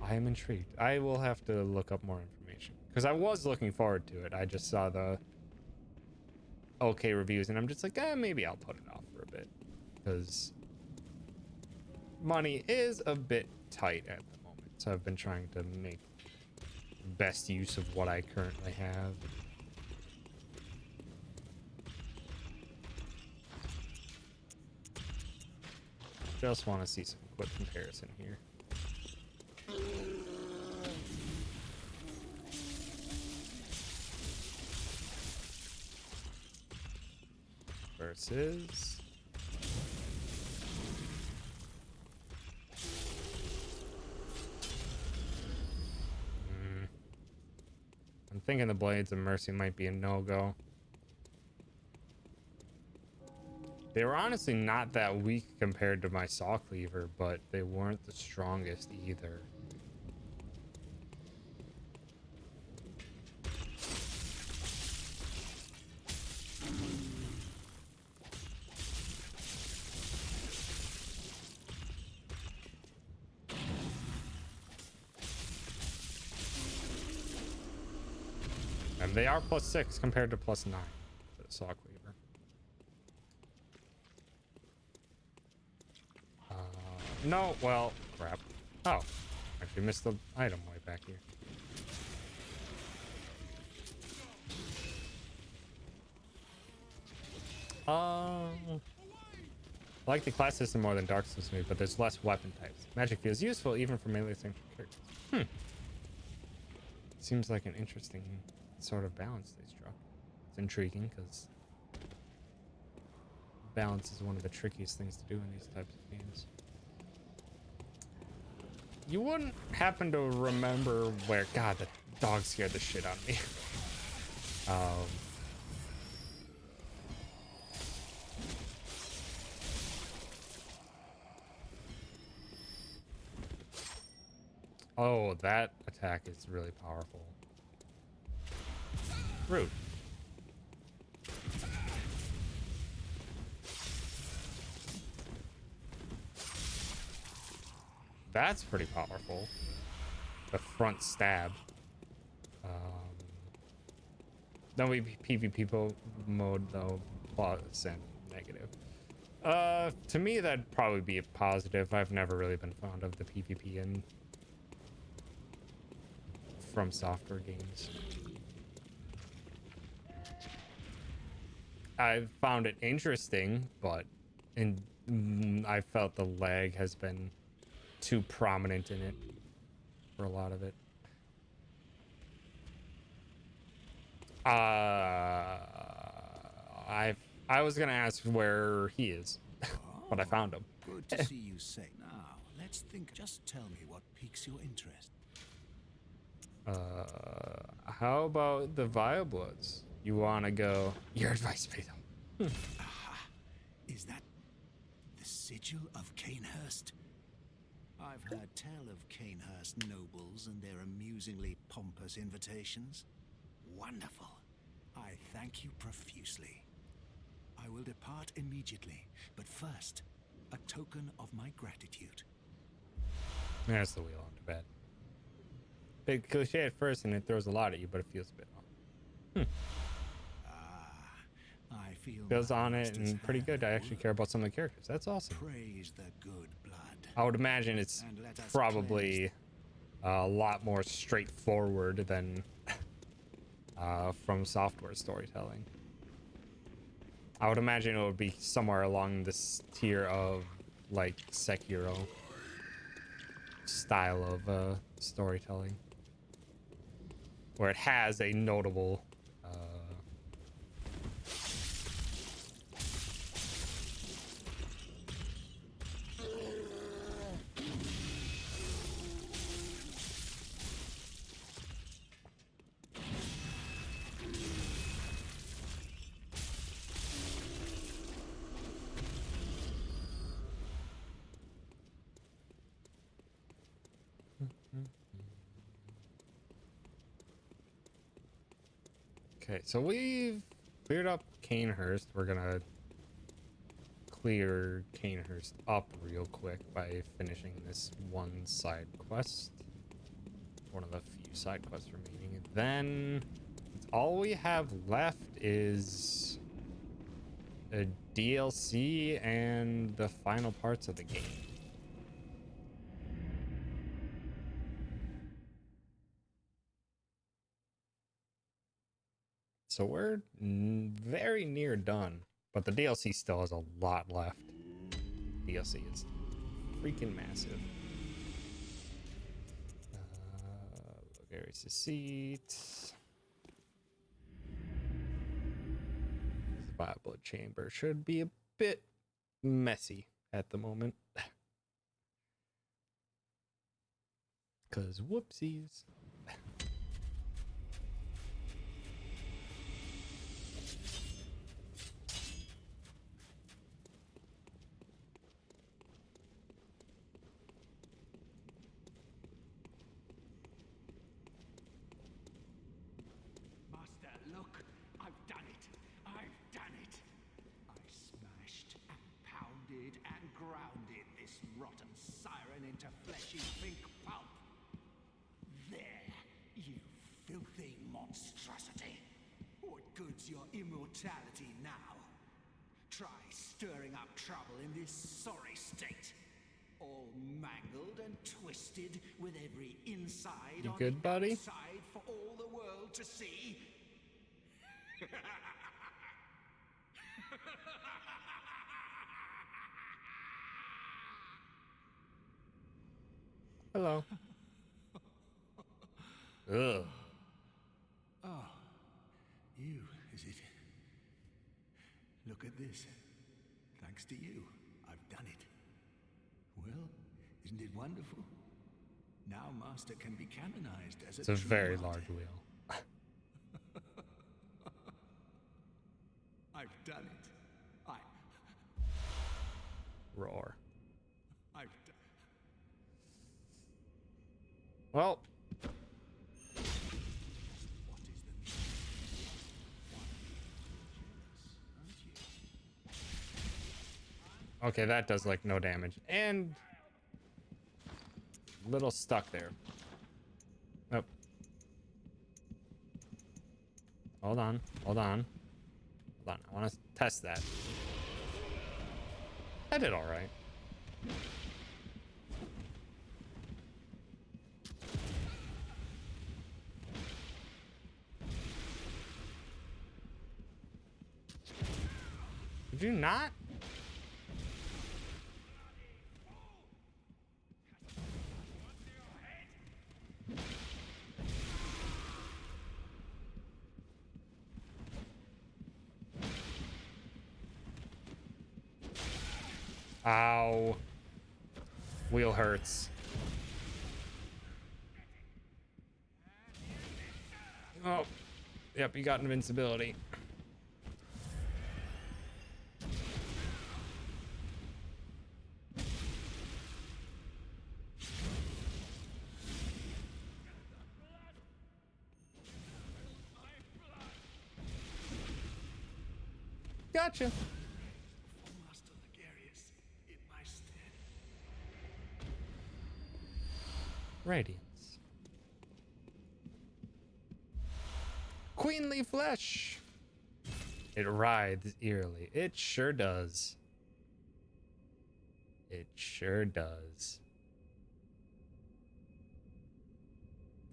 [SPEAKER 1] I am intrigued. I will have to look up more information because I was looking forward to it. I just saw the okay reviews, and I'm just like, maybe I'll put it off for a bit because money is a bit tight at the moment. So I've been trying to make best use of what I currently have. Just want to see some quick comparison here. Versus I'm thinking the Blades of Mercy might be a no-go. They were honestly not that weak compared to my Saw Cleaver, but they weren't the strongest either. And they are +6 compared to +9 for the Saw Cleaver. No, well, crap. Oh, actually missed the item way back here. I like the class system more than Dark Souls, but there's less weapon types. Magic feels useful even for melee-centric characters. Seems like an interesting sort of balance they struck. It's intriguing because balance is one of the trickiest things to do in these types of games. You wouldn't happen to remember where... God, the dog scared the shit out of me. Oh, that attack is really powerful. Rude. That's pretty powerful. The front stab. Then we PvP mode though, plus and negative. To me that'd probably be a positive. I've never really been fond of the PvP in From Software games. I found it interesting, but I felt the lag has been too prominent in it for a lot of it. I was gonna ask where he is, but I found him.
[SPEAKER 2] Good to see you safe. Now, let's think. Just tell me what piques your interest.
[SPEAKER 1] How about the Viobloods? You wanna go? Your advice, Pedro.
[SPEAKER 2] Aha! Is that the sigil of Canehurst? I've heard tell of Canehurst nobles and their amusingly pompous invitations. Wonderful. I thank you profusely. I will will depart immediately, but first, a token of my gratitude.
[SPEAKER 1] There's the wheel onto bed. Big cliche at first, and it throws a lot at you, but it feels a bit off.
[SPEAKER 2] I feel
[SPEAKER 1] Feels
[SPEAKER 2] my
[SPEAKER 1] on it
[SPEAKER 2] master's
[SPEAKER 1] and pretty good.
[SPEAKER 2] hand
[SPEAKER 1] I
[SPEAKER 2] at
[SPEAKER 1] actually
[SPEAKER 2] work.
[SPEAKER 1] care about some of the characters. That's awesome.
[SPEAKER 2] Praise the good blood.
[SPEAKER 1] I would imagine it's
[SPEAKER 2] And let us
[SPEAKER 1] probably a lot more straightforward than from software storytelling. I would imagine it would be somewhere along this tier of like Sekiro style of storytelling, where it has a notable Okay, so we've cleared up Canehurst. We're gonna clear Canehurst up real quick by finishing this one side quest. One of the few side quests remaining. And then all we have left is a DLC and the final parts of the game. So we're very near done, but the DLC still has a lot left. DLC is freaking massive. There's the seat. The Bible chamber should be a bit messy at the moment. Cause whoopsies.
[SPEAKER 2] Master, look, I've done it. I've done it. I smashed and pounded and grounded this rotten siren into fleshy pink pulp. There, you filthy monstrosity. What good's your immortality now? Try stirring up trouble in this sorry state. All mangled and twisted with every inside
[SPEAKER 1] You
[SPEAKER 2] on
[SPEAKER 1] good,
[SPEAKER 2] the
[SPEAKER 1] buddy?
[SPEAKER 2] outside for all the world to see.
[SPEAKER 1] Hello. Ugh.
[SPEAKER 2] Oh, you, is it? Look at this. Thanks to you, I've done it. Well, isn't it wonderful? Now Master can be canonized as
[SPEAKER 1] It's a
[SPEAKER 2] true
[SPEAKER 1] very
[SPEAKER 2] martyr.
[SPEAKER 1] large wheel.
[SPEAKER 2] I've done it.
[SPEAKER 1] Roar.
[SPEAKER 2] I've done.
[SPEAKER 1] Well,
[SPEAKER 2] What is the meaning? Aren't you?
[SPEAKER 1] okay, that does like no damage. And little stuck there. Oh. Hold on. Hold on. Hold on. I want to test that. I did all right. Did you not? Ow. Wheel hurts. Oh. Yep, you got invincibility. Gotcha. radiance. Queenly flesh. It writhes eerily. It sure does. It sure does.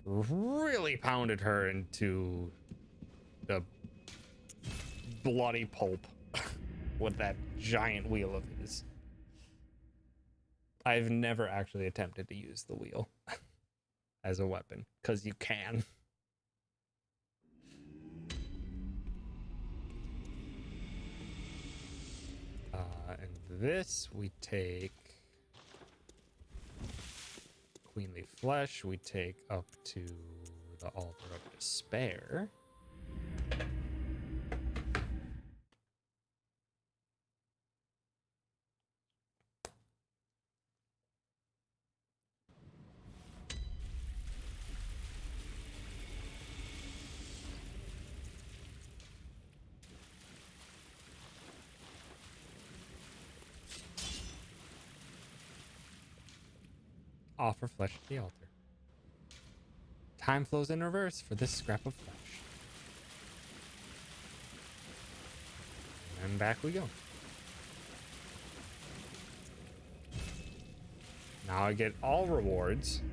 [SPEAKER 1] Really pounded her into the bloody pulp with that giant wheel of his. I've never actually attempted to use the wheel as a weapon, because you can. And this we take Queenly Flesh, we take up to the Altar of Despair. Offer flesh at the altar. Time flows in reverse for this scrap of flesh. And back we go. Now I get all rewards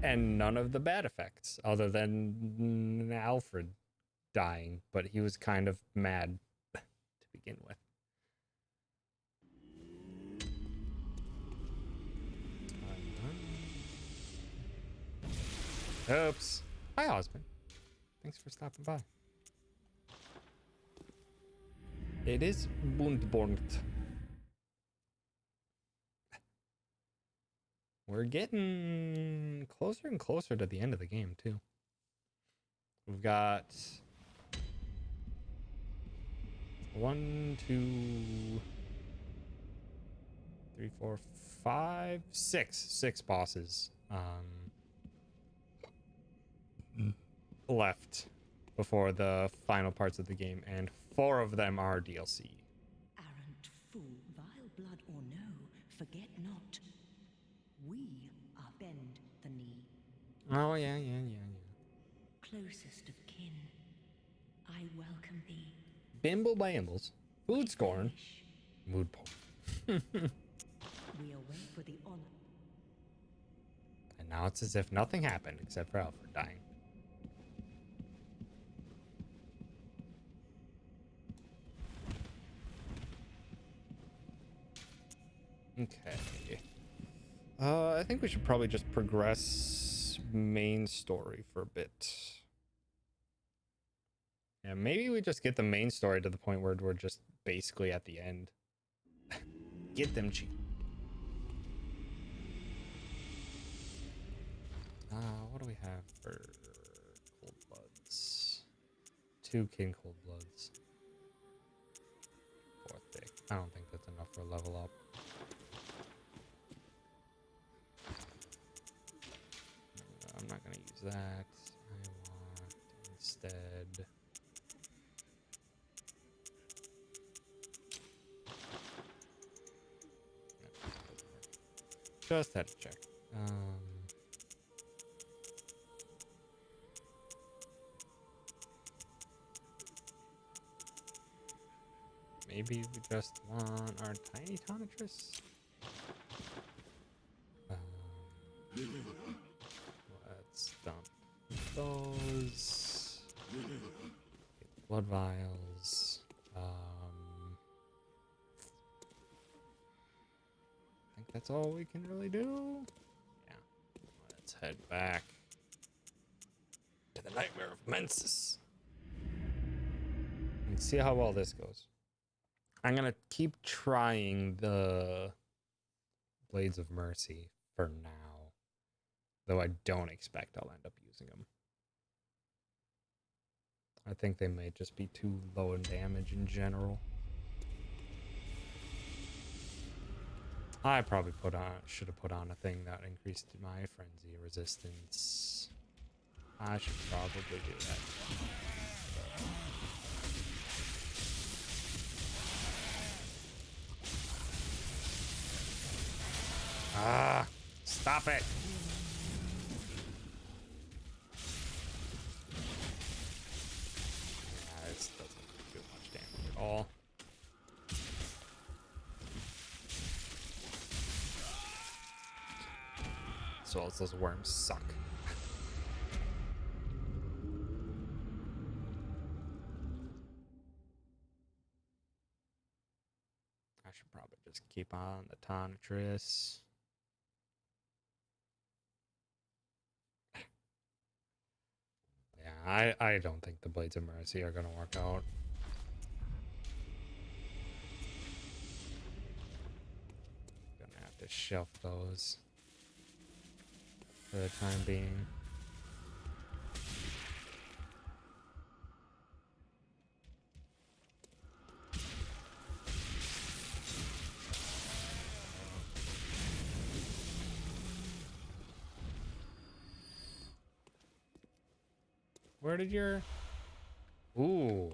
[SPEAKER 1] and none of the bad effects, other than Alfred dying, but he was kind of mad to begin with. Oops. Hi, Osmond. Thanks for stopping by. It is Bloodborne. We're getting closer and closer to the end of the game, too. We've got 1, 2, 3, 4, 5, 6 bosses left before the final parts of the game, and 4 of them are DLC.
[SPEAKER 5] Arrant fool, vile blood or no, forget not. We are Bend the Knee,
[SPEAKER 1] Oh, yeah.
[SPEAKER 5] closest of kin. I welcome thee.
[SPEAKER 1] Bimble Bambles, Food Scorn, Mood Porn.
[SPEAKER 5] We await for the honor.
[SPEAKER 1] And now it's as if nothing happened except for Alfred dying. Okay. I think we should probably just progress main story for a bit. Yeah, maybe we just get the main story to the point where we're just basically at the end. Get them cheap. What do we have for Cold Bloods? 2 King Cold Bloods. 4 thick. I don't think that's enough for a level up. I'm not gonna use that. I want instead. Just had to check. Maybe we just want our tiny tonitrus. Let's dump those. Get blood vials. I think that's all we can really do. Yeah. Let's head back to the Nightmare of Mensis and see how well this goes. I'm gonna keep trying the Blades of Mercy for now, though I don't expect I'll end up using them. I think they may just be too low in damage in general. I probably should have put on a thing that increased my frenzy resistance. I should probably do that. Ah, stop it. as well as those worms suck. I should probably just keep on the Tonitrus. Yeah, I don't think the Blades of Mercy are going to work out. Gonna have to shelf those for the time being. Where did your... Ooh.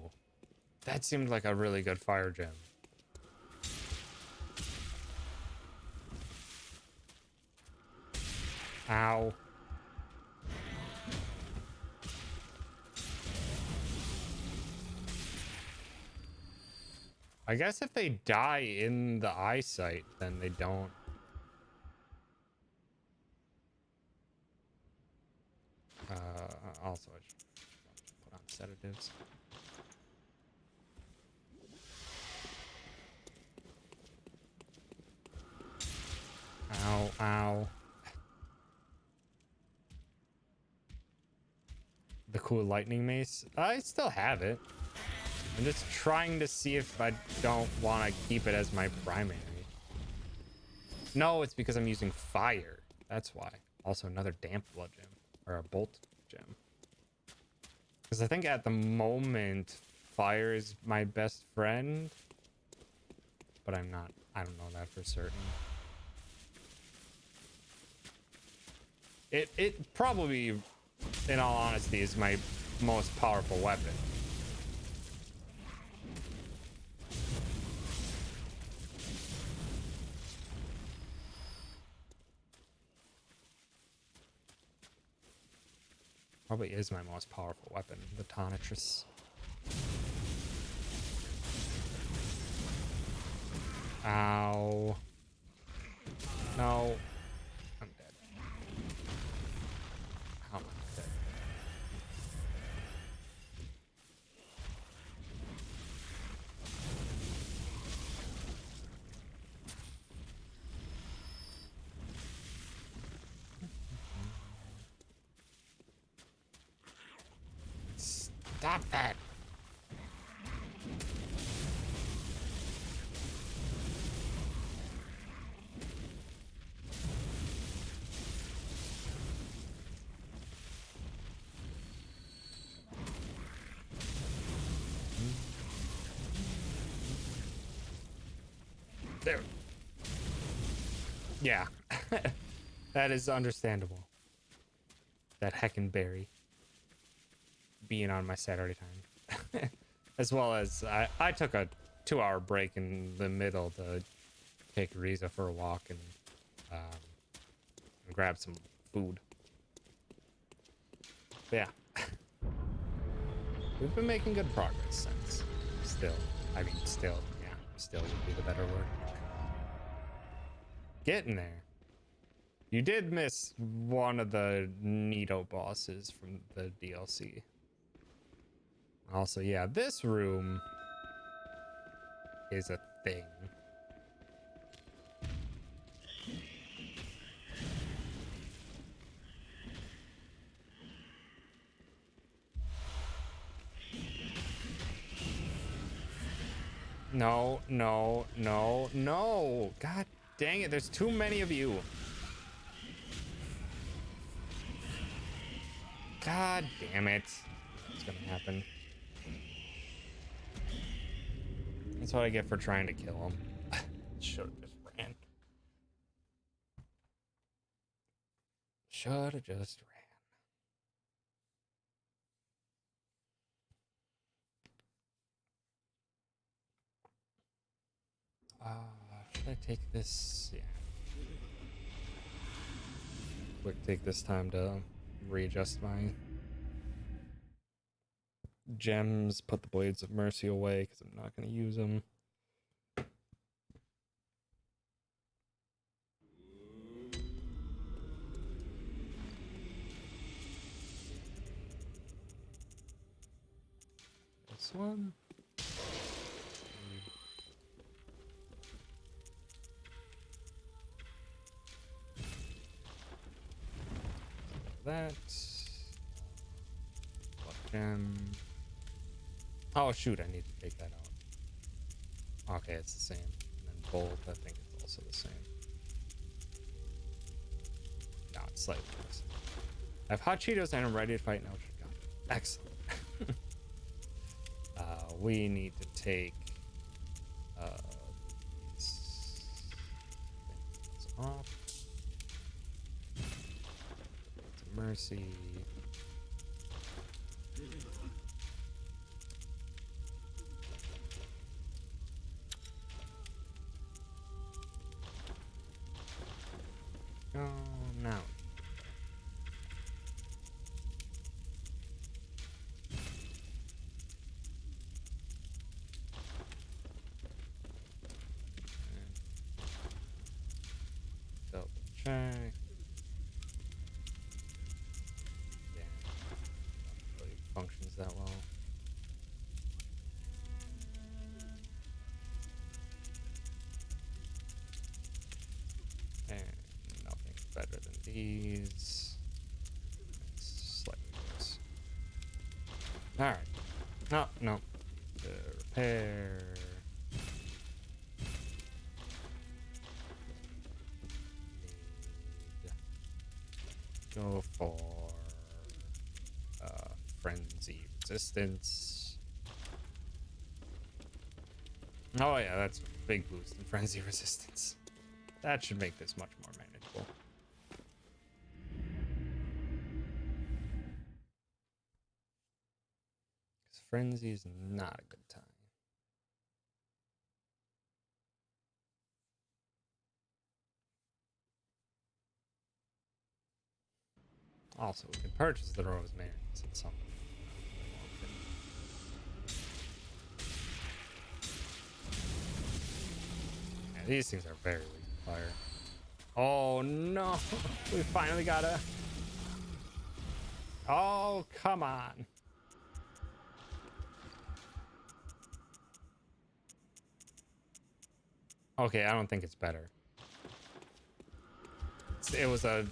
[SPEAKER 1] That seemed like a really good fire gem. Ow. I guess if they die in the eyesight, then they don't... Also, I should put on sedatives. Ow, ow. The cool lightning mace. I still have it. I'm just trying to see if I don't want to keep it as my primary. No, it's because I'm using fire. That's why. Also, another damp blood gem. Or a bolt gem. Because I think at the moment, fire is my best friend. But I don't know that for certain. It probably, in all honesty, is my most powerful weapon. Probably is my most powerful weapon, the Tonitrus. Ow. No. I'm dead. How am I dead? Stop that. There. Yeah. That is understandable. That heckin' being on my Saturday time. As well as I took a 2-hour break in the middle to take Riza for a walk and grab some food. But yeah. We've been making good progress since. Still. I mean, still. Yeah. Still would be the better word. Getting there. You did miss one of the Nito bosses from the DLC. Also, yeah, this room is a thing. No, no, no, no. God dang it, there's too many of you. God damn it. What's gonna happen? That's what I get for trying to kill him. Should've just ran. Should've just ran. Should I take this? Yeah. Quick, take this time to readjust my gems, put the Blades of Mercy away because I'm not going to use them. this one. That. Blood gem. Oh shoot, I need to take that out. Okay, it's the same. And then bolt, I think it's also the same. No, it's slightly worse. I have hot Cheetos and I'm ready to fight now. Excellent. We need to take these things off. It's a mercy. Oh, now. Double check. Yeah, not really functions that well. And nothing's better than these. It's slightly worse. Alright. No, no. The repair. Go for frenzy resistance. Oh yeah, that's a big boost in frenzy resistance. That should make this much more manageable. Because frenzy is not a good time. Also, we can purchase the rosemary at some point. Yeah, these things are very weak to fire. Oh no! We finally got a... Oh, come on. Okay, I don't think it's better. It was a...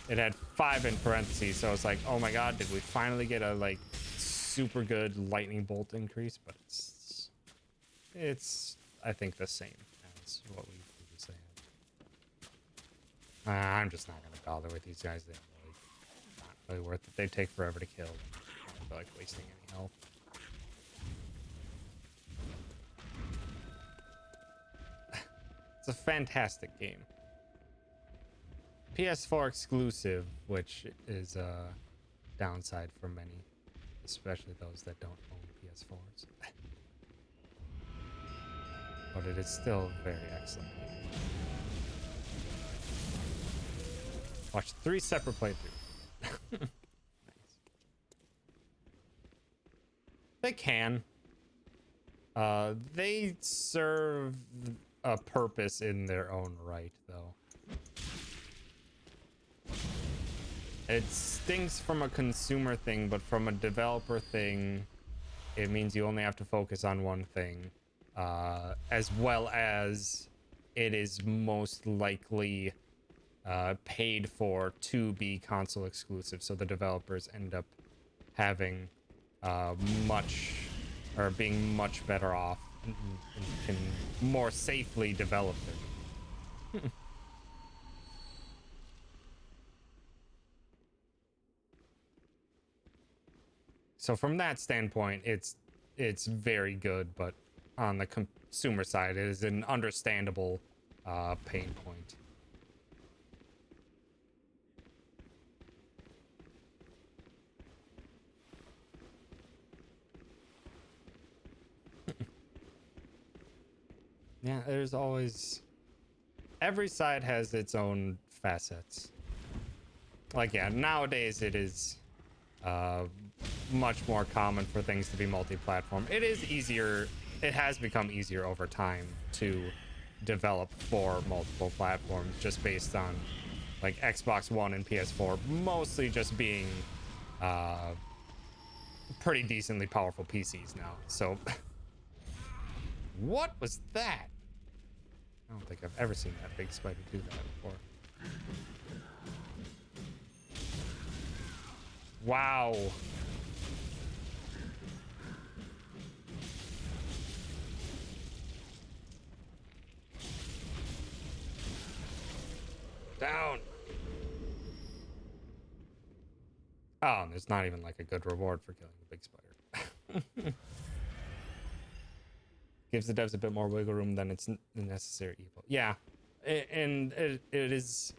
[SPEAKER 1] It had 5 in parentheses, so it's like, oh my god, did we finally get a like super good lightning bolt increase? But it's I think the same as what we previously had. I'm just not gonna bother with these guys. They're really not really worth it. They take forever to kill. I don't feel like wasting any health. It's a fantastic game. PS4 exclusive, which is a downside for many, especially those that don't own PS4s. But it is still very excellent. Watch 3 separate playthroughs. Nice. They can. They serve a purpose in their own right, though. It stinks from a consumer thing, but from a developer thing, it means you only have to focus on one thing, as well as it is most likely paid for to be console exclusive, so the developers end up having being much better off and can more safely develop it. So from that standpoint, it's very good, but on the consumer side, it is an understandable pain point. Yeah, there's always... Every side has its own facets. Like, yeah, nowadays it is much more common for things to be multi-platform. It is easier, it has become easier over time to develop for multiple platforms, just based on like Xbox One and PS4 mostly just being pretty decently powerful PCs now. So, what was that? I don't think I've ever seen that big spider do that before. Wow. Down. Oh, and there's not even like a good reward for killing the big spider. Gives the devs a bit more wiggle room than its necessary evil. Yeah, and it is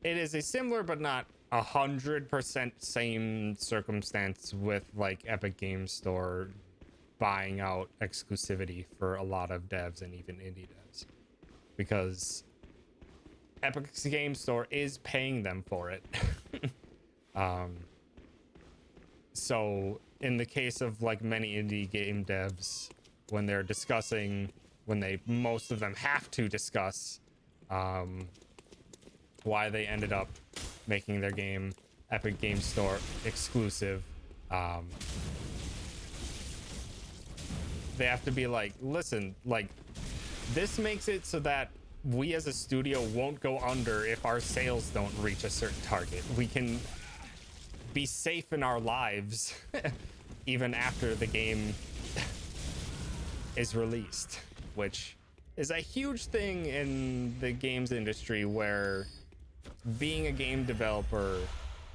[SPEAKER 1] a similar but not 100% same circumstance with like Epic Games Store buying out exclusivity for a lot of devs and even indie devs, because Epic Games Store is paying them for it. So in the case of like many indie game devs, when they're discussing, when they, most of them have to discuss why they ended up making their game Epic Games Store exclusive, they have to be like, listen, like, this makes it so that we as a studio won't go under if our sales don't reach a certain target. We can be safe in our lives even after the game is released, which is a huge thing in the games industry, where being a game developer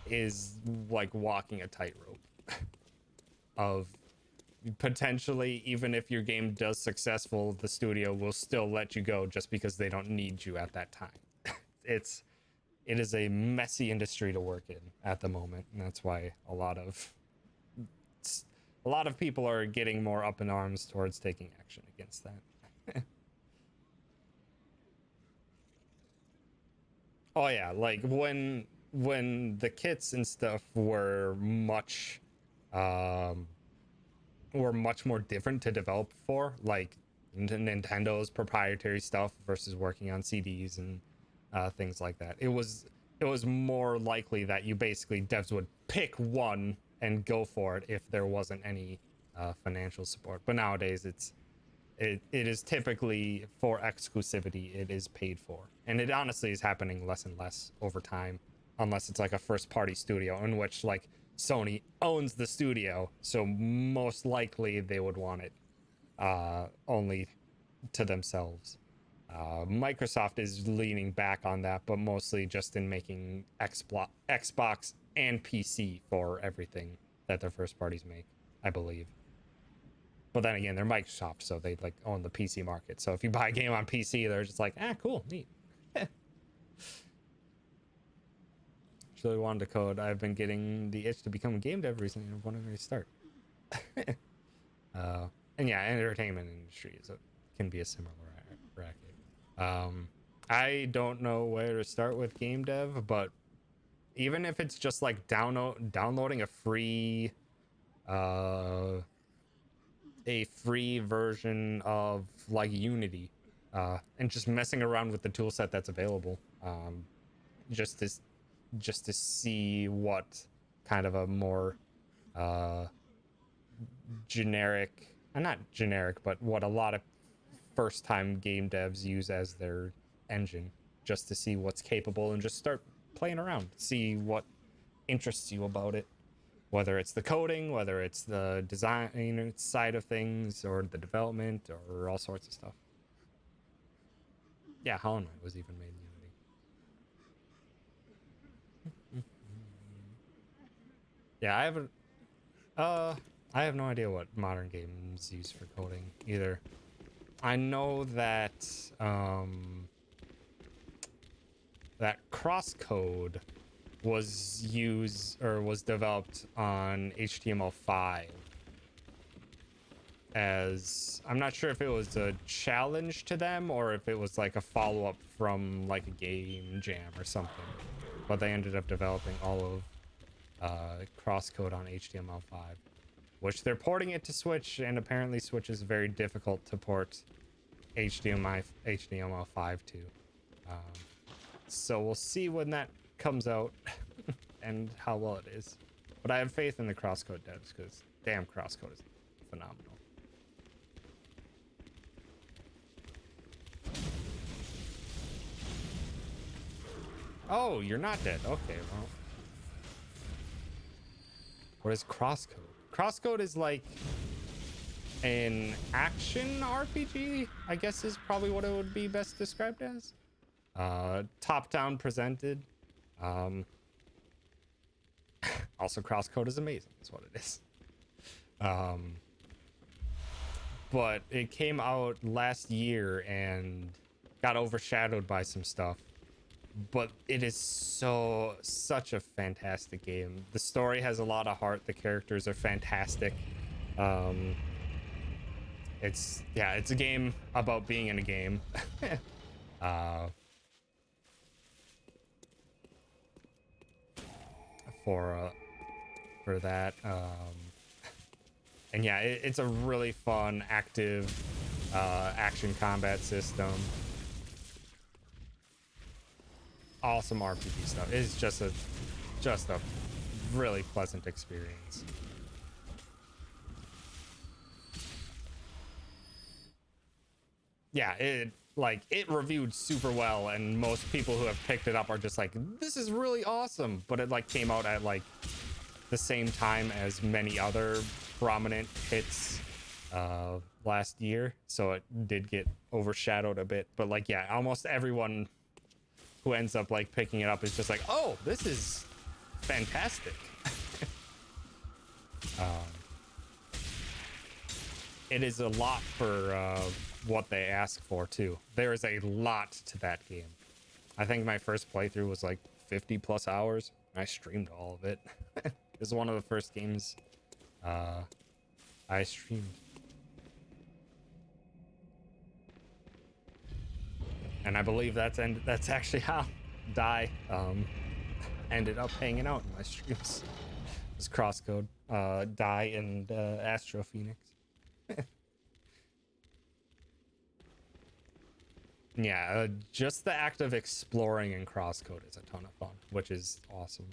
[SPEAKER 1] is like walking a tightrope of potentially, even if your game does successful, the studio will still let you go just because they don't need you at that time. It is a messy industry to work in at the moment, and that's why a lot of people are getting more up in arms towards taking action against that. Oh yeah, like when the kits and stuff um were much more different to develop for, like Nintendo's proprietary stuff versus working on CDs and things like that. It was more likely that you basically devs would pick one and go for it if there wasn't any financial support. But nowadays it is typically for exclusivity. It is paid for, and it honestly is happening less and less over time, unless it's like a first party studio in which like Sony owns the studio, so most likely they would want it only to themselves. Microsoft is leaning back on that, but mostly just in making Xbox and PC for everything that their first parties make, I believe. But then again, they're Microsoft, so they like own the PC market. So if you buy a game on PC, they're just like, ah, cool, neat. Really wanted to code. I've been getting the itch to become a game dev recently, and I'm wondering where to start. And yeah, entertainment industry can be a similar racket. I don't know where to start with game dev, but even if it's just like downloading a free version of like Unity, and just messing around with the tool set that's available, just to see what kind of a more generic, not generic, but what a lot of first time game devs use as their engine, just to see what's capable and just start playing around, see what interests you about it, whether it's the coding, whether it's the design side of things, or the development, or all sorts of stuff. Yeah, Hollow Knight was even made in Unity. Yeah, I have no idea what modern games use for coding either. I know that that crosscode was developed on HTML5 as, I'm not sure if it was a challenge to them or if it was like a follow-up from like a game jam or something, but they ended up developing all of crosscode on HTML5, which they're porting it to Switch, and apparently Switch is very difficult to port HTML5 to. So we'll see when that comes out and how well it is. But I have faith in the Crosscode devs because damn, Crosscode is phenomenal. Oh, you're not dead. Okay, well. What is Crosscode? Crosscode is like an action RPG, I guess is probably what it would be best described as. Top-down presented. Also, Crosscode is amazing, is what it is. But it came out last year and got overshadowed by some stuff. But it is such a fantastic game. The story has a lot of heart. The characters are fantastic. It's a game about being in a game. For that. And yeah, it's a really fun, active action combat system. Awesome RPG stuff. It's just a really pleasant experience. Yeah, it reviewed super well, and most people who have picked it up are just like, this is really awesome. But it like came out at like the same time as many other prominent hits last year, so it did get overshadowed a bit. But like, yeah, almost everyone who ends up like picking it up is just like, oh, this is fantastic. It is a lot for what they ask for too. There is a lot to that game. I think my first playthrough was like 50 plus hours. I streamed all of it. It was one of the first games I streamed. And I believe that's actually how Die ended up hanging out in my streams. It was Crosscode, Die, and Astro Phoenix. Yeah, just the act of exploring in Crosscode is a ton of fun, which is awesome.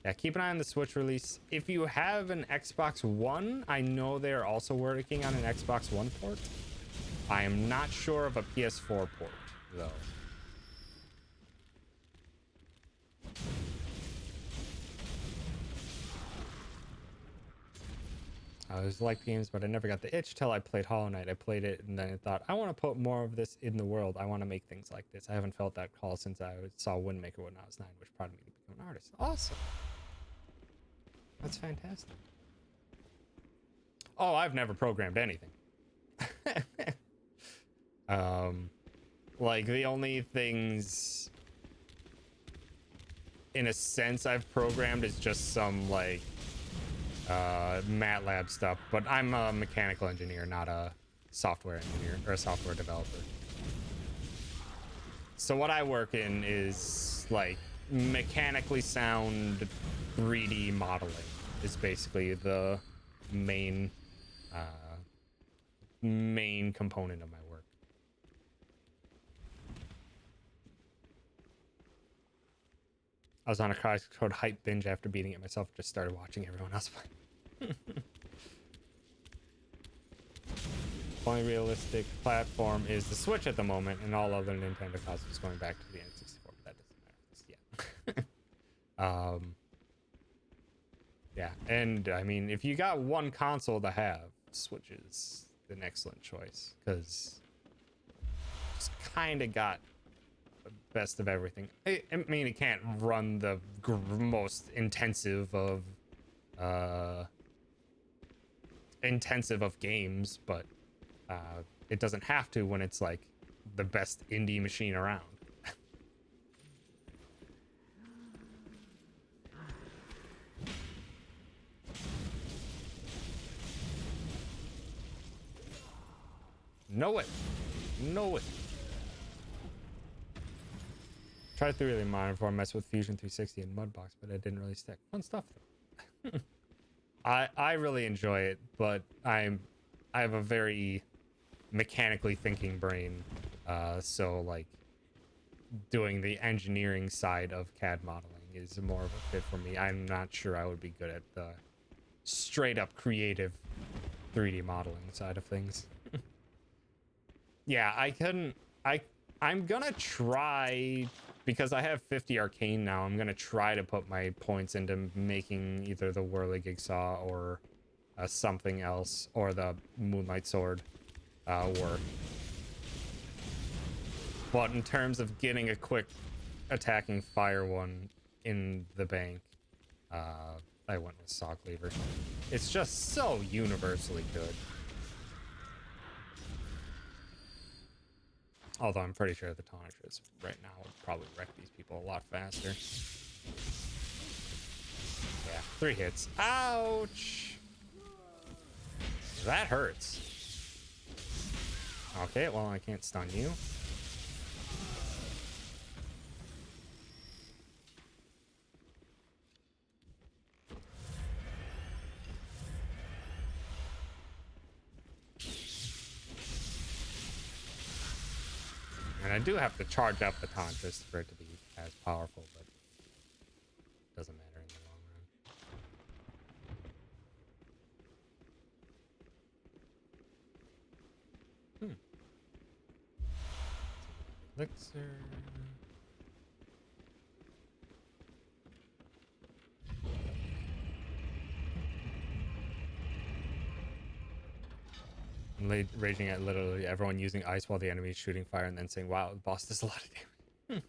[SPEAKER 1] Yeah, keep an eye on the Switch release. If you have an Xbox One, I know they're also working on an Xbox One port. I am not sure of a PS4 port, though. I always liked games, but I never got the itch till I played Hollow Knight. I played it, and then I thought, I want to put more of this in the world. I want to make things like this. I haven't felt that call since I saw Windmaker when I was 9, which prompted me to become an artist. Awesome. That's fantastic. Oh, I've never programmed anything. Like, the only things, in a sense, I've programmed is just some, like, MATLAB stuff, but I'm a mechanical engineer, not a software engineer or a software developer. So what I work in is like mechanically sound 3D modeling is basically the main component of my work. I was on a Crosscode hype binge after beating it myself. Just started watching everyone else play. Only realistic platform is the Switch at the moment, and all other Nintendo consoles going back to the N64. But that doesn't matter. Yeah, and I mean, if you got one console to have, Switch is an excellent choice because just kind of got best of everything. I mean, it can't run the most intensive of games, but it doesn't have to when it's like the best indie machine around. Know it. Tried 3D Monitor before I messed with Fusion 360 and Mudbox, but it didn't really stick. Fun stuff though. I really enjoy it, but I have a very mechanically thinking brain, so like doing the engineering side of CAD modeling is more of a fit for me. I'm not sure I would be good at the straight up creative 3D modeling side of things. Yeah, I'm gonna try, because I have 50 arcane now, I'm gonna try to put my points into making either the whirligig-saw or something else, or the moonlight sword work. But in terms of getting a quick attacking fire one in the bank, I went with Saw Cleaver. It's just so universally good. Although I'm pretty sure the Tonitrus right now would probably wreck these people a lot faster. Yeah, 3 hits. Ouch! That hurts. Okay, well, I can't stun you. And I do have to charge up the Tantras for it to be as powerful, but it doesn't matter in the long run. Elixir. Raging at literally everyone using ice while the enemy is shooting fire and then saying, wow, the boss does a lot of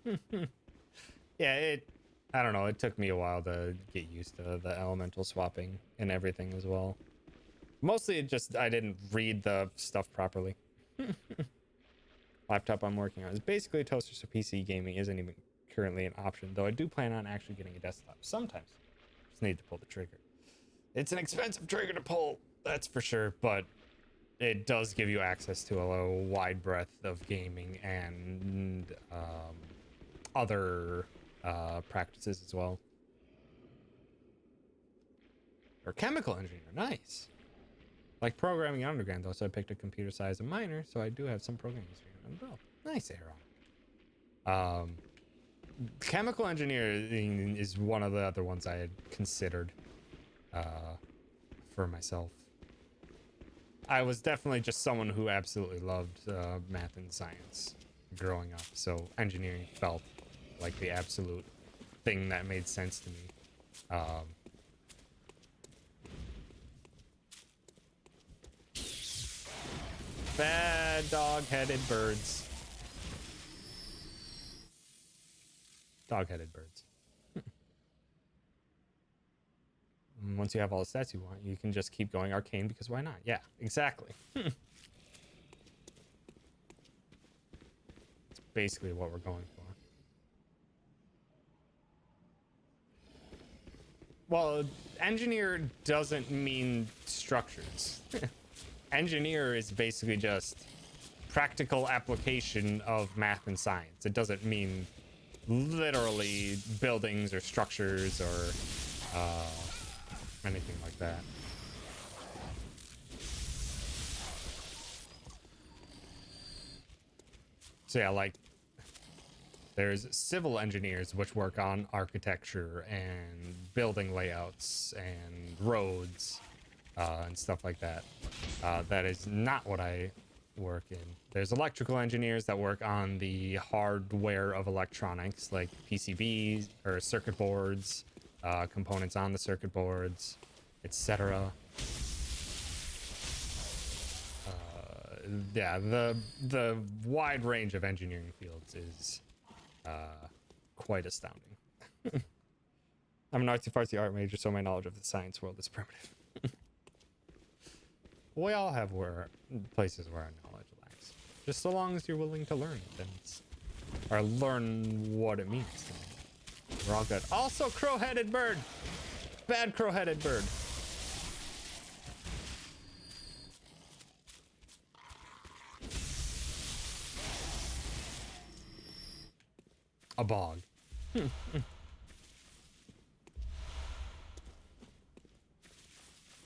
[SPEAKER 1] damage. Yeah, I don't know, it took me a while to get used to the elemental swapping and everything as well. Mostly it just, I didn't read the stuff properly. Laptop I'm working on is basically a toaster, so PC gaming isn't even currently an option, though I do plan on actually getting a desktop sometimes. Just need to pull the trigger. It's an expensive trigger to pull, that's for sure, but it does give you access to a wide breadth of gaming and other practices as well. Or chemical engineer, nice. Like programming undergrad though, so I picked a computer science and minor, so I do have some programming experience. Oh, nice, Aaron. Chemical engineering is one of the other ones I had considered for myself. I was definitely just someone who absolutely loved math and science growing up, so engineering felt like the absolute thing that made sense to me. Bad dog-headed birds. Dog-headed birds. Once you have all the stats you want, you can just keep going arcane, because why not? Yeah, exactly. It's basically what we're going for. Well, engineer doesn't mean structures. Engineer is basically just practical application of math and science. It doesn't mean literally buildings or structures or anything like that. So yeah, like there's civil engineers which work on architecture and building layouts and roads and stuff like that. That is not what I work in. There's electrical engineers that work on the hardware of electronics, like PCBs or circuit boards, components on the circuit boards, etc. Yeah, the wide range of engineering fields is quite astounding. I'm an artsy-fartsy art major, so my knowledge of the science world is primitive. We all have places where our knowledge lacks. Just so long as you're willing to learn it, then or learn what it means. We're all good. Also, crow-headed bird. Bad crow-headed bird. A bog. I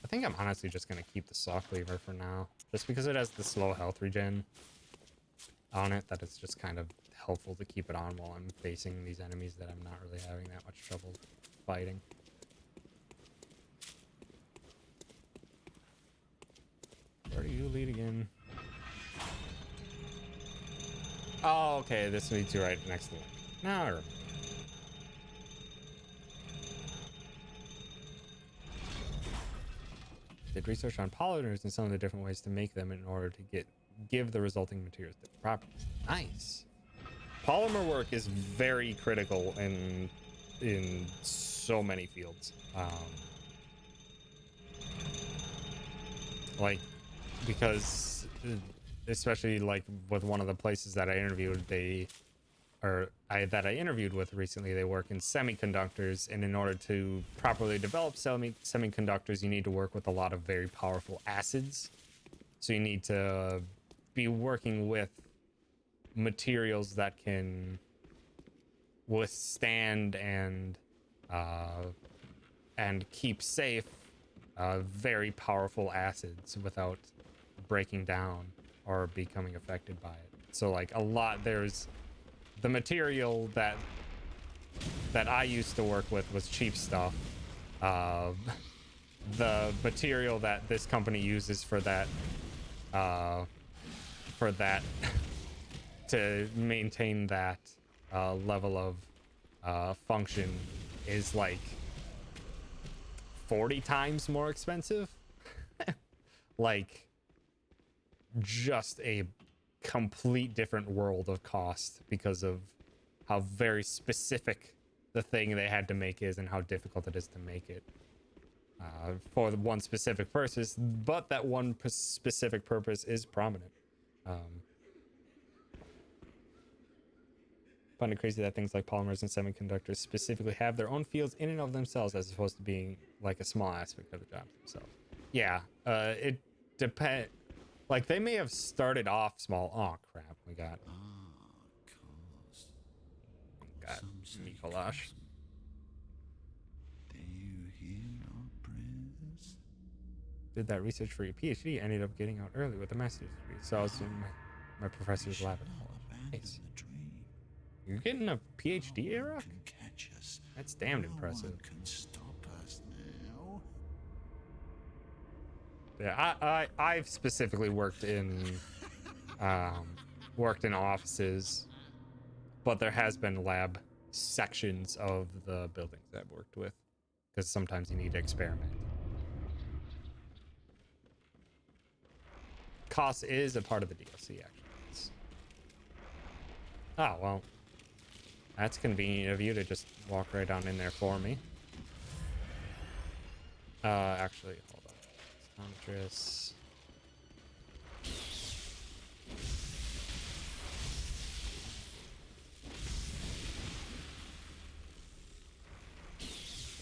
[SPEAKER 1] think I'm honestly just gonna keep the Saw Cleaver for now, just because it has the slow health regen on it that is just kind of helpful to keep it on while I'm facing these enemies that I'm not really having that much trouble fighting. Where do you lead again? Oh, okay, this leads you right next to it. Now I remember. Did research on polymers and some of the different ways to make them in order to give the resulting materials different properties. Nice. Polymer work is very critical in so many fields. Like, because especially like with one of the places that I interviewed, that I interviewed with recently, they work in semiconductors, and in order to properly develop semiconductors, you need to work with a lot of very powerful acids. So you need to be working with materials that can withstand and keep safe very powerful acids without breaking down or becoming affected by it. So like there's the material that I used to work with was cheap stuff. The material that this company uses for that to maintain that level of function is like 40 times more expensive. Like just a complete different world of cost because of how very specific the thing they had to make is and how difficult it is to make it for the one specific purpose, but that one specific purpose is prominent. Find it crazy that things like polymers and semiconductors specifically have their own fields in and of themselves as opposed to being like a small aspect of the job themselves. Yeah, it depends. Like they may have started off small. Oh crap, we got Mikolash.
[SPEAKER 2] Do you hear our prayers?
[SPEAKER 1] Did that research for your PhD, ended up getting out early with a master's degree. So I was in my professor's lab at college. Nice. You're getting a PhD, Iraq? That's damned impressive.
[SPEAKER 2] No one can stop us now.
[SPEAKER 1] Yeah, I've specifically worked in offices, but there has been lab sections of the buildings that I've worked with because sometimes you need to experiment. Cost is a part of the DLC, actually. Oh well, that's convenient of you to just walk right on in there for me. Actually, hold on. Huntress.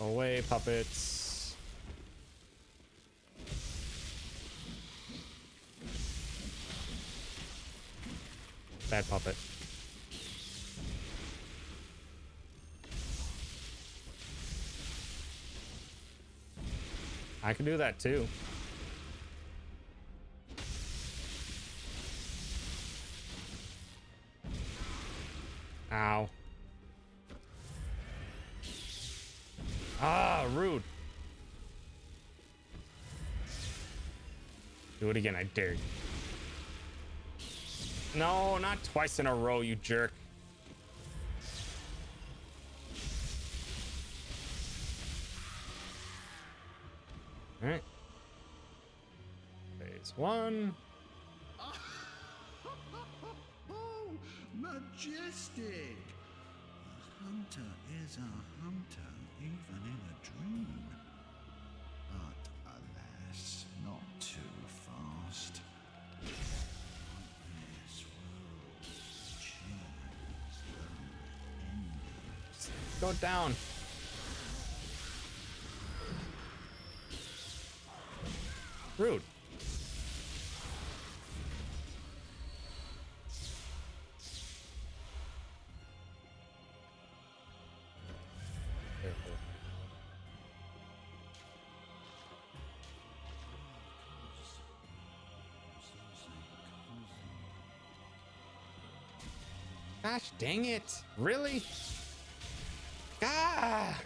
[SPEAKER 1] Away, puppets. Bad puppet. I can do that too. Ow. Ah, rude. Do it again, I dare you. No, not twice in a row, you jerk. All right. Phase one.
[SPEAKER 2] Oh, majestic! A hunter is a hunter, even in a dream. But alas, not too fast. This world choose the
[SPEAKER 1] Go down. Rude. Gosh dang it. Really? Ah!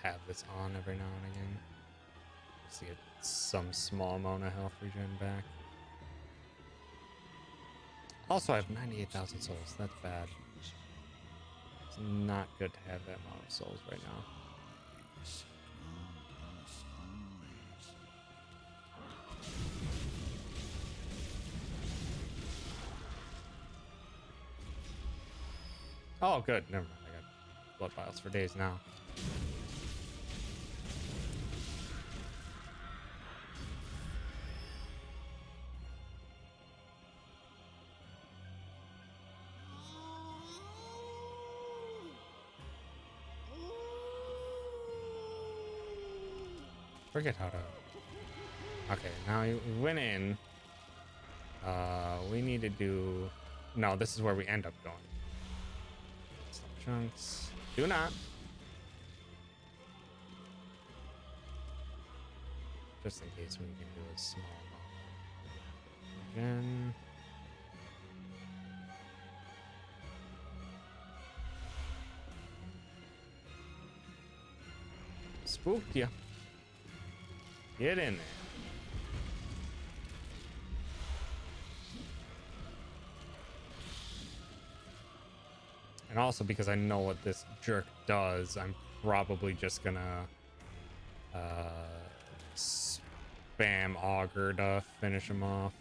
[SPEAKER 1] Have this on every now and again just to get some small amount of health regen back. Also, I have 98,000 souls. That's bad. It's not good to have that amount of souls right now. Oh, good. Never mind. I got blood vials for days now. Forget how to... Okay, now we went in. We need to do... No, this is where we end up going. Some chunks. Do not. Just in case we can do a small amount. Again. Spooked ya. Get in there. And also because I know what this jerk does, I'm probably just gonna spam auger to finish him off.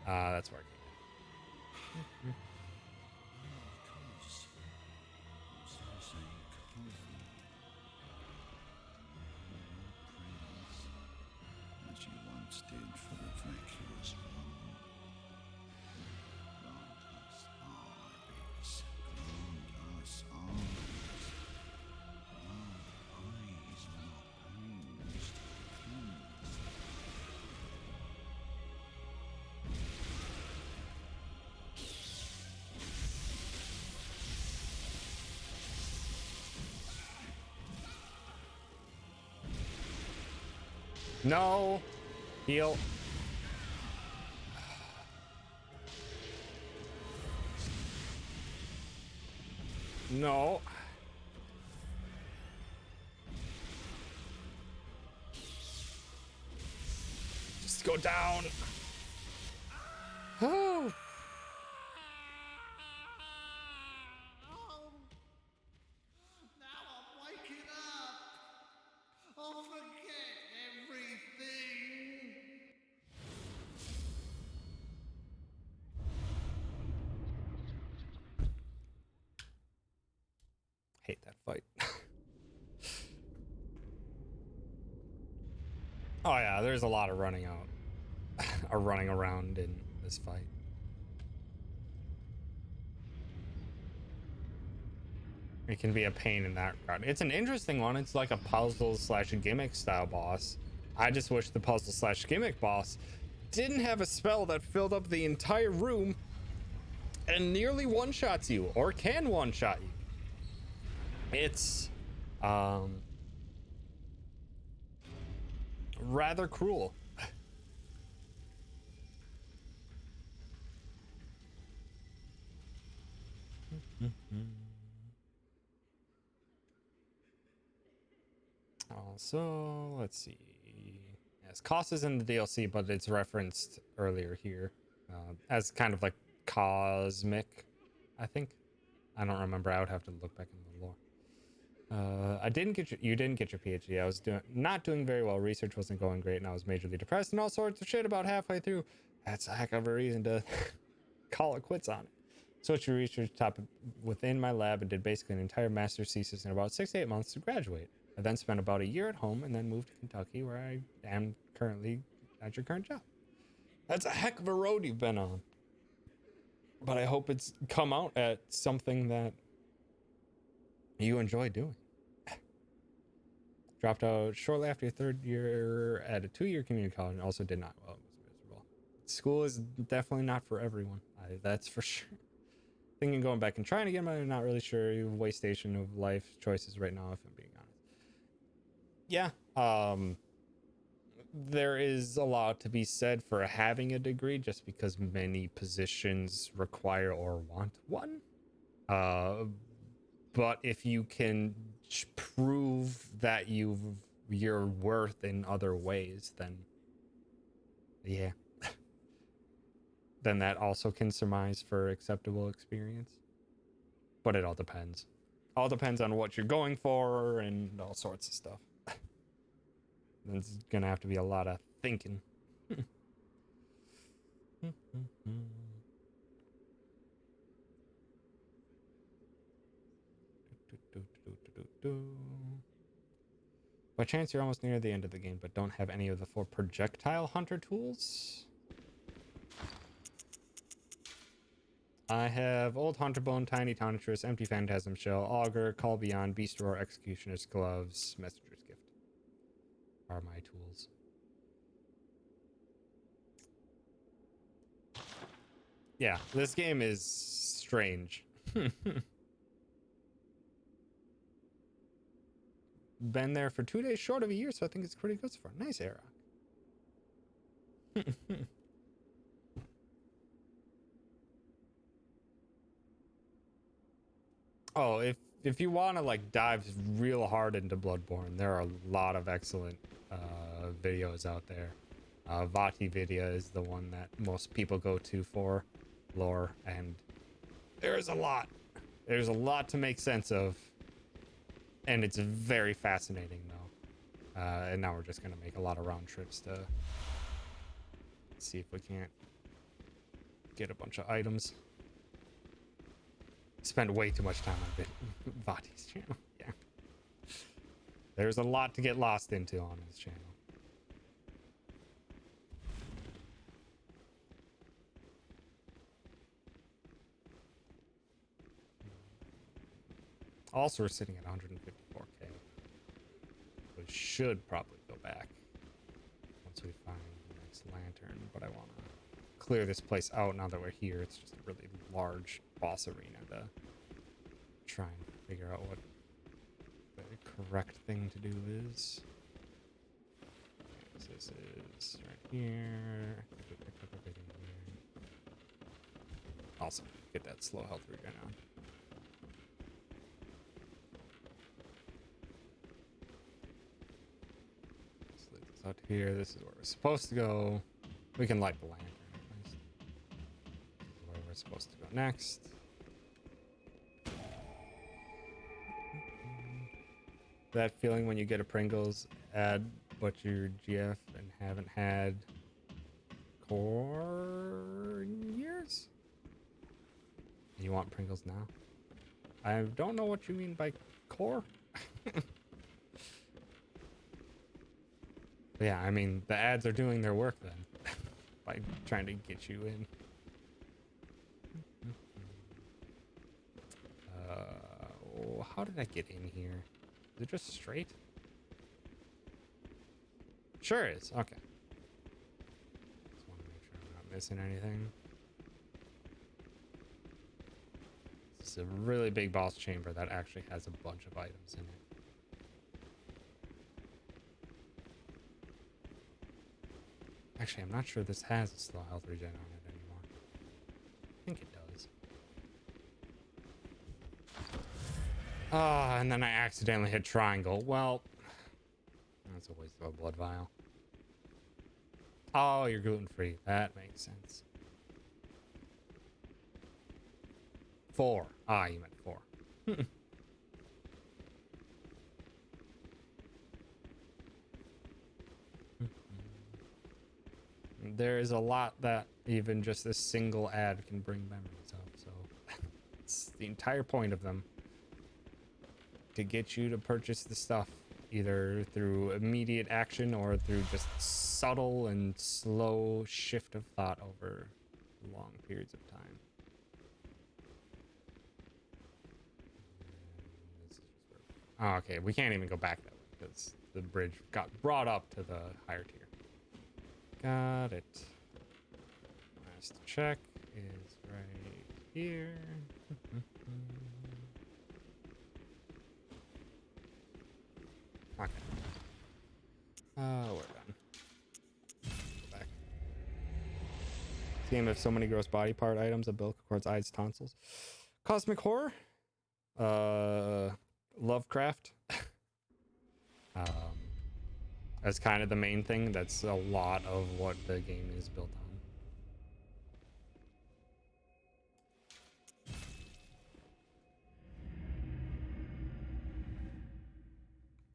[SPEAKER 1] That's working. No. Heal. No. Just go down. Oh.
[SPEAKER 2] Now I'm waking up. I'll forget everything.
[SPEAKER 1] Hate that fight. Oh yeah, there's a lot of running out or running around in this fight. It can be a pain in that regard. It's an interesting one. It's like a puzzle slash gimmick style boss. I just wish the puzzle slash gimmick boss didn't have a spell that filled up the entire room and nearly one-shots you, or can one-shot you. It's rather cruel. Also, let's see. Yes, cost is in the DLC, but it's referenced earlier here as kind of like cosmic, I think. I don't remember. I would have to look back in the lore. I didn't get you didn't get your PhD. I was not doing very well. Research wasn't going great, and I was majorly depressed and all sorts of shit about halfway through. That's a heck of a reason to call it quits on it. Switched your research topic within my lab and did basically an entire master's thesis in about 6 to 8 months to graduate. I then spent about a year at home and then moved to Kentucky, where I am currently at your current job. That's a heck of a road you've been on. But I hope it's come out at something that you enjoy doing. Dropped out shortly after your third year at a 2-year community college and also did not well. It was miserable. School is definitely not for everyone. That's for sure. Thinking going back and trying again, but I'm not really sure. You have a waste station of life choices right now, if I'm being honest. Yeah. There is a lot to be said for having a degree just because many positions require or want one. But if you can prove that your worth in other ways, then yeah. Then that also can surmise for acceptable experience. But it all depends. All depends on what you're going for and all sorts of stuff. There's gonna have to be a lot of thinking. By chance, you're almost near the end of the game, but don't have any of the 4 projectile hunter tools? I have Old Hunter Bone, Tiny Tonitrus, Empty Phantasm Shell, Augur, Call Beyond, Beast Roar, Executioner's Gloves, Messenger's Gift are my tools. Yeah, this game is strange. Been there for 2 days short of a year, so I think it's pretty good so far. Nice, Era. Oh, if you want to like dive real hard into Bloodborne, there are a lot of excellent videos out there. Vati Vidya is the one that most people go to for lore, and there's a lot. There's a lot to make sense of, and it's very fascinating though. And now we're just gonna make a lot of round trips to see if we can't get a bunch of items. Spent way too much time on Vati's channel. Yeah. There's a lot to get lost into on his channel. Also, we're sitting at 154k. We should probably go back once we find the next lantern, but I want to clear this place out now that we're here. It's just a really large boss arena to try and figure out what the correct thing to do is. This is right here. Also, get that slow health regen on. Let's leave this out here. This is where we're supposed to go. We can light the lantern at least. This is where we're supposed to go next. That feeling when you get a Pringles ad, but you're GF and haven't had core years? You want Pringles now? I don't know what you mean by core. Yeah, I mean, the ads are doing their work then by trying to get you in. How did I get in here? Is it just straight? Sure is. Okay. Just want to make sure I'm not missing anything. This is a really big boss chamber that actually has a bunch of items in it. Actually, I'm not sure this has a slow health regen on it anymore. I think it does. Oh, and then I accidentally hit triangle. Well, that's a waste of a blood vial. Oh, you're gluten-free. That makes sense. 4. Ah, you meant 4. There is a lot that even just this single ad can bring memories of, so it's the entire point of them. To get you to purchase the stuff, either through immediate action or through just subtle and slow shift of thought over long periods of time. Oh, okay, we can't even go back that way because the bridge got brought up to the higher tier. Got it. Last check is right here. Okay. We're done. Go back. This game has so many gross body part items: umbilical cords, eyes, tonsils. Cosmic horror. Lovecraft. That's kind of the main thing. That's a lot of what the game is built on.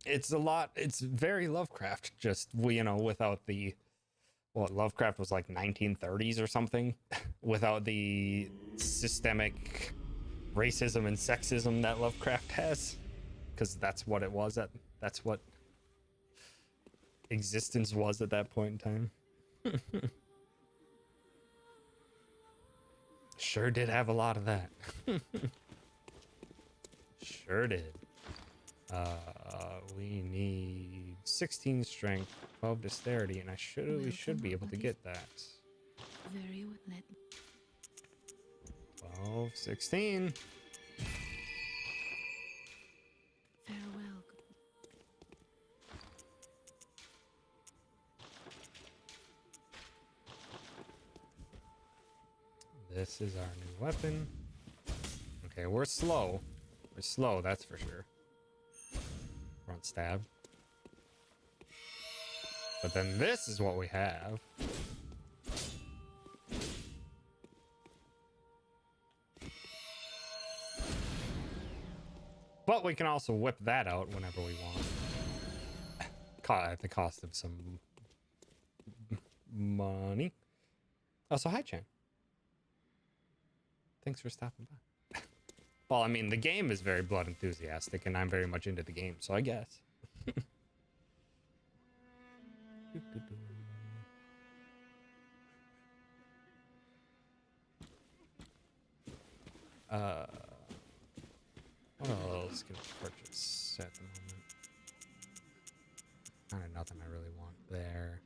[SPEAKER 1] It's a lot. It's very Lovecraft. Just without the Lovecraft was like 1930s or something, without the systemic racism and sexism that Lovecraft has, because that's what it was. That's what existence was at that point in time. Sure did have a lot of that. Sure did. We need 16 strength, 12 dexterity, and we should be able to get that.
[SPEAKER 3] Very well. Let
[SPEAKER 1] 12, 16.
[SPEAKER 3] farewell.
[SPEAKER 1] This is our new weapon. Okay, we're slow. We're slow, that's for sure. Front stab. But then this is what we have. But we can also whip that out whenever we want. At the cost of some money. Oh, so hi, Chan. Thanks for stopping by. Well, I mean, the game is very blood enthusiastic, and I'm very much into the game, so I guess. What else can I purchase at the moment? Kind of nothing I really want there.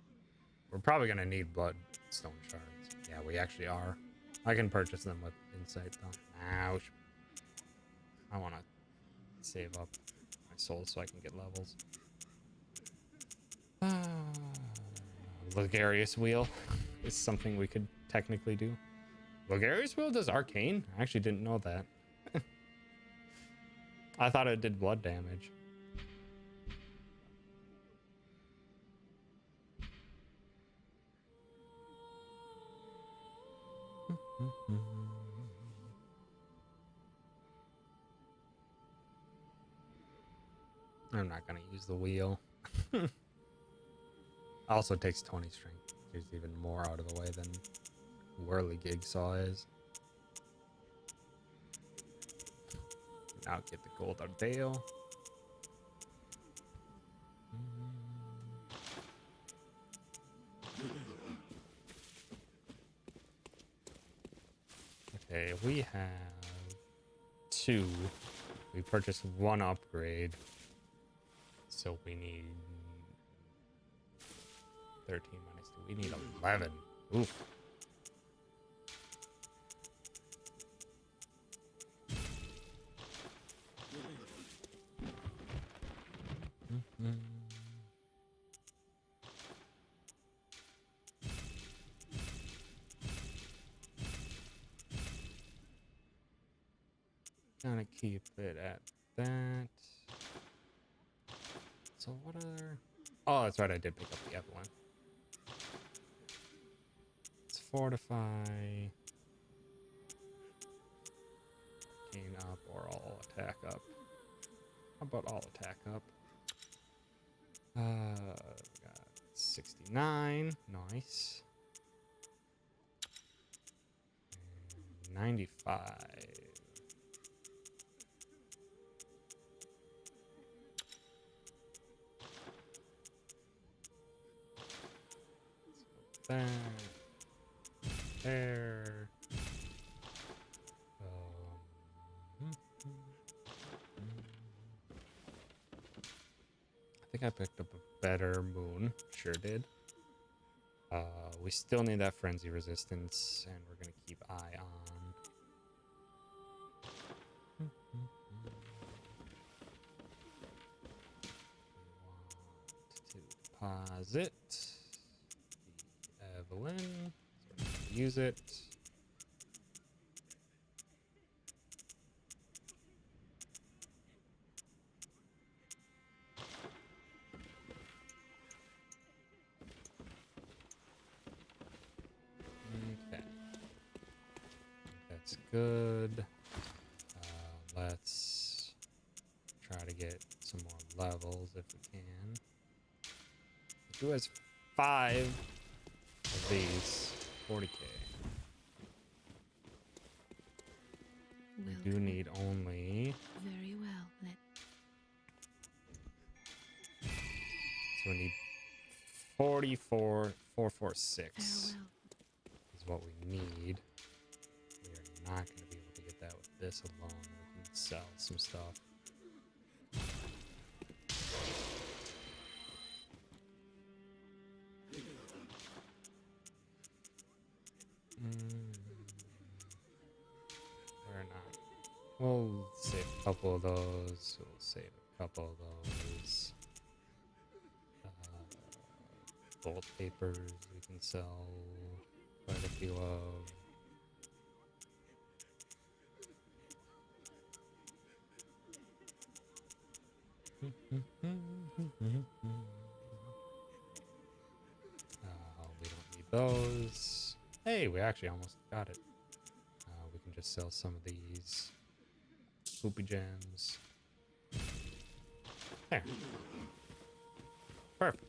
[SPEAKER 1] We're probably gonna need bloodstone shards. Yeah, we actually are. I can purchase them with insight though. Ouch. I want to save up my souls so I can get levels. Ligarius wheel is something we could technically do. Ligarius wheel does arcane? I actually didn't know that. I thought it did blood damage. I'm not gonna use the wheel. Also takes 20 strength, which is even more out of the way than Whirligig Saw is. Now get the gold Ardale. Okay, we have 2. We purchased 1 upgrade. So we need 13 minus 2. We need 11. Oof. Gonna keep it at that. So what other... Oh, that's right, I did pick up the Evelyn. Let's fortify. Gain up or all attack up. How about all attack up? We got 69. Nice. And 95. that. There. I think I picked up a better moon. Sure did. We still need that frenzy resistance, and we're gonna keep eye on. We want to deposit the Evelyn. So we're gonna use it. Okay. That's good. Let's try to get some more levels if we can. Who has 5 of these? 40k. We do need only.
[SPEAKER 3] Very well.
[SPEAKER 1] So we need 44, 446
[SPEAKER 3] Farewell.
[SPEAKER 1] is what we need. We are not going to be able to get that with this alone. We can sell some stuff. We're not. We'll save a couple of those. We'll save a couple of those. Gold papers we can sell quite a few of. We don't need those. Hey, we actually almost got it. We can just sell some of these poopy gems. There. Perfect.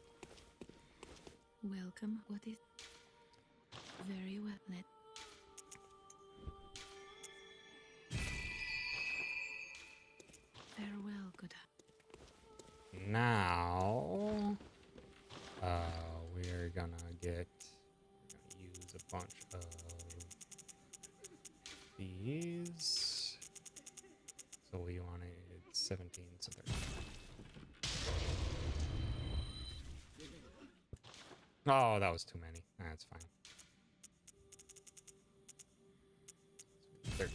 [SPEAKER 3] Welcome. What is? Very well. Farewell, good.
[SPEAKER 1] Now, we're gonna use a bunch of these. So we wanted 17, so 13. Oh, that was too many. That's fine. 13.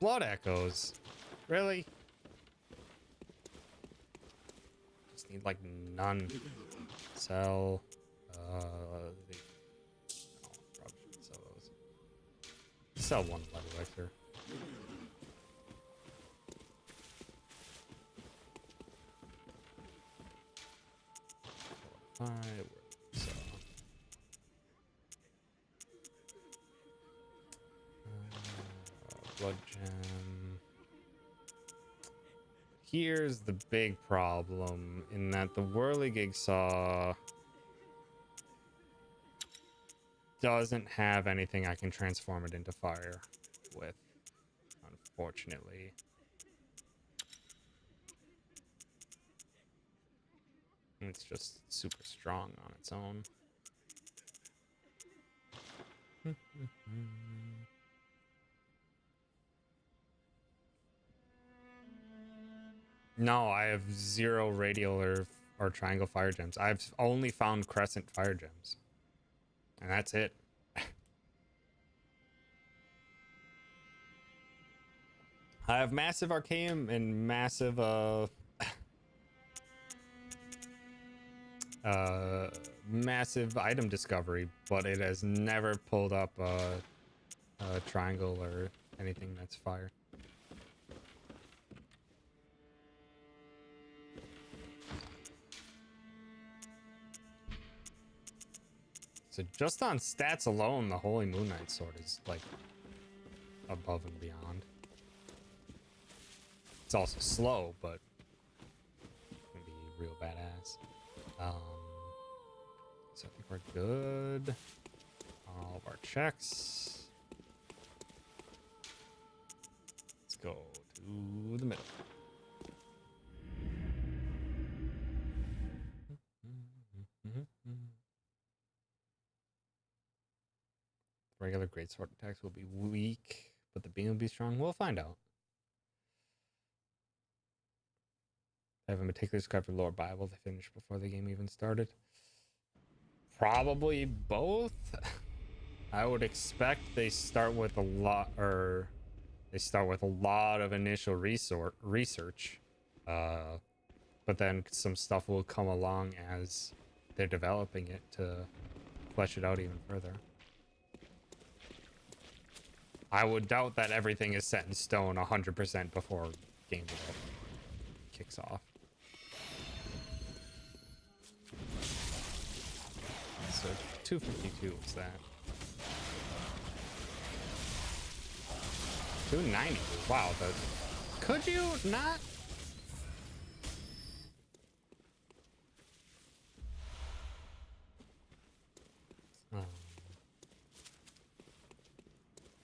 [SPEAKER 1] Blood echoes. Really? Just need like none. Sell. No, probably shouldn't sell those. Sell one blood elixir. So. Blood gem. Here's the big problem in that the whirligig saw doesn't have anything I can transform it into fire with, unfortunately. It's just super strong on its own. No, I have 0 radial or triangle fire gems. I've only found crescent fire gems. And that's it. I have massive arcane and massive massive item discovery, but it has never pulled up a triangle or anything that's fire. So just on stats alone, the Holy Moon Knight sword is like above and beyond. It's also slow, but it can be real badass. So I think we're good all of our checks. Let's go to the middle. Regular greatsword attacks will be weak, but the beam will be strong. We'll find out. I have a meticulous scribe for lore Bible to finish before the game even started. Probably both. I would expect they start with a lot, or they start with a lot of initial research, but then some stuff will come along as they're developing it to flesh it out even further. I would doubt that everything is set in stone 100% before game development kicks off. So 252 was that. 290. Wow, could you not?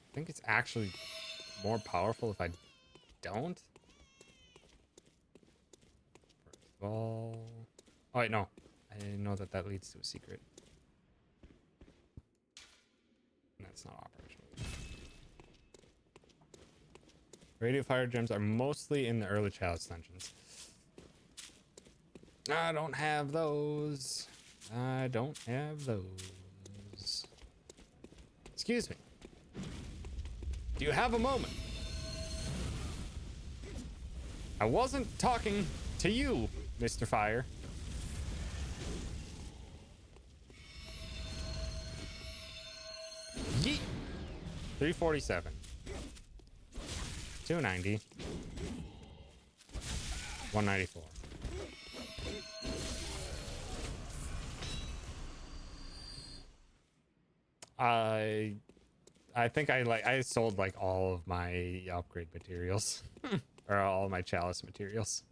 [SPEAKER 1] I think it's actually more powerful if I don't. First of all, oh wait, no, I didn't know that that leads to a secret. That's not operational. Radio fire gems are mostly in the early chalice dungeons. I don't have those. I don't have those. Excuse me. Do you have a moment? I wasn't talking to you, Mr. Fire. Yeet. 347. 290. 194. I think I sold like all of my upgrade materials or all my chalice materials.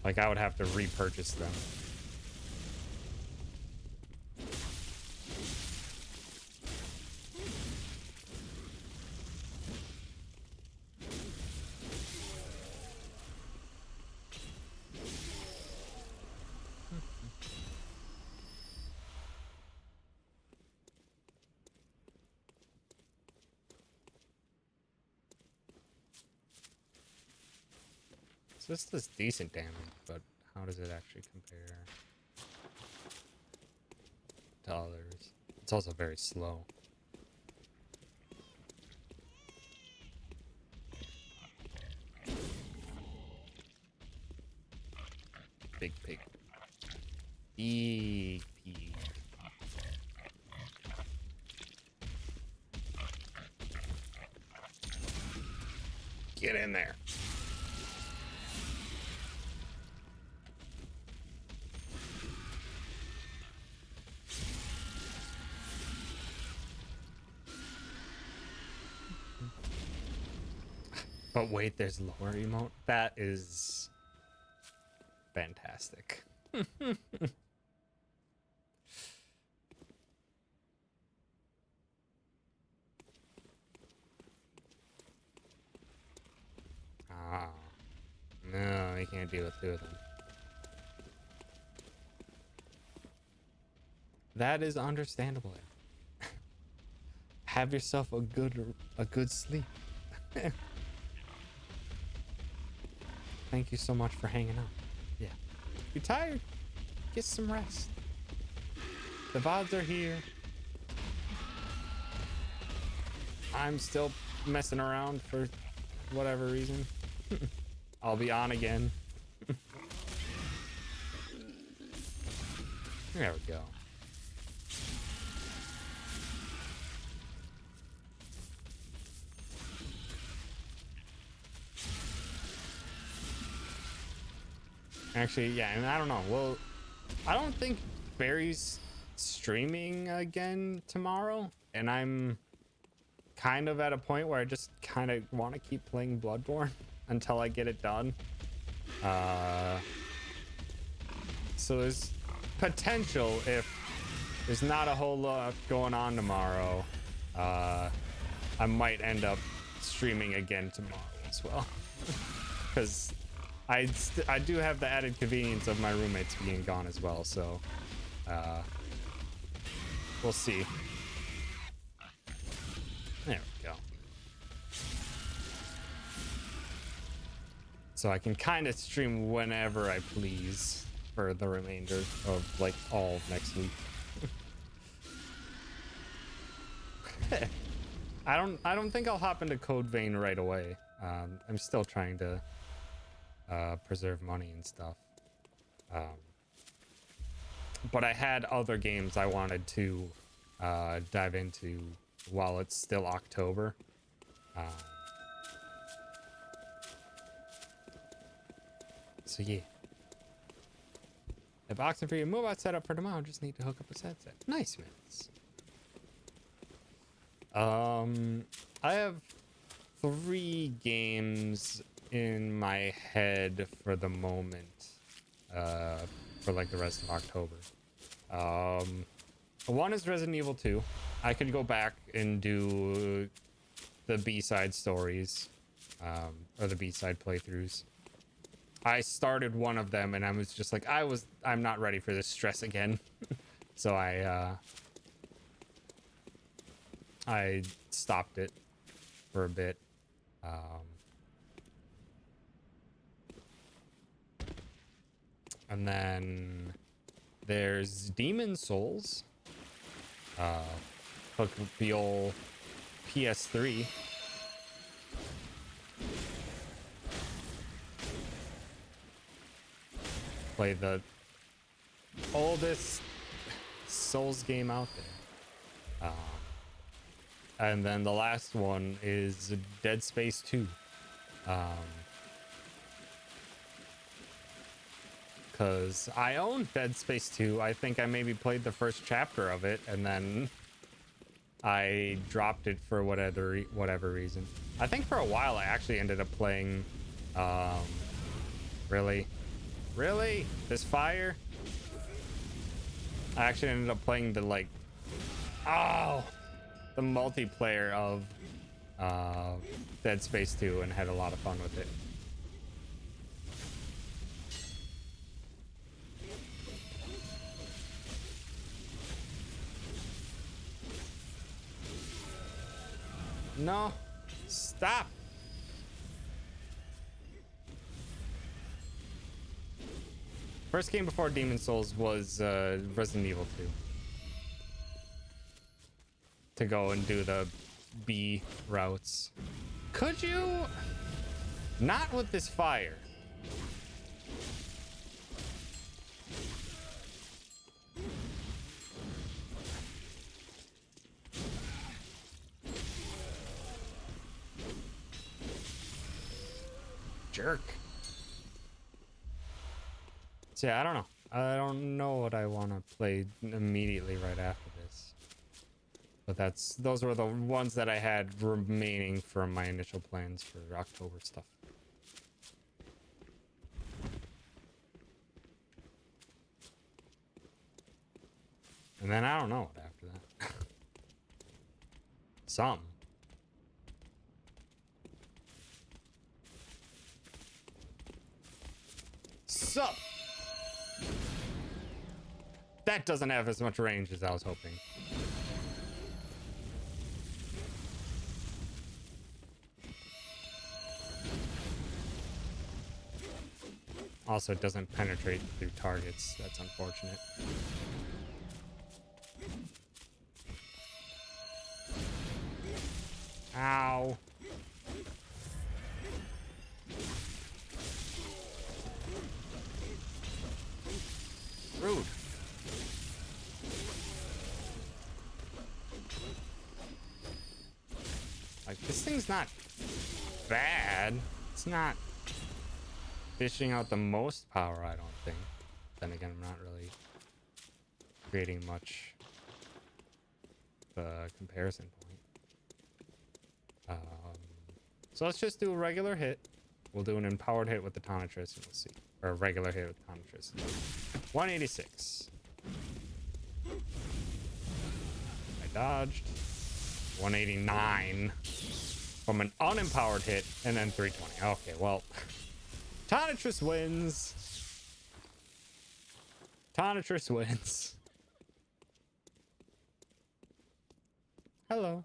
[SPEAKER 1] Like I would have to repurchase them. So this does decent damage, but how does it actually compare to others? It's also very slow. Big pig. Big pig. Get in there. But wait, there's lower emote. That is fantastic. Ah, no, you can't deal with two of them. That is understandable. Have yourself a good sleep. Thank you so much for hanging out. Yeah. You're tired? Get some rest. The VODs are here. I'm still messing around for whatever reason. I'll be on again. There we go. Actually, yeah, and I don't know. Well, I don't think Barry's streaming again tomorrow, and I'm kind of at a point where I just kind of want to keep playing Bloodborne until I get it done. So there's potential if there's not a whole lot going on tomorrow. I might end up streaming again tomorrow as well, because I do have the added convenience of my roommates being gone as well. So we'll see. There we go. So I can kind of stream whenever I please for the remainder of like all of next week. I don't think I'll hop into Code Vein right away. I'm still trying to preserve money and stuff. But I had other games I wanted to dive into while it's still October. So yeah. The boxing for your mobile setup for tomorrow. Just need to hook up a headset. Nice, minutes. I have 3 games in my head for the moment. For like the rest of October. One is Resident Evil 2. I could go back and do the B-side stories, or the B-side playthroughs. I started one of them and I was just like, I'm not ready for this stress again. So I stopped it for a bit. And then there's Demon Souls. Hook the old PS3. Play the oldest Souls game out there. And then the last one is Dead Space 2. Because I own Dead Space 2. I think I maybe played the first chapter of it, and then I dropped it for whatever reason. I think for a while I actually ended up playing... Really? This fire? I actually ended up playing the, like... Oh! The multiplayer of Dead Space 2 and had a lot of fun with it. No. Stop. First game before Demon Souls was Resident Evil 2. To go and do the B routes. Could you? Not with this fire. Jerk. So yeah, I don't know. I don't know what I want to play immediately right after this. But those were the ones that I had remaining from my initial plans for October stuff. And then I don't know what after that. Some. Sup? That doesn't have as much range as I was hoping. Also, it doesn't penetrate through targets. That's unfortunate. Ow. Rude. Like, this thing's not bad. It's not dishing out the most power, I don't think. Then again, I'm not really creating much the comparison point. So let's just do a regular hit. We'll do an empowered hit with the Tonitrus and we'll see. Or a regular hit with Tonitrus. 186. dodged. 189 from an unempowered hit, and then 320. Okay, well, Tonitrus wins. Tonitrus wins. Hello.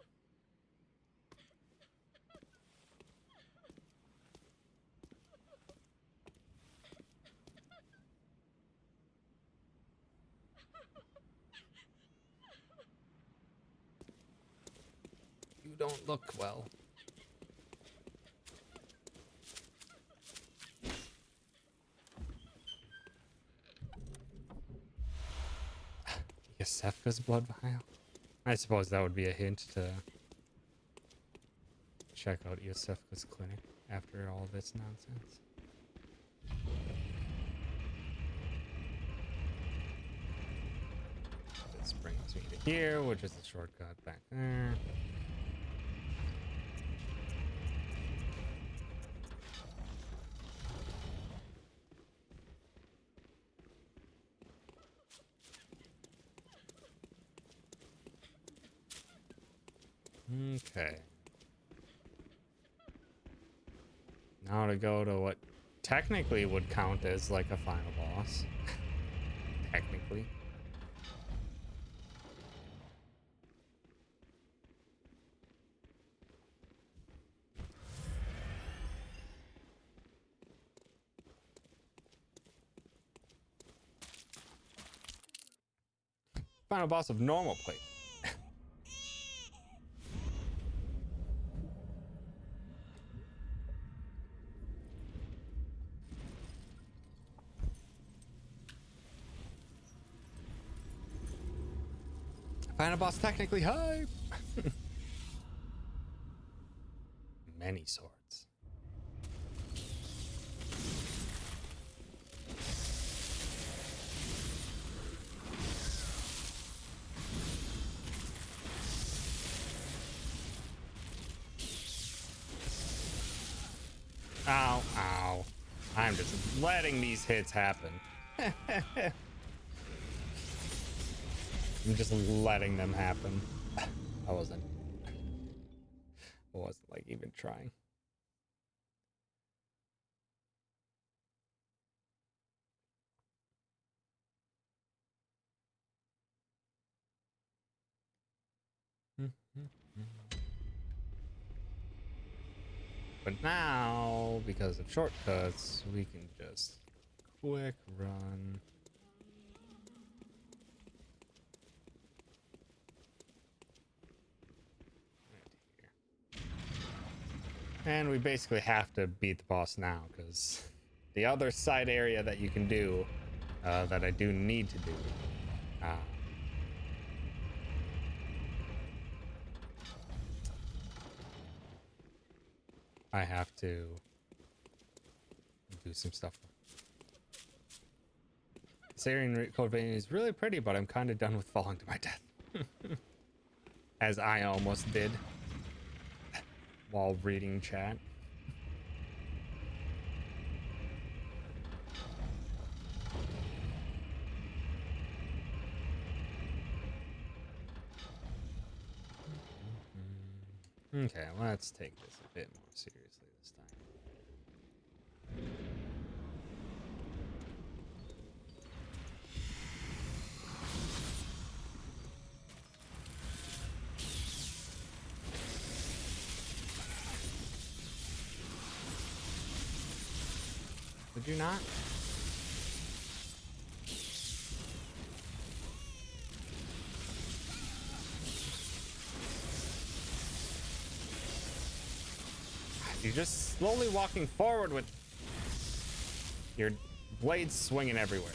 [SPEAKER 1] You don't look well. Yosefka's blood vial? I suppose that would be a hint to check out Yosefka's clinic after all this nonsense. This brings me to here, which is a shortcut back there. Okay. Now to go to what technically would count as like a final boss. Technically. Final boss of normal plate. Final boss technically hype. Many swords. Ow, ow. I'm just letting these hits happen. I'm just letting them happen. I wasn't like even trying. But now, because of shortcuts, we can just quick run. And we basically have to beat the boss now, because the other side area that you can do, that I do need to do, I have to do some stuff. Syrian Code Vein is really pretty, but I'm kind of done with falling to my death. As I almost did while reading chat. Okay, let's take this a bit more seriously this time. Would you not? You're just slowly walking forward with your blades swinging everywhere.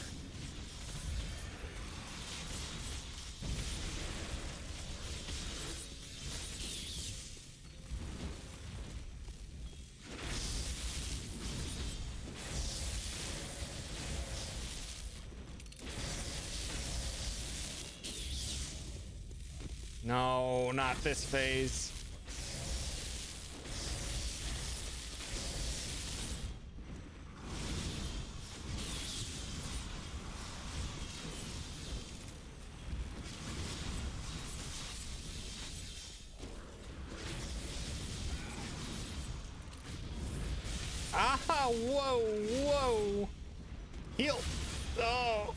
[SPEAKER 1] No, not this phase. Whoa, whoa. Heal. Oh.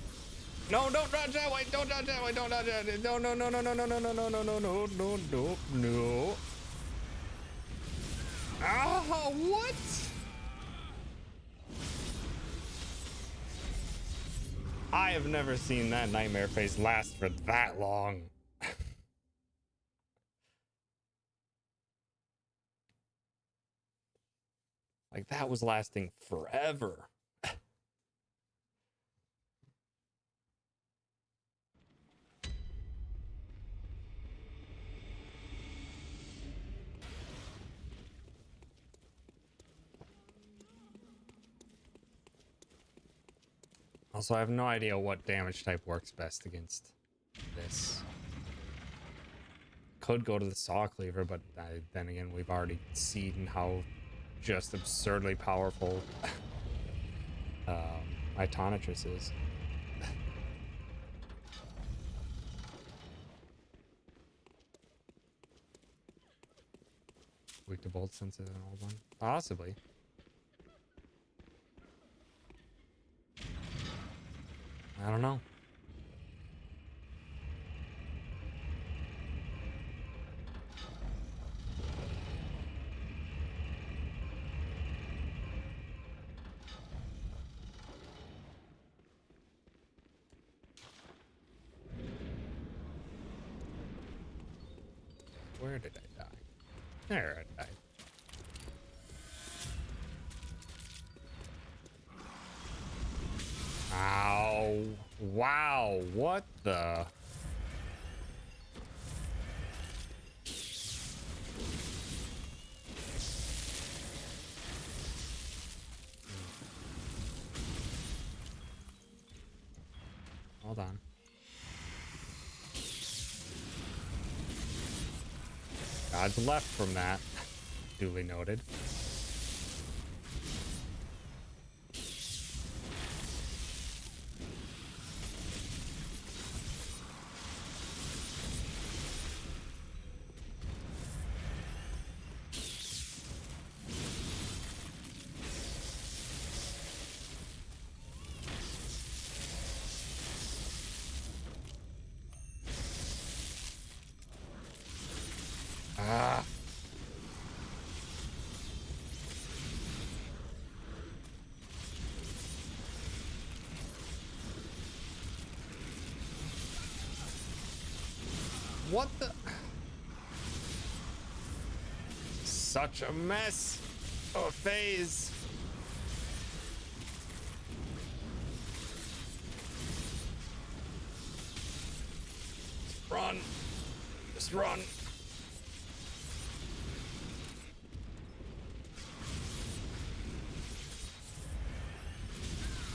[SPEAKER 1] No, don't dodge that way. Don't dodge that way. Don't dodge that way. No, no, no, no, no, no, no, no, no, no, no, no, no, no, no. Oh, what? I have never seen that nightmare phase last for that long. Like, that was lasting forever. Also, I have no idea what damage type works best against this. Could go to the Saw Cleaver, but then again, we've already seen how just absurdly powerful Mechanalyst is. Weak to bolt since it's an old one? Possibly. I don't know. Where did I die? There I died. Ow. Wow. What the? Hold on. Dodge left from that. Duly noted. Ah. What the? Such a mess of a phase. Just run. Just run.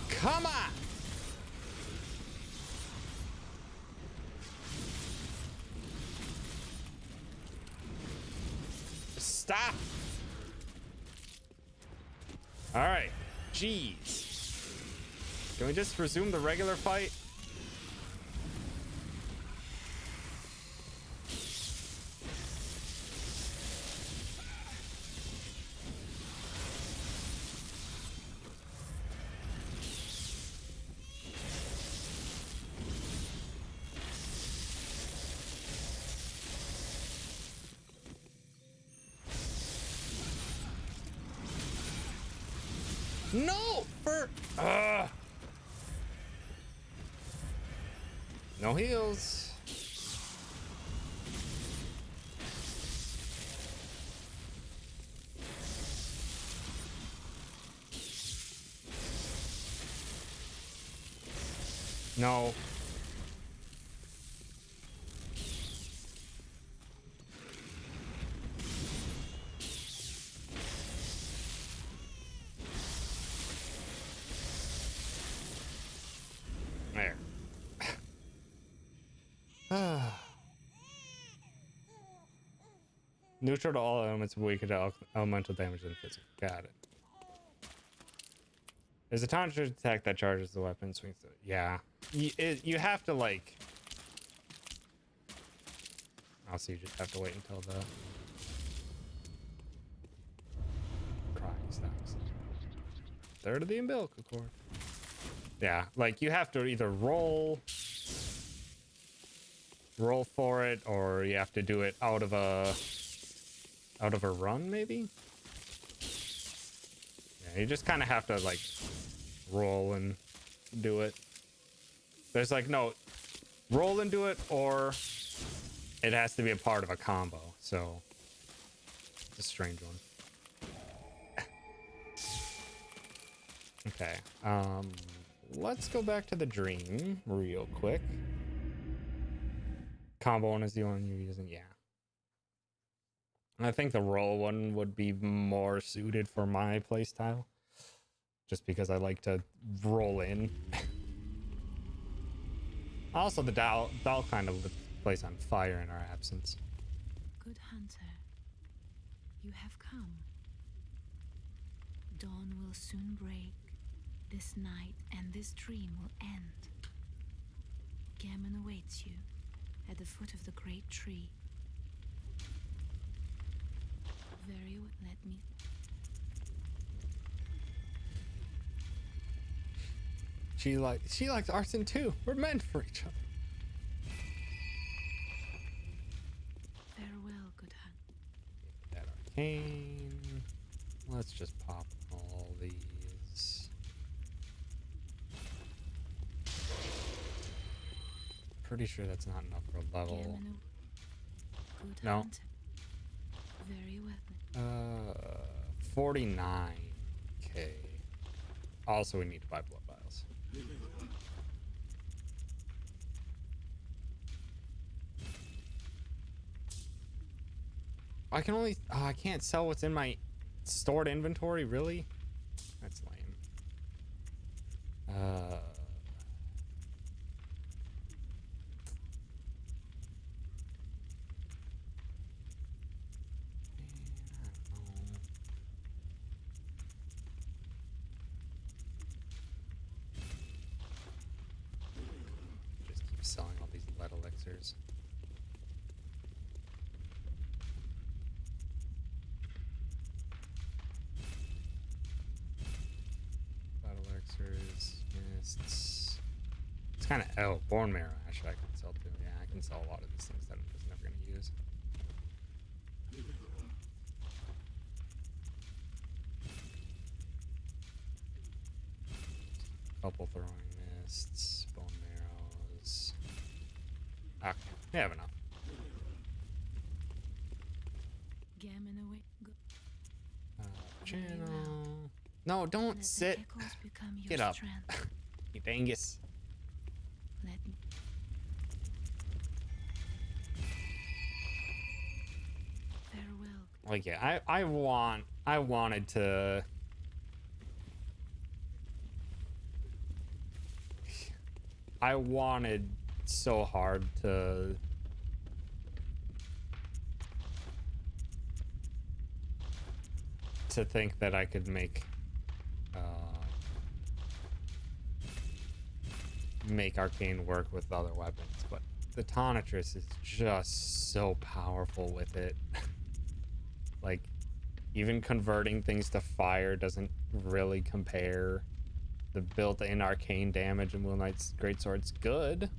[SPEAKER 1] Come on. Stop. All right. Jeez. Can we just resume the regular fight? No, for no heals. No. There. Neutral to all elements, weaker to elemental damage than physical. Got it. There's a taunter attack that charges the weapon, swings to it. Yeah. You have to, like... Also, you just have to wait until the crying stops. third of the umbilical cord. Yeah, like you have to either roll for it, or you have to do it out of a run, maybe. Yeah, you just kind of have to like roll and do it. There's like no roll and do it, or it has to be a part of a combo. So it's a strange one. Okay, let's go back to the dream real quick. Combo one is the one you're using, yeah. I think the roll one would be more suited for my playstyle, just because I like to roll in. Also, the doll kind of lit the place on fire in our absence.
[SPEAKER 3] Good hunter, you have come. Dawn will soon break. This night and this dream will end. Gammon awaits you at the foot of the great tree. Very well, let me...
[SPEAKER 1] She likes arson too. We're meant for each other.
[SPEAKER 3] Farewell, good hunt.
[SPEAKER 1] That arcane. Let's just pop all these. Pretty sure that's not enough for a level.
[SPEAKER 3] Gammon good
[SPEAKER 1] No.
[SPEAKER 3] hunter. Very well.
[SPEAKER 1] 49k. Also, we need to buy blood vials. I can only... Oh, I can't sell what's in my stored inventory, really? That's lame. Just keep selling all these lead elixirs. Lead elixirs, mists. It's kind of... Oh, bone marrow ash I can sell too. Yeah, I can sell a lot of these things that I'm just never going to use. Couple throwing mists, bone marrows. Okay, we have enough.
[SPEAKER 3] Gammon away. Go.
[SPEAKER 1] Channel. No, don't
[SPEAKER 3] Let the
[SPEAKER 1] sit.
[SPEAKER 3] echoes become your
[SPEAKER 1] Get up.
[SPEAKER 3] strength.
[SPEAKER 1] You dangus.
[SPEAKER 3] Let me... Farewell.
[SPEAKER 1] Like, yeah, I wanted to... I wanted so hard to... think that I could make arcane work with other weapons, but the Tonitrus is just so powerful with it. Like, even converting things to fire doesn't really compare. The built-in arcane damage in Will Knight's Greatsword's good.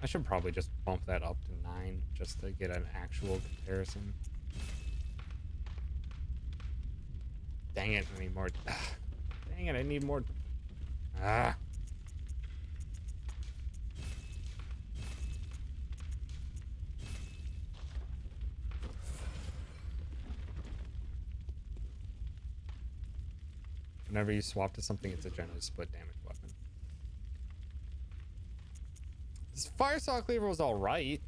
[SPEAKER 1] I should probably just bump that up to 9 just to get an actual comparison. Dang it, I need more. Dang it, I need more. Ah. Whenever you swap to something, it's a generally split damage weapon. This Fire Saw Cleaver was alright.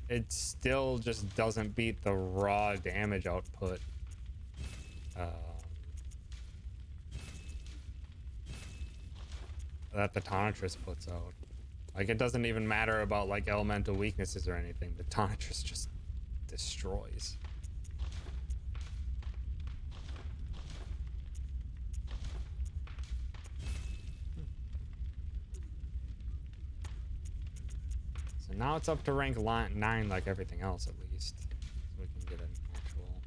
[SPEAKER 1] It still just doesn't beat the raw damage output. That the Tonitrus puts out. Like, it doesn't even matter about like elemental weaknesses or anything. The Tonitrus just destroys. So now it's up to rank 9 like everything else, at least. So we can get an actual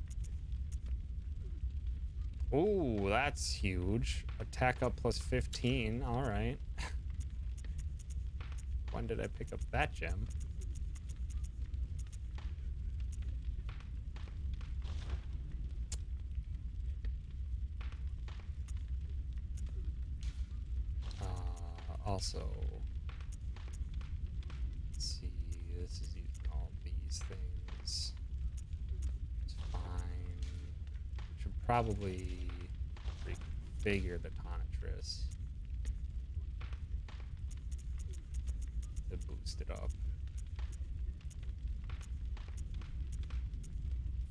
[SPEAKER 1] Ooh, that's huge. Attack up plus 15. All right. When did I pick up that gem? Also, let's see. This is using all these things. It's fine. Should probably reconfigure the Tonitrus to boost it up.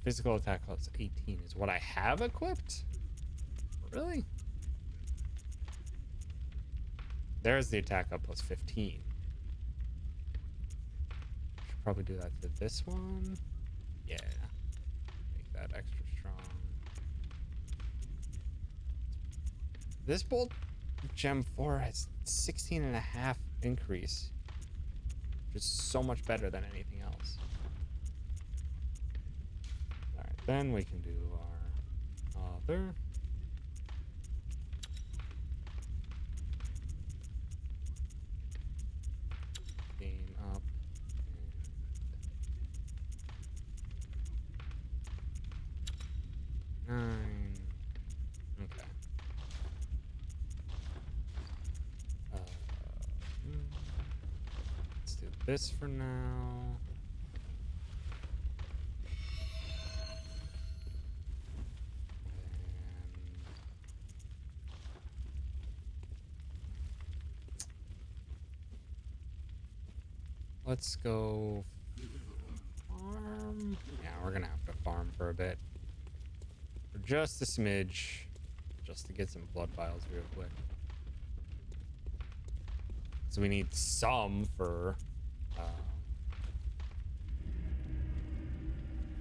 [SPEAKER 1] Physical attack plus 18 is what I have equipped? Really? There's the attack up plus 15. Should probably do that to this one. Yeah. Make that extra strong. This bolt gem 4 has 16.5 increase. Which is so much better than anything else. Alright, then we can do our other. Game up. And 9. Okay. Let's do this for now. Let's go farm. Yeah, we're gonna have to farm for a bit. For just a smidge. Just to get some blood vials real quick. So we need some for...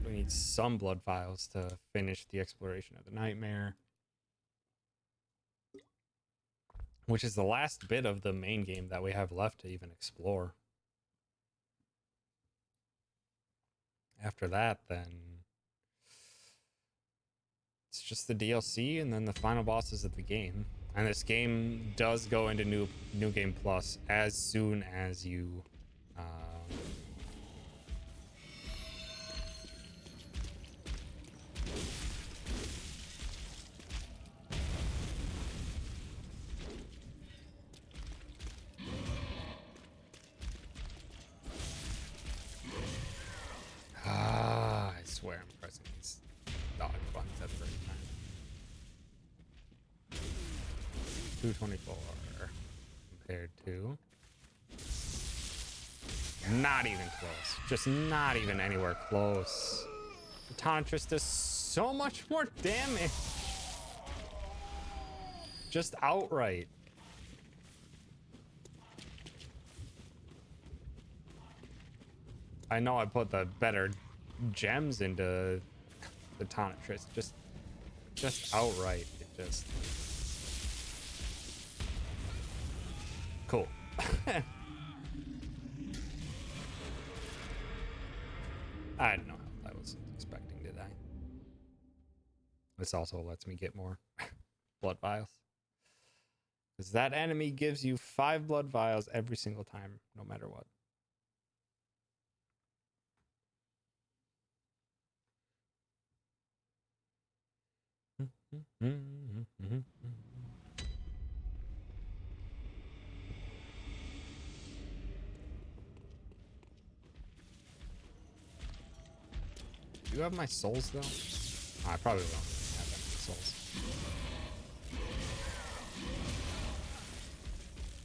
[SPEAKER 1] we need some blood vials to finish the exploration of the nightmare. Which is the last bit of the main game that we have left to even explore. After that, then it's just the DLC and then the final bosses of the game. And this game does go into new game plus as soon as you I swear I'm pressing these dodge buttons at the right time. 224 compared to... not even close. Just not even anywhere close. The Tonitrus does so much more damage. Just outright. I know I put the better gems into the Tonitrus. Just outright. It just... cool. I don't know how I was expecting, did I? This also lets me get more blood vials. Because that enemy gives you 5 blood vials every single time, no matter what. Do you have my souls, though? Oh, I probably won't really have that many souls.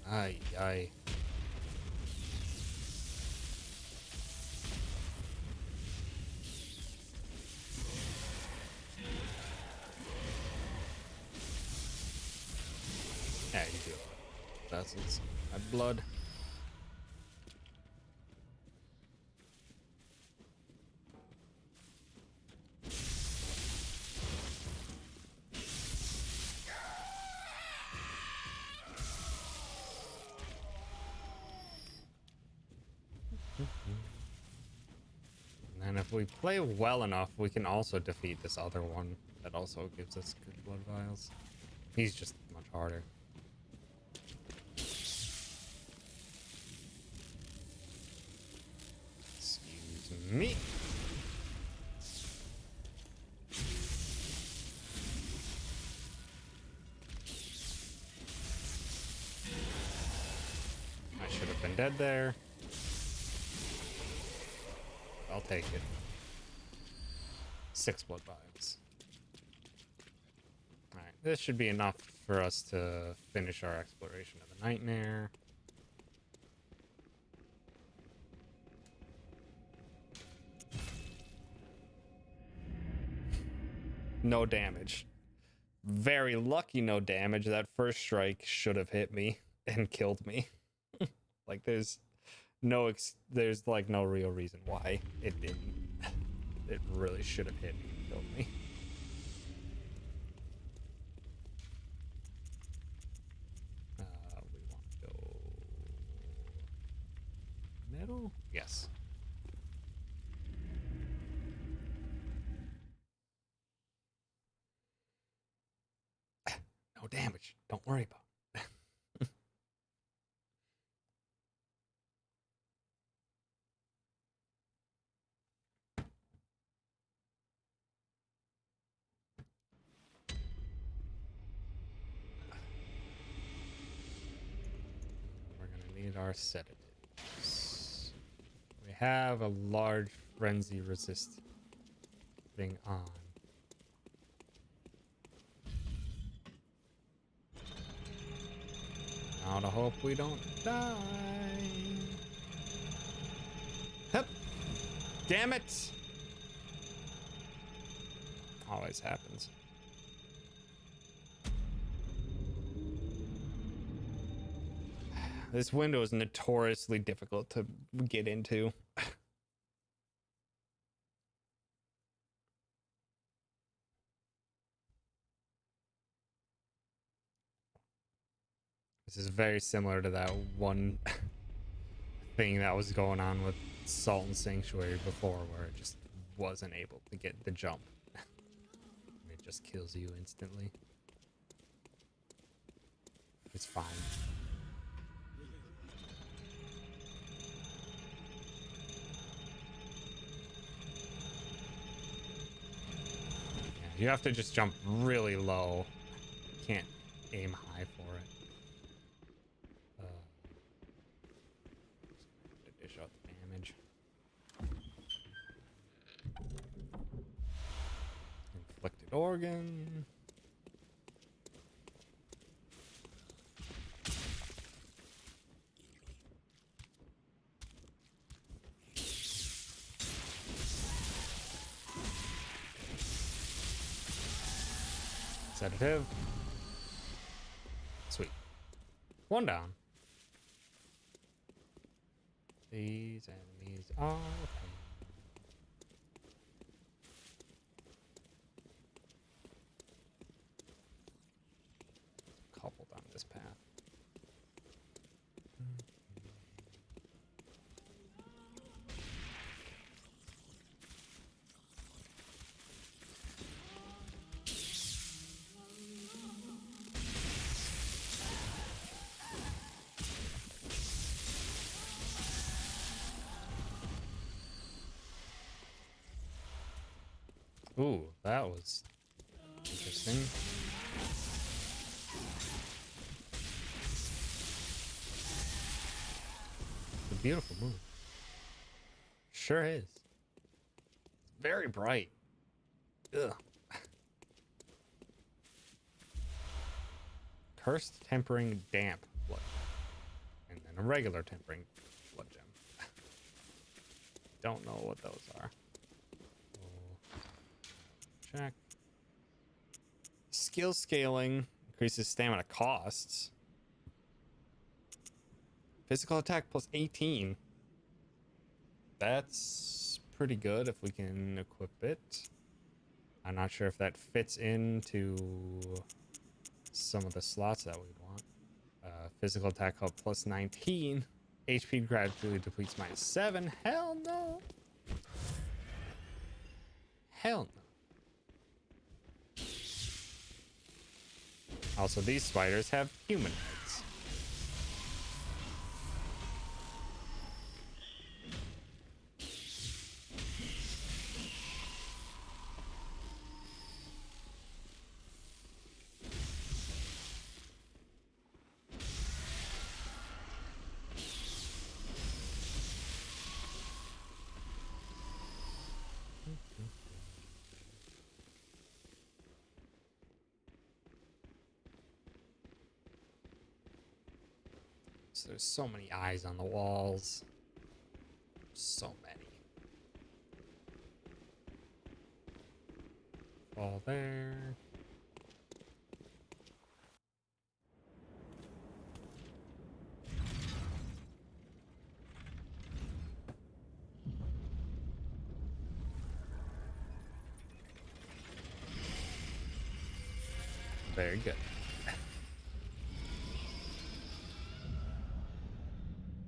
[SPEAKER 1] Ay, ay. Yeah, you do. That's my blood. And if we play well enough, we can also defeat this other one That also gives us good blood vials. He's just much harder. Excuse me. I should have been dead there. I'll take it. 6 blood vials. Alright, this should be enough for us to finish our exploration of the nightmare. No damage. Very lucky no damage. That first strike should have hit me and killed me. Like there's like no real reason why it didn't. It really should have hit me and killed me. We want to go middle? Yes. No damage. Don't worry about it. We're gonna need our sedatives. We have a large frenzy resist thing on. Now to hope we don't die. Hup. Damn it! Always happens. This window is notoriously difficult to get into. This is very similar to that one thing that was going on with Salt and Sanctuary before, where it just wasn't able to get the jump. It just kills you instantly. It's fine. Yeah, you have to just jump really low. Can't aim high for it. To dish out the damage. Inflicted organ. Sedative. Sweet. 1 down. These enemies are pain. Couple down this path. Ooh, that was interesting. It's a beautiful move. Sure is. Very bright. Ugh. Cursed Tempering Damp Blood Gem. And then a regular Tempering Blood Gem. Don't know what those are. Check. Skill scaling increases stamina costs. Physical attack plus 18. That's pretty good if we can equip it. I'm not sure if that fits into some of the slots that we want. Physical attack up plus 19. HP gradually depletes -7. Hell no. Hell no. Also, these spiders have human heads. So there's so many eyes on the walls. So many. All there. Very good.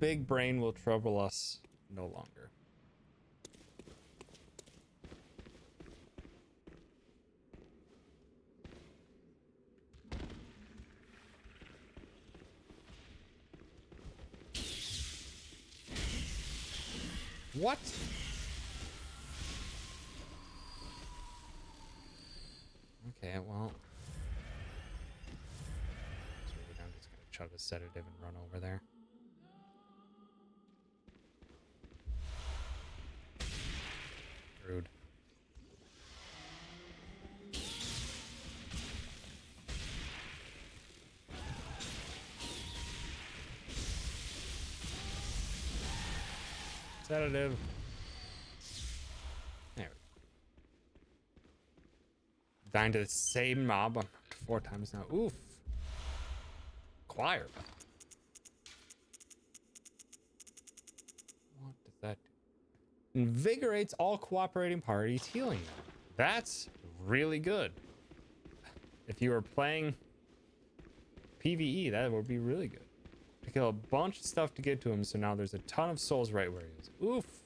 [SPEAKER 1] Big brain will trouble us no longer. What? Okay, well. So I'm just gonna chug a sedative and run over there. Rude. Sedative. There we go. Dying to the same mob on 4 times now. Oof. Choir bell. What does that do? Invigorates all cooperating parties, healing them. That's really good. If you were playing PvE, that would be really good. To kill a bunch of stuff to get to him, so now there's a ton of souls right where he is. Oof.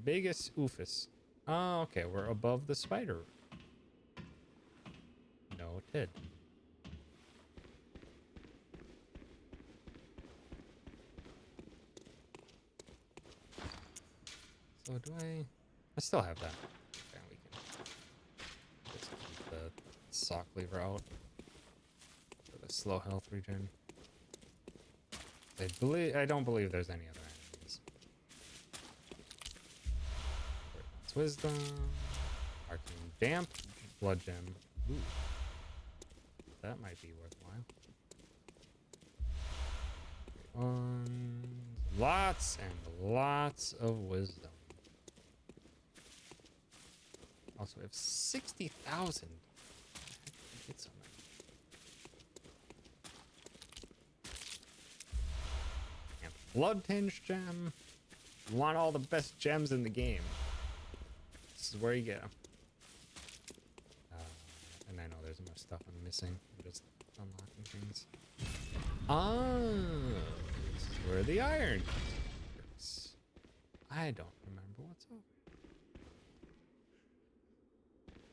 [SPEAKER 1] Biggest oofus. Oh, okay, we're above the spider. Noted. So do I still have that. Okay, we can just keep the sock lever out for the slow health regen. I don't believe there's any other enemies. It's wisdom. Arcane damp. Blood gem. Ooh. That might be worthwhile. Lots and lots of wisdom. Also, we have 60,000. Get some. And blood tinge gem. You want all the best gems in the game. This is where you get them. And I know there's more stuff I'm missing. I'm just unlocking things. This is where the iron works. I don't remember what's over.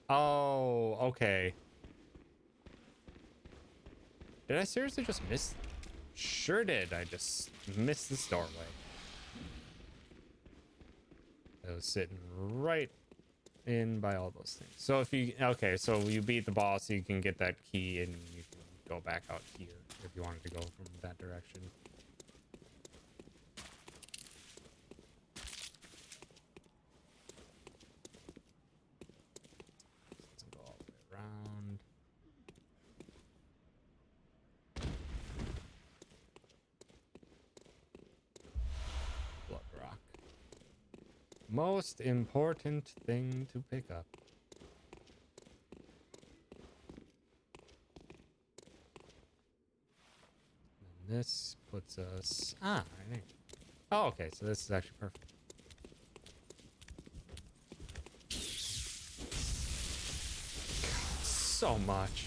[SPEAKER 1] Oh, okay. Did I seriously just miss? Sure did. I just missed this doorway. It was sitting right in by all those things. So if you, okay, so you beat the boss, you can get that key and you can go back out here if you wanted to go from that direction. Let's go all the way around. Blood rock. Most important thing to pick up. And this puts us... right there. Oh, okay, so this is actually perfect. So much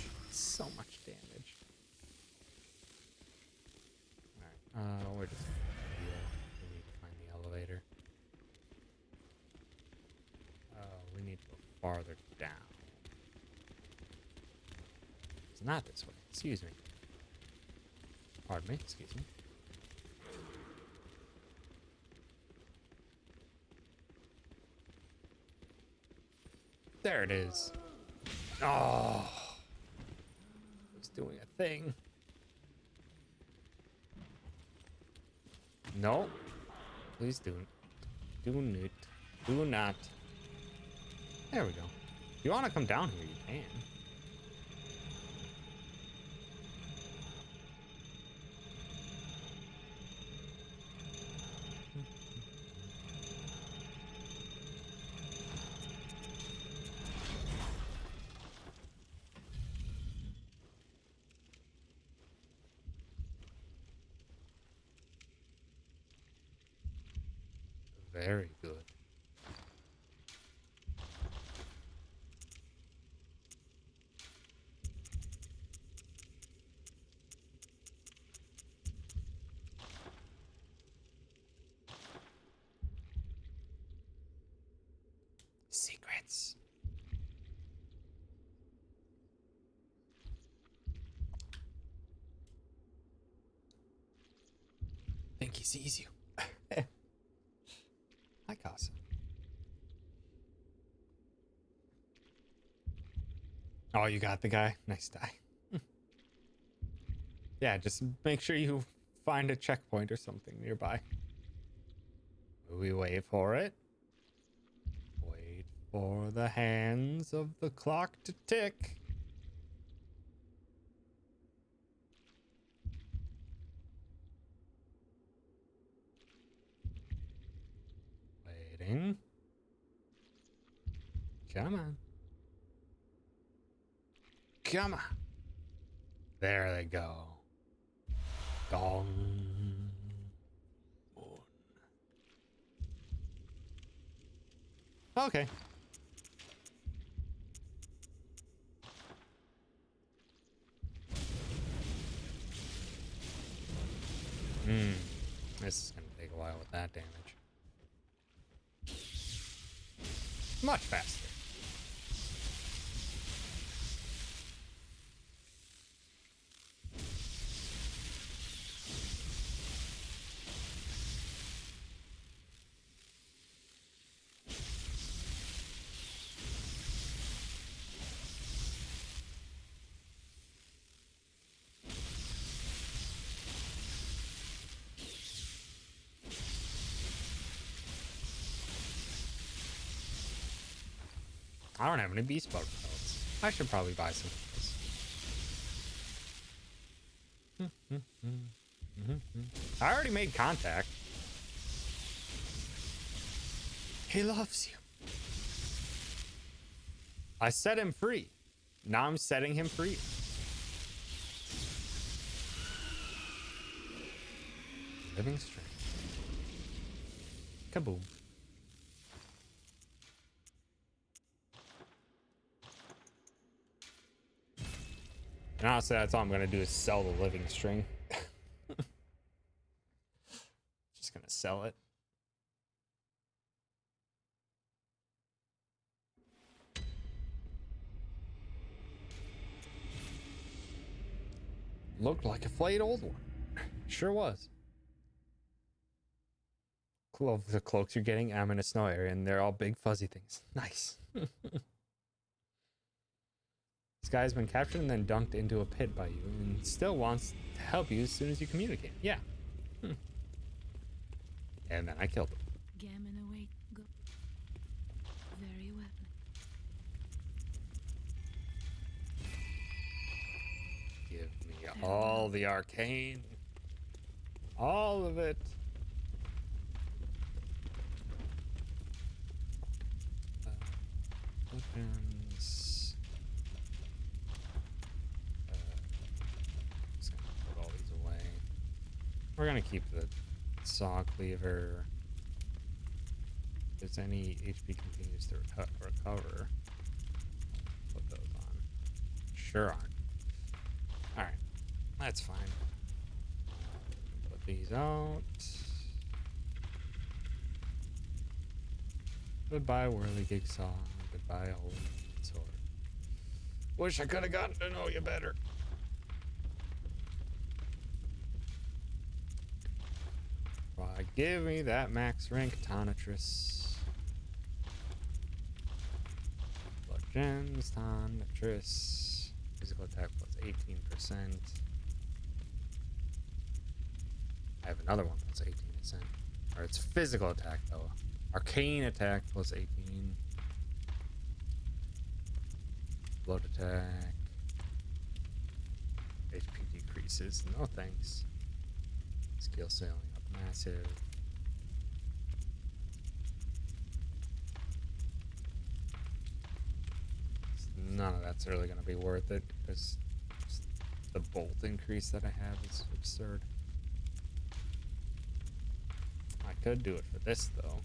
[SPEAKER 1] damage. Alright, we're just gonna heal. We need to find the elevator. We need to go farther down. not this way. Excuse me. Pardon me. Excuse me. There it is. Oh. It's doing a thing. No. Please do. Do not. Do not. There we go. If you want to come down here, you can. Very good. Secrets. Think he sees you. Hi, Casa. Oh, you got the guy? Nice die. Yeah, just make sure you find a checkpoint or something nearby. We wait for it. Wait for the hands of the clock to tick. Waiting. Come on. Come on. There they go. Gong. Okay. This is gonna take a while with that damage. Much faster. I don't have any beast bug pelts. I should probably buy some of those. I already made contact. He loves you. I set him free. Now I'm setting him free. Living strength. Kaboom. And honestly, that's all I'm gonna do is sell the living string. Just gonna sell it. Looked like a flayed old one. Sure was. Love the cloaks you're getting. I'm in a snow area and they're all big fuzzy things. Nice. This guy's been captured and then dunked into a pit by you and still wants to help you as soon as you communicate. Yeah. And then I killed him.
[SPEAKER 3] Gammon awake. Go. Very well.
[SPEAKER 1] Give me all the arcane. All of it. Weapons. Just gonna put all these away. We're gonna keep the saw cleaver. If there's any HP continues to recover, put those on. Sure aren't. Alright, that's fine. Put these out. Goodbye, whirligig saw. Goodbye, old sword. Wish I could have gotten to know you better. Give me that max rank Tonitrus. Blood gems, Tonitrus. Physical attack plus 18%. I have another one plus 18%. Or it's physical attack though. Arcane attack plus 18. Blood attack. HP decreases. No thanks. Skill sailing up massive. None of that's really going to be worth it because the bolt increase that I have is absurd. I could do it for this though.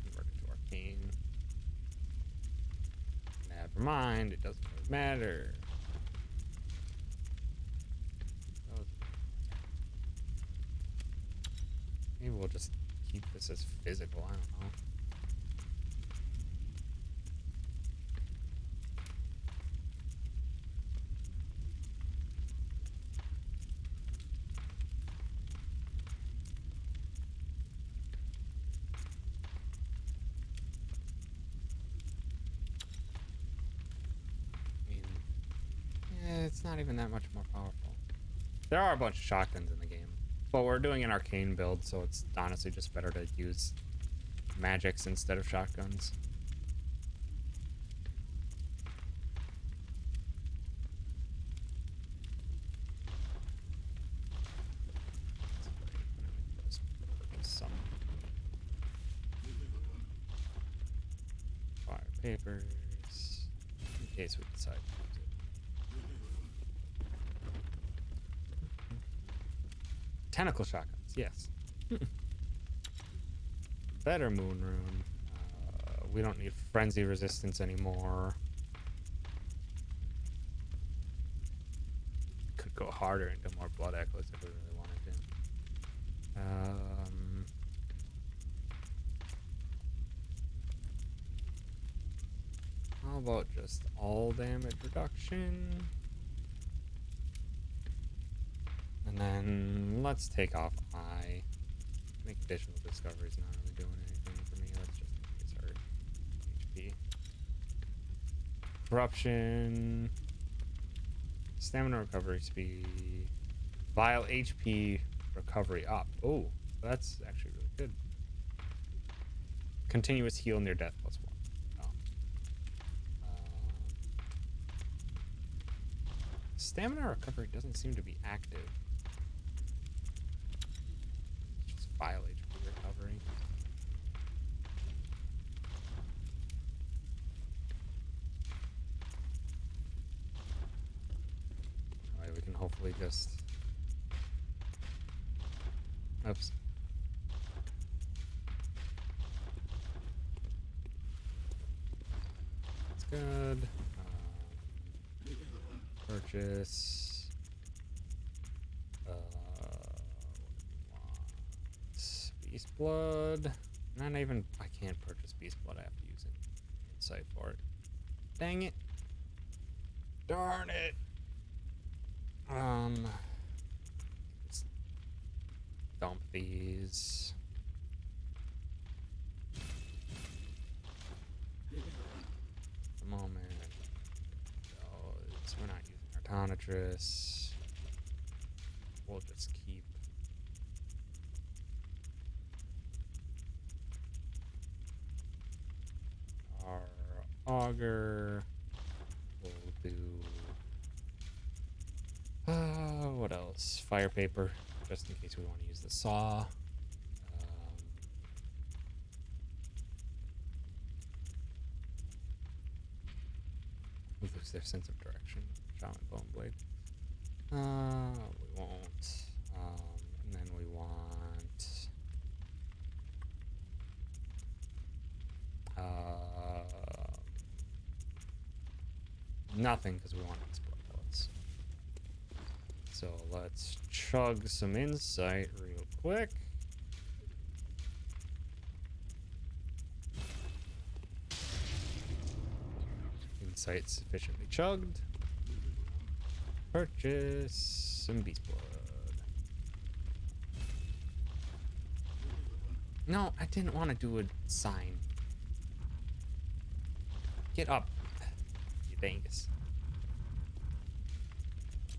[SPEAKER 1] Convert it to arcane. Never mind, it doesn't really matter. Maybe we'll just keep this as physical, I don't know. I mean, it's not even that much more powerful. There are a bunch of shotguns in the game. But we're doing an arcane build, so it's honestly just better to use magics instead of shotguns. Some fire papers in case we decide to use it. Tentacle shotguns, yes. Better moon rune. We don't need frenzy resistance anymore. Could go harder into more blood echoes if we really wanted to. How about just all damage reduction? And then let's take off eye. Make additional discoveries not really doing anything for me. Let's just increase our HP. Corruption. Stamina recovery speed. Vial HP recovery up. Oh, that's actually really good. Continuous heal near death plus 1. Oh. Stamina recovery doesn't seem to be active. Vial HP recovery. Alright, we can hopefully just... Oops. That's good. Purchase. Beast blood. Not even. I can't purchase beast blood. I have to use an insight for it. Dang it. Darn it. Let's dump these. The moment. Oh, we're not using our Tonitrus. We'll just keep. Our auger. We'll do what else? Fire paper, just in case we want to use the saw. We lose their sense of direction. Shaman Bone Blade. We won't. And then we want nothing because we want these blood pellets. So let's chug some insight real quick. Insight sufficiently chugged. Purchase some beast blood. No, I didn't want to do a sign. Get up, you dingus.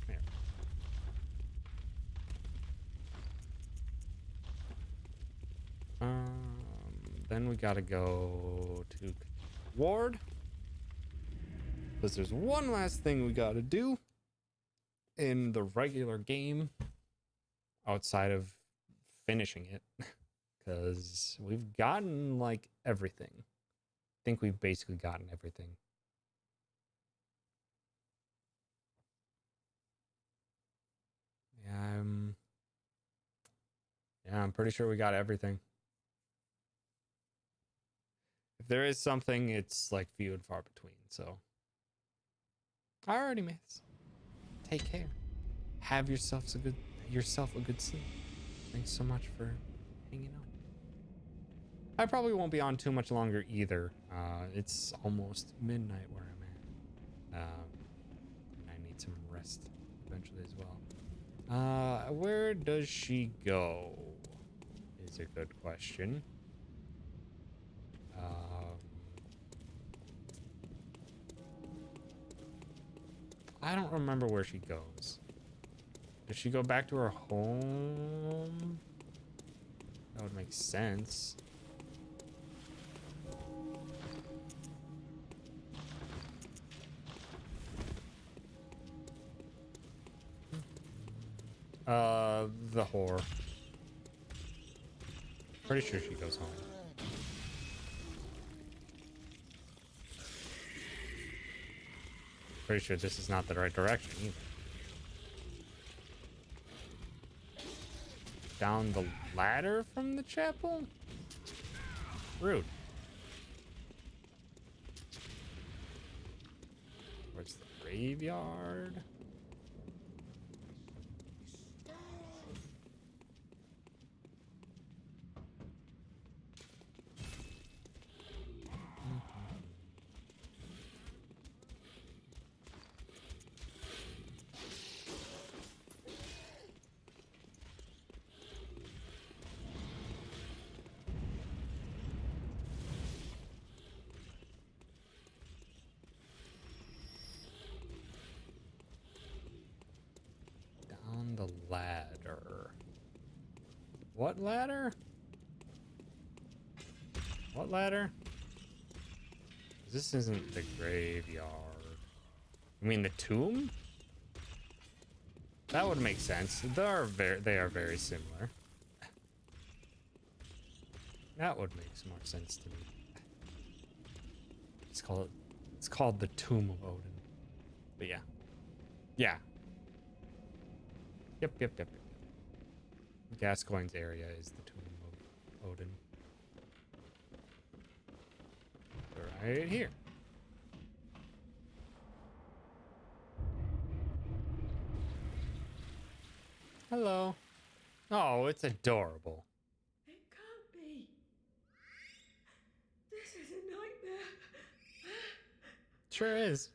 [SPEAKER 1] There. Then we gotta go to Ward. Because there's one last thing we gotta do in the regular game outside of finishing it. Because we've gotten like everything. I think we've basically gotten everything. Yeah, I'm pretty sure we got everything. If there is something, it's like few and far between, so. Alrighty, mates. Take care. Have yourself a good sleep. Thanks so much for hanging out. I probably won't be on too much longer either. It's almost midnight where I'm at. And I need some rest eventually as well. Where does she go? Is a good question. I don't remember where she goes. Does she go back to her home? That would make sense. The whore. Pretty sure she goes home. Pretty sure this is not the right direction either. Down the ladder from the chapel? Rude. Where's the graveyard? The ladder. What ladder? What ladder? This isn't the graveyard. You mean the tomb? That would make sense. They are very similar. That would make more sense to me. It's called the Tomb of Odin. But yeah. Yeah. Yep. Gascoigne's area is the Tomb of Odin. Right here. Hello. Oh, it's adorable.
[SPEAKER 5] It can't be. This is a nightmare.
[SPEAKER 1] Sure is.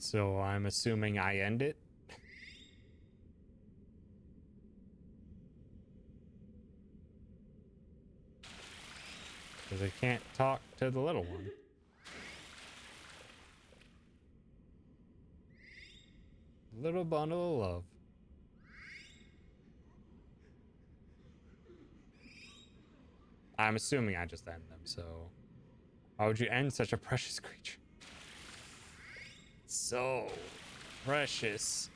[SPEAKER 1] So I'm assuming I end it. Because I can't talk to the little one. Little bundle of love. I'm assuming I just end them, so... Why would you end such a precious creature? So... precious.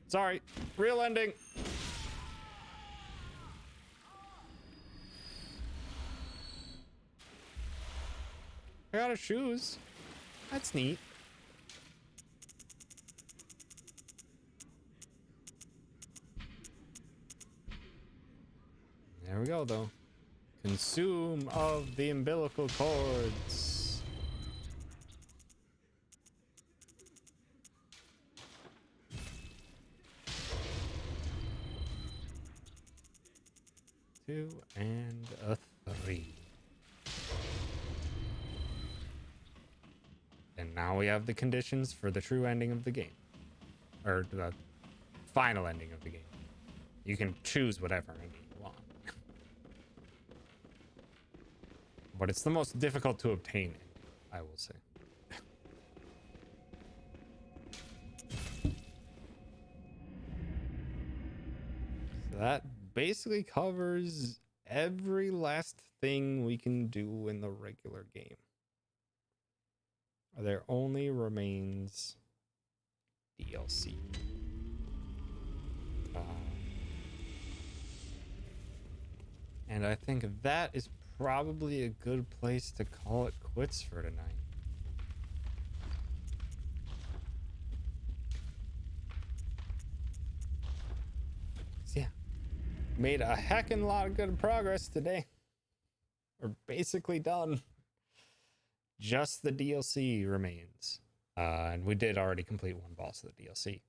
[SPEAKER 1] Sorry. Real ending. I got her shoes. That's neat. go, though. Consume of the umbilical cords. Two and a 3. And now we have the conditions for the true ending of the game. Or the final ending of the game. You can choose whatever ending you want. But it's the most difficult to obtain, I will say. So that basically covers every last thing we can do in the regular game. There only remains DLC. And I think that is probably a good place to call it quits for tonight. So yeah, made a heckin' lot of good progress today. We're basically done. Just the DLC remains. And we did already complete one boss of the DLC.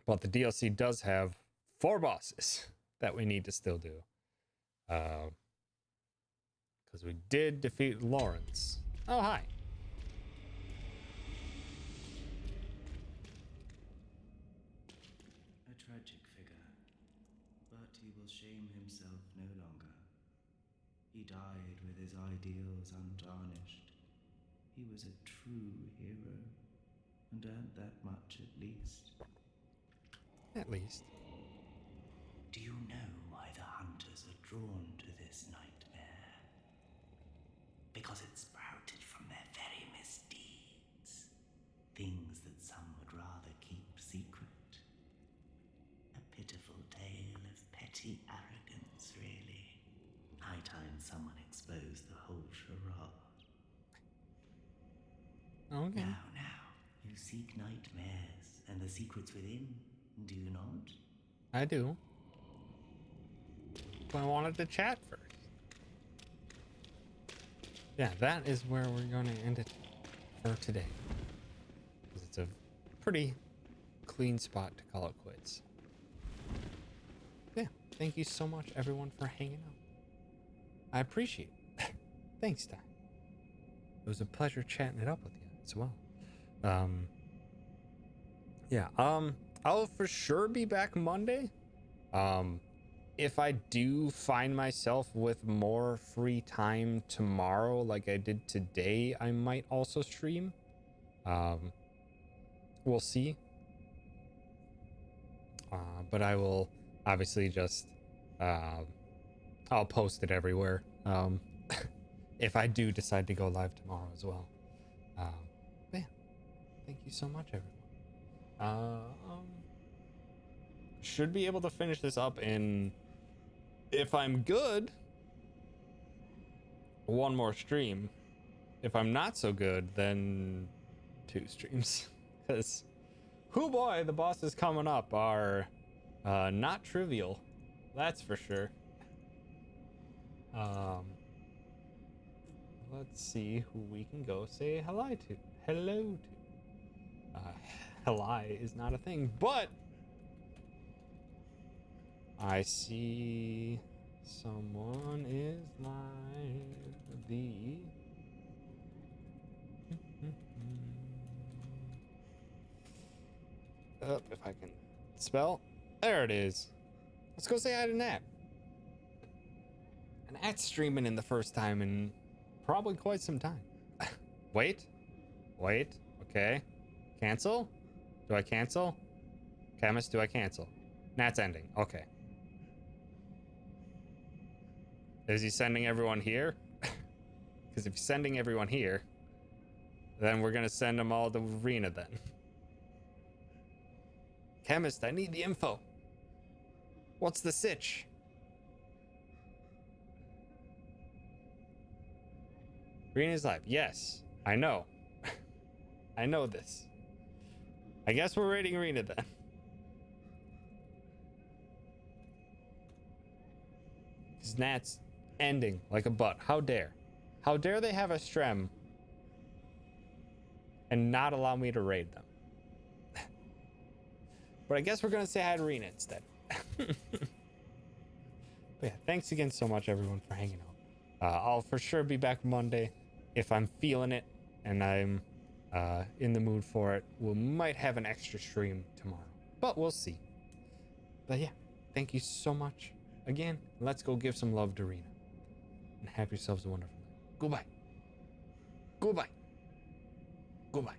[SPEAKER 1] But the DLC does have 4 bosses that we need to still do. Because we did defeat Lawrence. Oh, hi.
[SPEAKER 6] A tragic figure, but he will shame himself no longer. He died with his ideals untarnished. He was a true hero, and earned that much at least.
[SPEAKER 1] At least.
[SPEAKER 6] Do you know why the hunters are drawn to this nightmare? Because it sprouted from their very misdeeds. Things that some would rather keep secret. A pitiful tale of petty arrogance, really. High time someone exposed the whole charade.
[SPEAKER 1] Okay.
[SPEAKER 6] Now, you seek nightmares and the secrets within, do you not?
[SPEAKER 1] I do. But I wanted to chat first. Yeah, that is where we're going to end it for today. Because it's a pretty clean spot to call it quits. Yeah, thank you so much, everyone, for hanging out. I appreciate it. Thanks, Ty. It was a pleasure chatting it up with you as well. I'll for sure be back Monday. If I do find myself with more free time tomorrow, like I did today, I might also stream. We'll see. But I will obviously just, I'll post it everywhere. If I do decide to go live tomorrow as well. Yeah, thank you so much, everyone. Should be able to finish this up in, if I'm good, one more stream. If I'm not so good, then 2 streams. Because, hoo boy, the bosses coming up are not trivial. That's for sure. Let's see who we can go say hello to. Hello is not a thing, but I see someone is live. If I can spell. There it is. Let's go say hi to Nat. And Nat's streaming in the first time in probably quite some time. Wait. Okay. Cancel? Do I cancel? Chemist, do I cancel? Nat's ending. Okay. Is he sending everyone here? Because if he's sending everyone here, then we're gonna send them all to Arena then. Chemist, I need the info. What's the sitch? Arena's live. Yes, I know. I know this. I guess we're raiding Arena then. Because Nat's ending like a butt. How dare? How dare they have a Strem and not allow me to raid them? But I guess we're going to say hi to Rena instead. But yeah, thanks again so much, everyone, for hanging out. I'll for sure be back Monday if I'm feeling it and I'm in the mood for it. We might have an extra stream tomorrow, but we'll see. But yeah, thank you so much. Again, let's go give some love to Rena. And have yourselves a wonderful night. Goodbye. Goodbye. Goodbye.